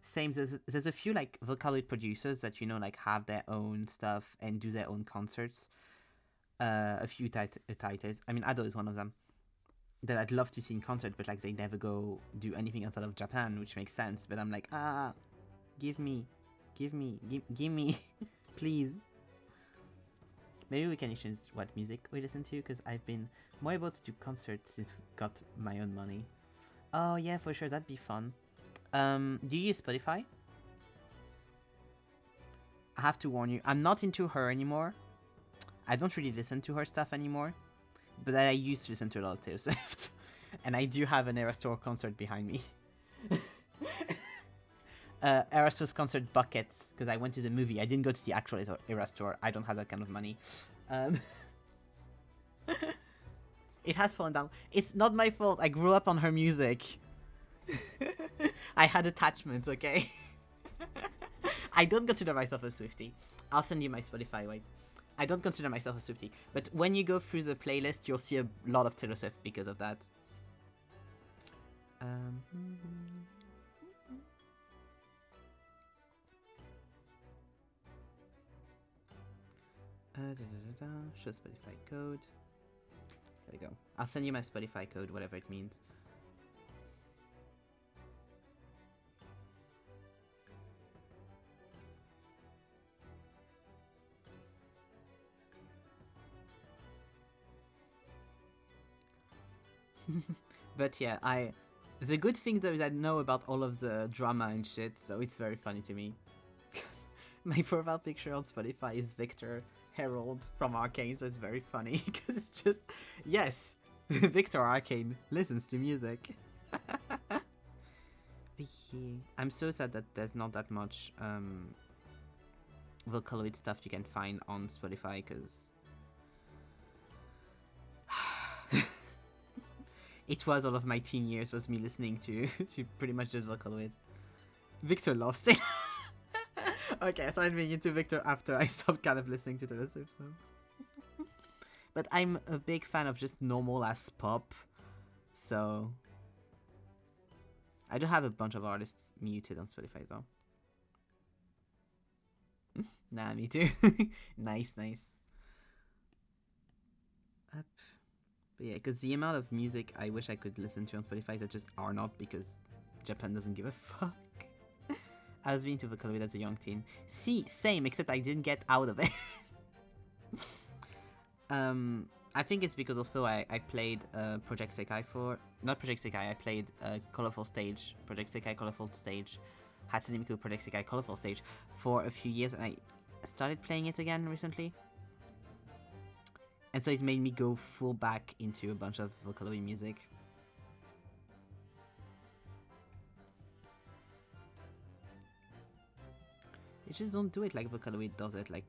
Same, there's a few like Vocaloid producers that, you know, like have their own stuff and do their own concerts. A few titles. I mean, Ado is one of them that I'd love to see in concert, but like they never go do anything outside of Japan, which makes sense. But I'm like, give me, please. Maybe we can change what music we listen to, because I've been more able to do concerts since we got my own money. Oh yeah, for sure, that'd be fun. Do you use Spotify? I have to warn you, I'm not into her anymore. I don't really listen to her stuff anymore, but I used to listen to a lot of Taylor Swift. And I do have an Eras Tour concert behind me. Eras Tour's concert buckets, because I went to the movie. I didn't go to the actual Eras Tour. I don't have that kind of money. It has fallen down. It's not my fault. I grew up on her music. I had attachments, okay? I don't consider myself a Swiftie. I'll send you my Spotify, wait. I don't consider myself a Swiftie. But when you go through the playlist, you'll see a lot of Taylor Swift because of that. Show Spotify code. There we go. I'll send you my Spotify code, whatever it means. But yeah, the good thing though is I know about all of the drama and shit, so it's very funny to me. My profile picture on Spotify is Victor Harold from Arcane, so it's very funny because it's just, yes, Victor Arcane listens to music. Yeah. I'm so sad that there's not that much Vocaloid stuff you can find on Spotify, because it was all of my teen years was me listening to pretty much just Vocaloid. Victor loves it. Okay, I started being into Victor after I stopped kind of listening to Taylor Swift, so. But I'm a big fan of just normal ass pop, so I do have a bunch of artists muted on Spotify though. Nah, me too. Nice. Up. But yeah, because the amount of music I wish I could listen to on Spotify that just are not, because Japan doesn't give a fuck. I was being to Vocaloid as a young teen. See, same, except I didn't get out of it. I think it's because also I played Project Sekai for... Not Project Sekai, I played Colorful Stage. Project Sekai Colorful Stage. Hatsune Miku Project Sekai Colorful Stage for a few years, and I started playing it again recently. And so it made me go full back into a bunch of Vocaloid music. They just don't do it like Vocaloid does it. Like,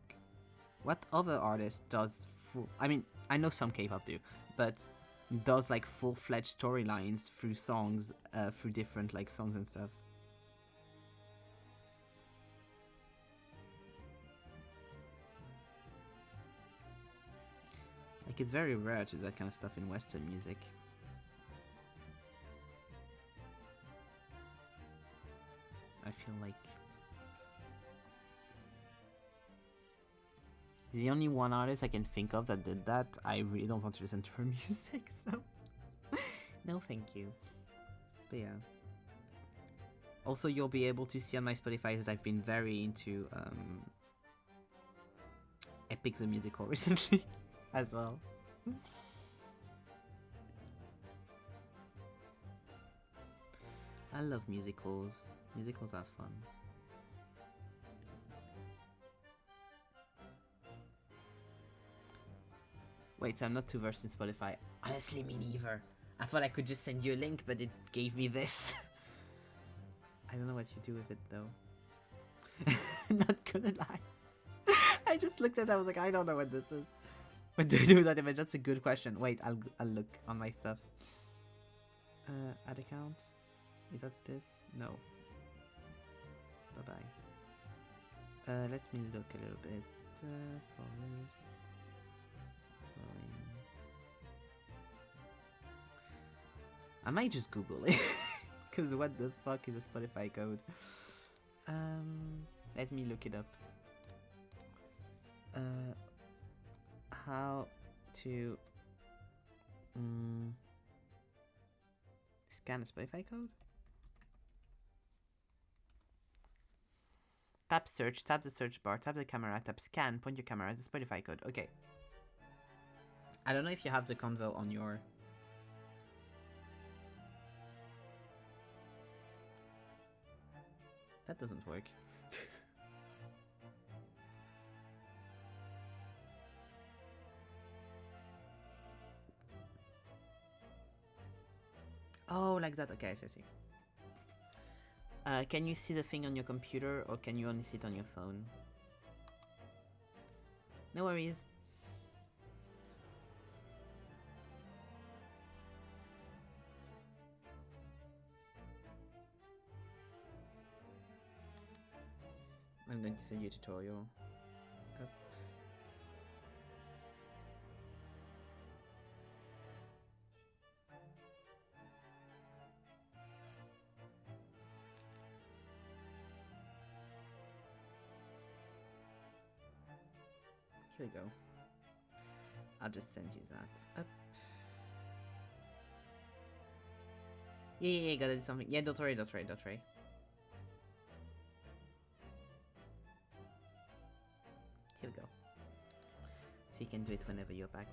what other artist does full... I mean, I know some K-pop do, but does like full-fledged storylines through songs, through different like songs and stuff. Like, it's very rare to do that kind of stuff in Western music. I feel like the only one artist I can think of that did that, I really don't want to listen to her music, so no thank you. But yeah. Also, you'll be able to see on my Spotify that I've been very into Epic the Musical recently as well. I love musicals. Musicals are fun. Wait, so I'm not too versed in Spotify. Honestly, me neither. I thought I could just send you a link, but it gave me this. I don't know what you do with it, though. Not gonna lie. I just looked at it, I was like, I don't know what this is. What do you do with that image? That's a good question. Wait, I'll look on my stuff. Add account? Is that this? No. Bye-bye. Let me look a little bit. Followers. I might just Google it, because what the fuck is a Spotify code? Let me look it up. How to scan a Spotify code? Tap search, tap the search bar, tap the camera, tap scan, point your camera as a Spotify code. Okay. I don't know if you have the convo on your... That doesn't work. Oh, like that. Okay, I see. Can you see the thing on your computer, or can you only see it on your phone? No worries. I'm going to send you a tutorial. Up. Here we go. I'll just send you that. Up. Yeah, gotta do something. Yeah, don't worry. Here we go. So you can do it whenever you're back.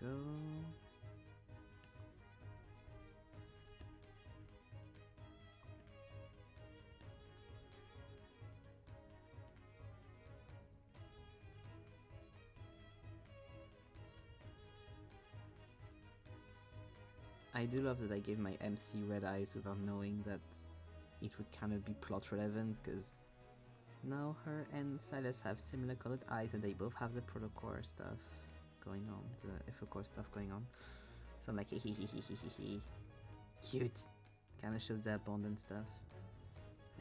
Go. I do love that I gave my MC red eyes without knowing that it would kind of be plot relevant, because now her and Sylus have similar colored eyes and they both have the protocol stuff going on, the FO stuff going on. So I'm like, hehehehehehe. Cute. Kind of shows their bond and stuff.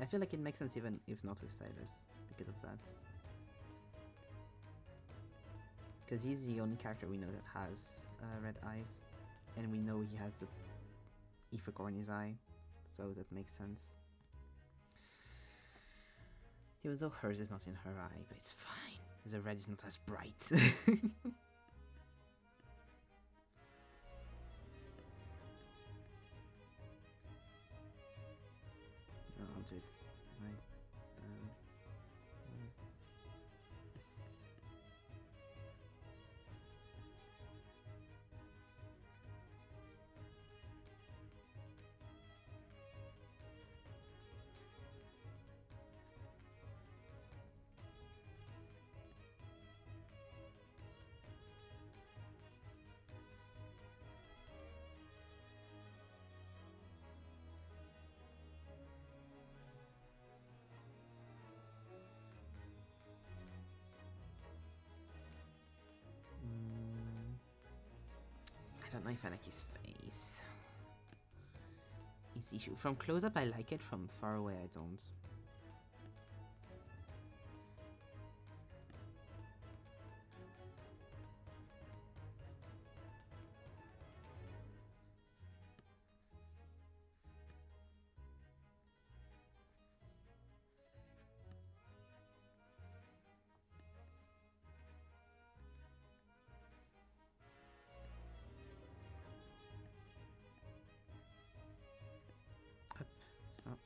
I feel like it makes sense even if not with Sylus, because of that. Because he's the only character we know that has red eyes. And we know he has the ether core in his eye, so that makes sense. Even though hers is not in her eye, but it's fine. The red is not as bright. No, I'll do it right. Yes. I don't know if I like his face. His issue. From close up I like it, from far away I don't. So. Up.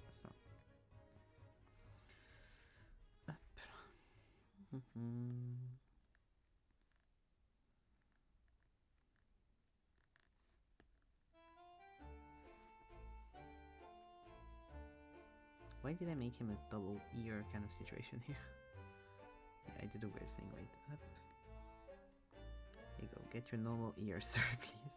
Why did I make him a double ear kind of situation here? Yeah, I did a weird thing. Wait, up. Here you go. Get your normal ear, sir, please.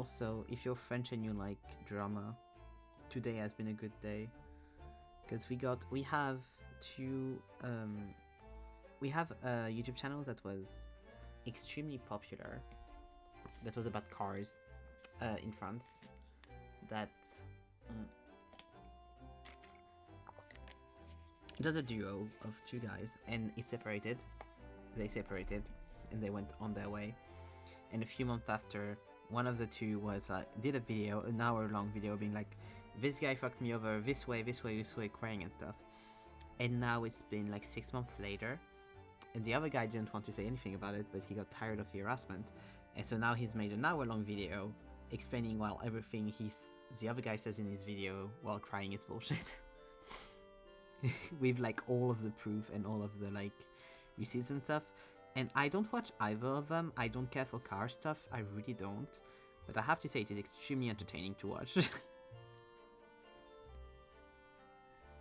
also, if you're French and you like drama, today has been a good day. Because we have a YouTube channel that was extremely popular, that was about cars in France, that does a duo of two guys, and they separated, and they went on their way. And a few months after, one of the two was did a video, an hour-long video, being like, this guy fucked me over this way, crying and stuff. And now it's been like 6 months later, and the other guy didn't want to say anything about it, but he got tired of the harassment, and so now he's made an hour-long video explaining why everything the other guy says in his video while crying is bullshit. With like all of the proof and all of the like receipts and stuff. And I don't watch either of them. I don't care for car stuff, I really don't. But I have to say, it is extremely entertaining to watch.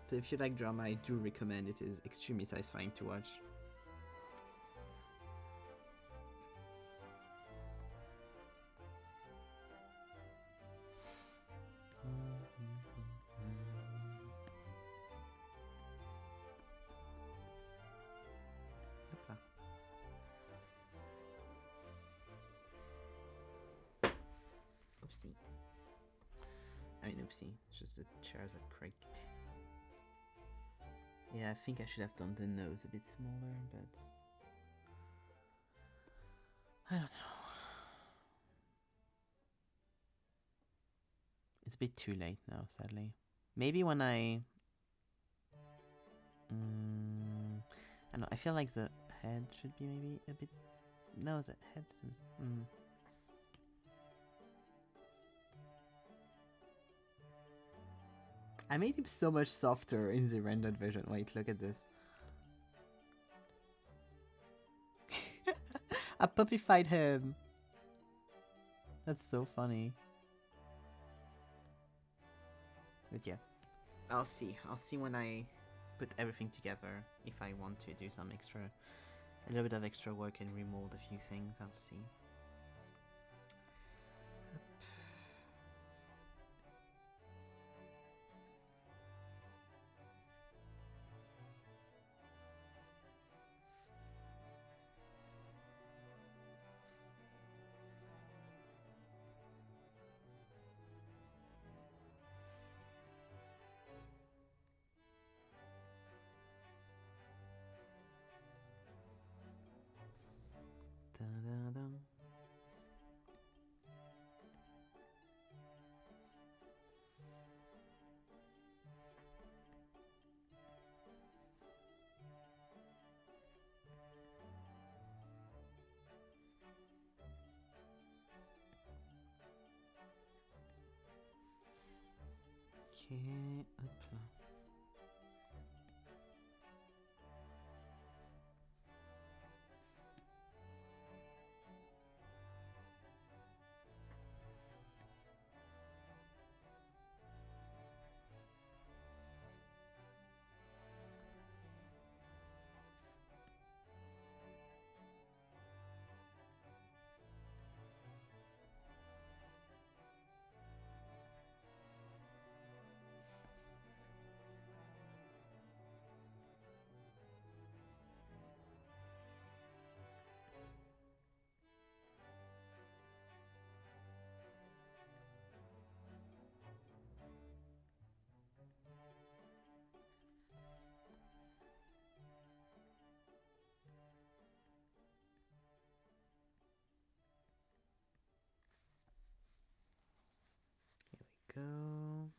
So if you like drama, I do recommend. It is extremely satisfying to watch. Oopsie. I mean, oopsie. It's just the chairs that creaked. Yeah, I think I should have done the nose a bit smaller, but I don't know. It's a bit too late now, sadly. Maybe when I don't know, I feel like the head should be maybe a bit... No, the head seems... I made him so much softer in the rendered version. Wait, look at this. I puppified him. That's so funny. But yeah, I'll see. I'll see when I put everything together. If I want to do some a little bit of extra work and remold a few things, I'll see. Da-da-dum. Ok, hop là. Here we go.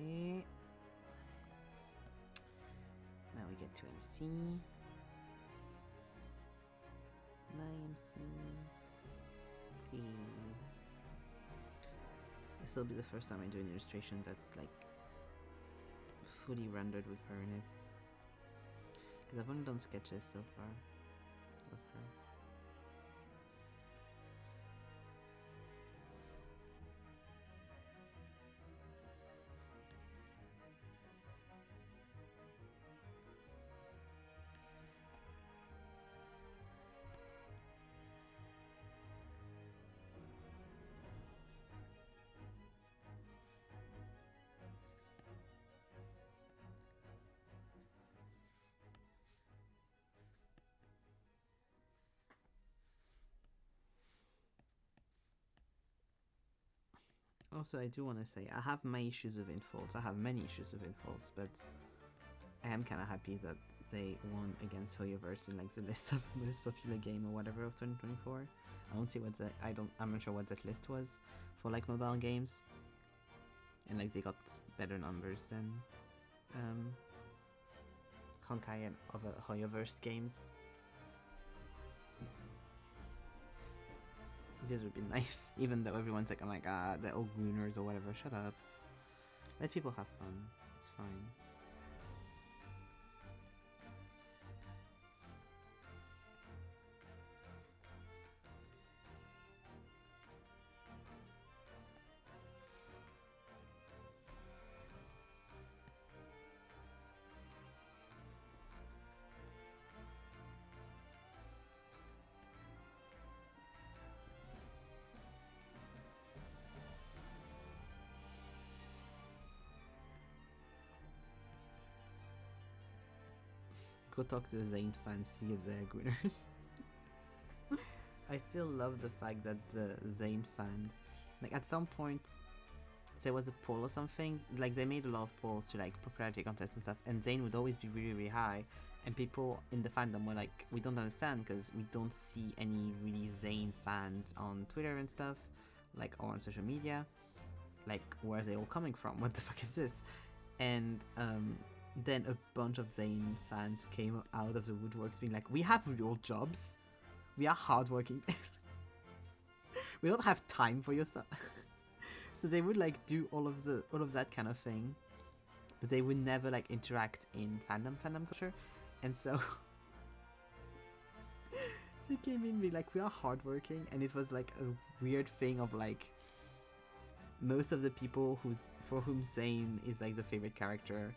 Okay. Now we get to MC. My MC. This will be the first time I do an illustration that's like fully rendered with her in it. Because I've only done sketches so far of her. Also, I do want to say, I have my issues of Infolds. I have many issues of Infolds, but I am kind of happy that they won against Hoyoverse in like the list of most popular game or whatever of 2024. I won't see what the I'm not sure what that list was for like mobile games, and like they got better numbers than Honkai and other Hoyoverse games. This would be nice, even though everyone's like, oh my god, they're all gooners or whatever. Shut up. Let people have fun. It's fine. Go talk to the Zane fans, see if they're gooners. I still love the fact that the Zane fans, like at some point, there was a poll or something, like they made a lot of polls to like popularity contests and stuff, and Zane would always be really, really high, and people in the fandom were like, we don't understand because we don't see any really Zane fans on Twitter and stuff, like, or on social media, like, where are they all coming from? What the fuck is this? And then a bunch of Zane fans came out of the woodworks being like, we have real jobs, we are hardworking, we don't have time for your stuff. So they would like do all of that kind of thing, but they would never like interact in fandom culture, and so they came in being like, we are hardworking, and it was like a weird thing of like most of the people for whom Zane is like the favorite character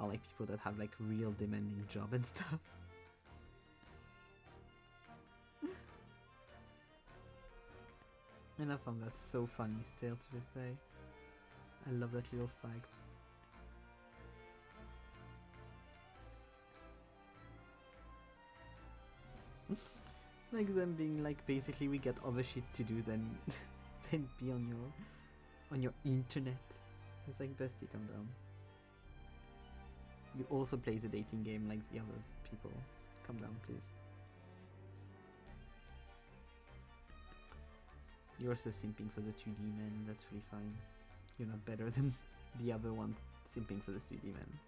are like people that have like real demanding job and stuff. And I found that so funny still to this day. I love that little fact. Like them being like, basically we get other shit to do than than be on your internet. It's like, bestie, calm down. You also play the dating game like the other people. Calm down, please. You're also simping for the 2D man, that's really fine. You're not better than the other ones simping for the 2D man.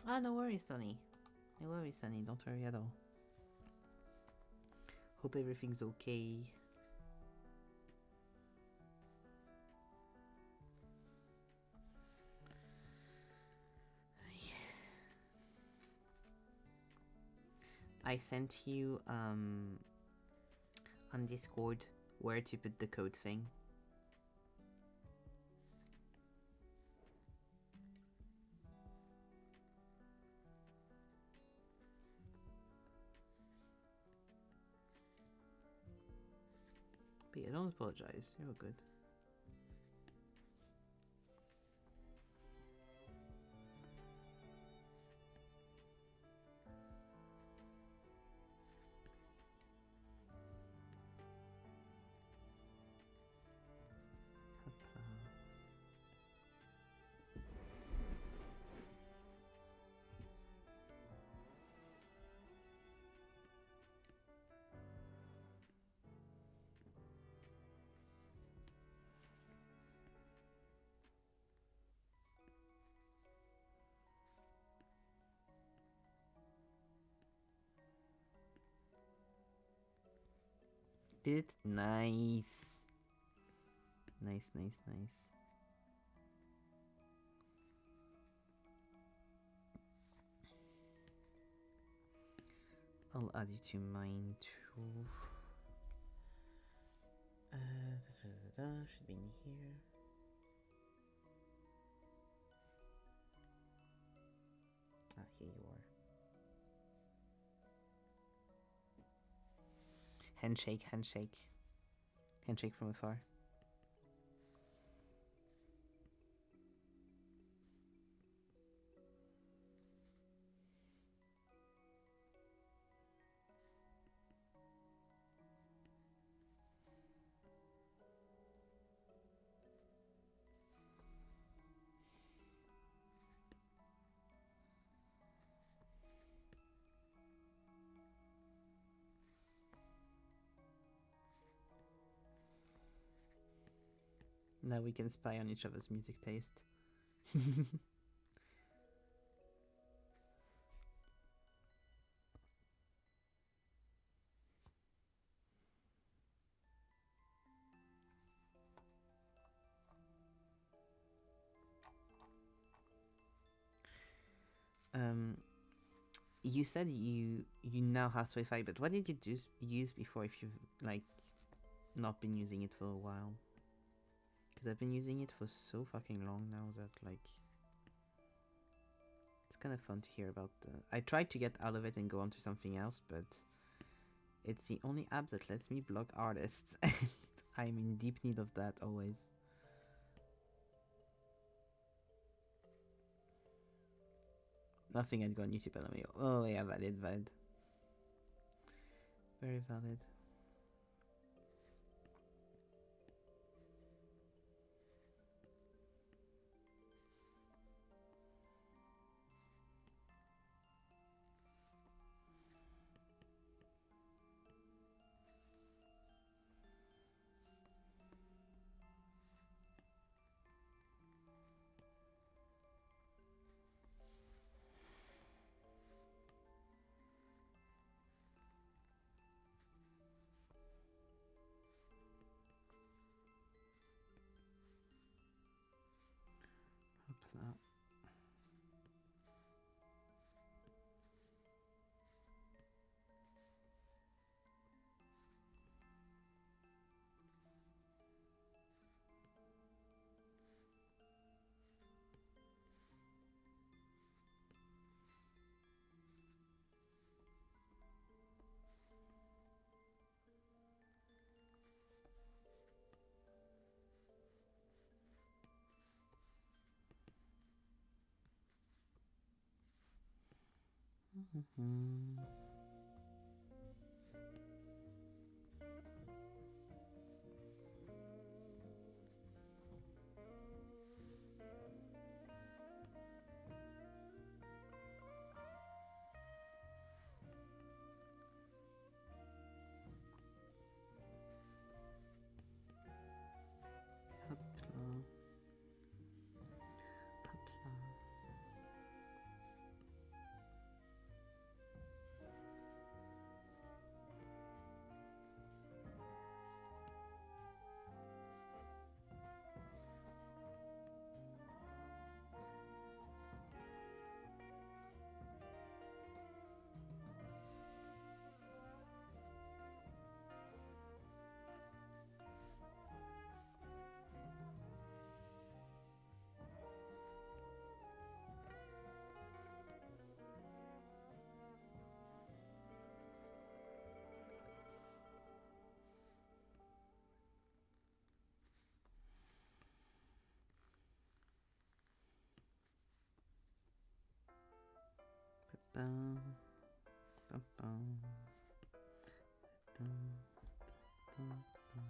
Ah, no worries, Sonny. No worries, Sonny. Don't worry at all. Hope everything's okay. I sent you on Discord where to put the code thing. But yeah, don't apologize. You're good. Did it? Nice. Nice, nice, nice. I'll add you to mine too. Should be in here. Ah, here you are. Handshake, handshake. Handshake from afar. Now we can spy on each other's music taste. You said you now have Spotify, but what did you use before if you've like not been using it for a while? Because I've been using it for so fucking long now that like it's kind of fun to hear about. I tried to get out of it and go on to something else, but it's the only app that lets me block artists. I'm in deep need of that always. Nothing had gone YouTube LMAO. Oh yeah, valid. Very valid. Dun, dun, dun, dun, dun, dun.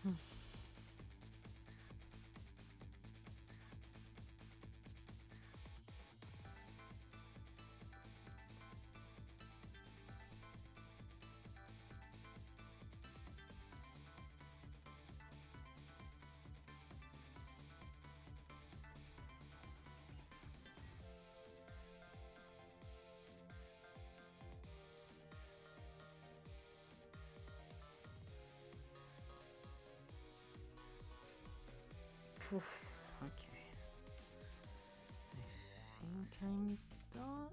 Mhm. Oof, okay. I think I'm done.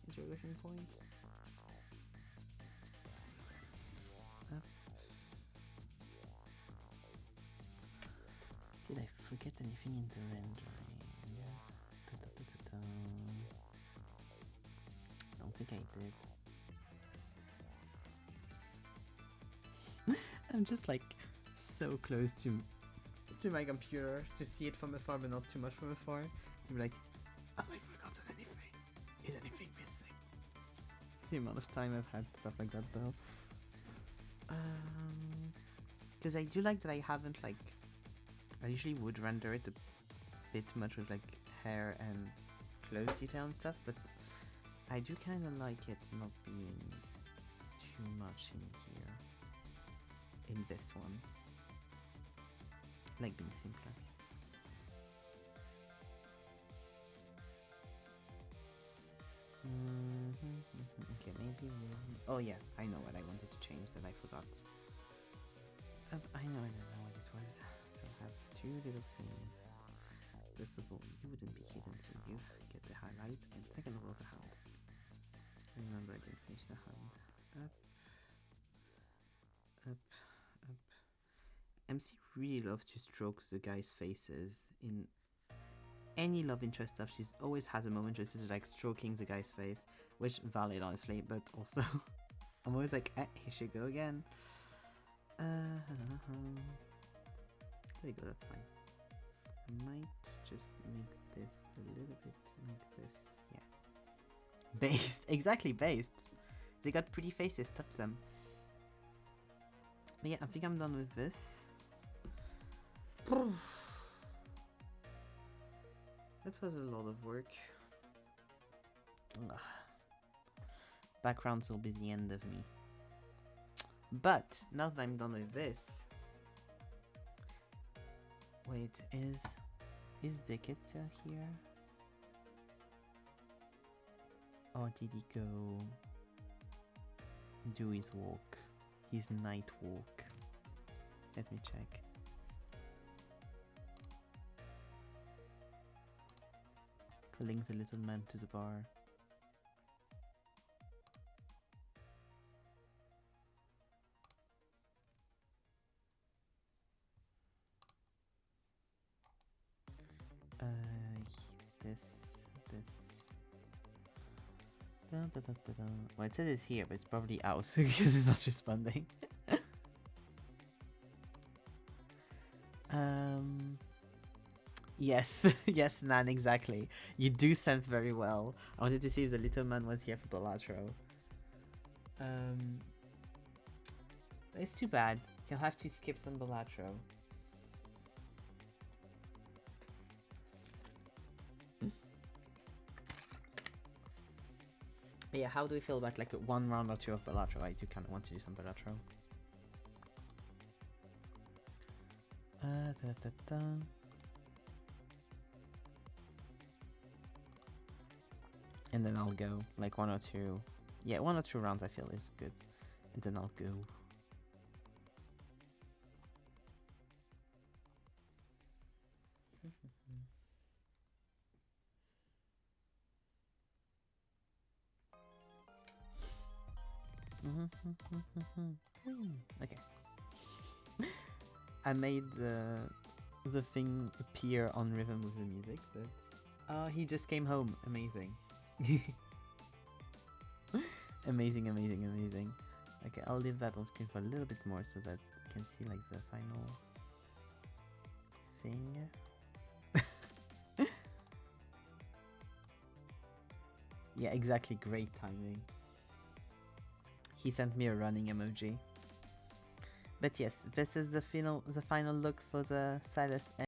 Interrogation point. Did I forget anything in the rendering? Da, da, da, da, da. I don't think I did. I'm just like so close to my computer to see it from afar, but not too much from afar. To be like, have I forgotten anything? Is anything missing? It's the amount of time I've had stuff like that though. Because I do like that I haven't like. I usually would render it a bit much with like hair and clothes detail and stuff, but I do kind of like it not being too much in here. In this one. Like being simpler. Okay, maybe we'll... Oh yeah, I know what I wanted to change that I forgot. I know what it was. So I have two little things. First of all, you wouldn't be hidden, so you get the highlight. And second of all, the hand. Remember, I didn't finish the hand. Up, up, up. MC really loves to stroke the guys' faces in any love interest stuff. She's always has a moment where she's like stroking the guy's face, which valid honestly, but also I'm always like, here she go again. There you go, that's fine. I might just make this a little bit like this. Yeah. Based. Exactly, based. They got pretty faces, touch them. But yeah, I think I'm done with this. That was a lot of work. Ugh. Backgrounds will be the end of me. But now that I'm done with this, wait, is Dickett still here? Or did he go do his walk, his night walk? Let me check. Calling the little man to the bar. This. Dun, dun, dun, dun, dun. Well, it says it's here, but it's probably out because it's not responding. Yes, yes, Nan, exactly. You do sense very well. I wanted to see if the little man was here for Balatro. It's too bad. He'll have to skip some Balatro. Yeah, how do we feel about like one round or two of Balatro? I do kind of want to do some Balatro. And then I'll go like one or two. Yeah, one or two rounds I feel is good. And then I'll go. Okay. I made the thing appear on rhythm with the music, but he just came home. Amazing. Amazing, amazing, amazing. Okay, I'll leave that on screen for a little bit more so that you can see like the final thing. Yeah, exactly. Great timing. He sent me a running emoji. But yes, this is the final look for the Sylus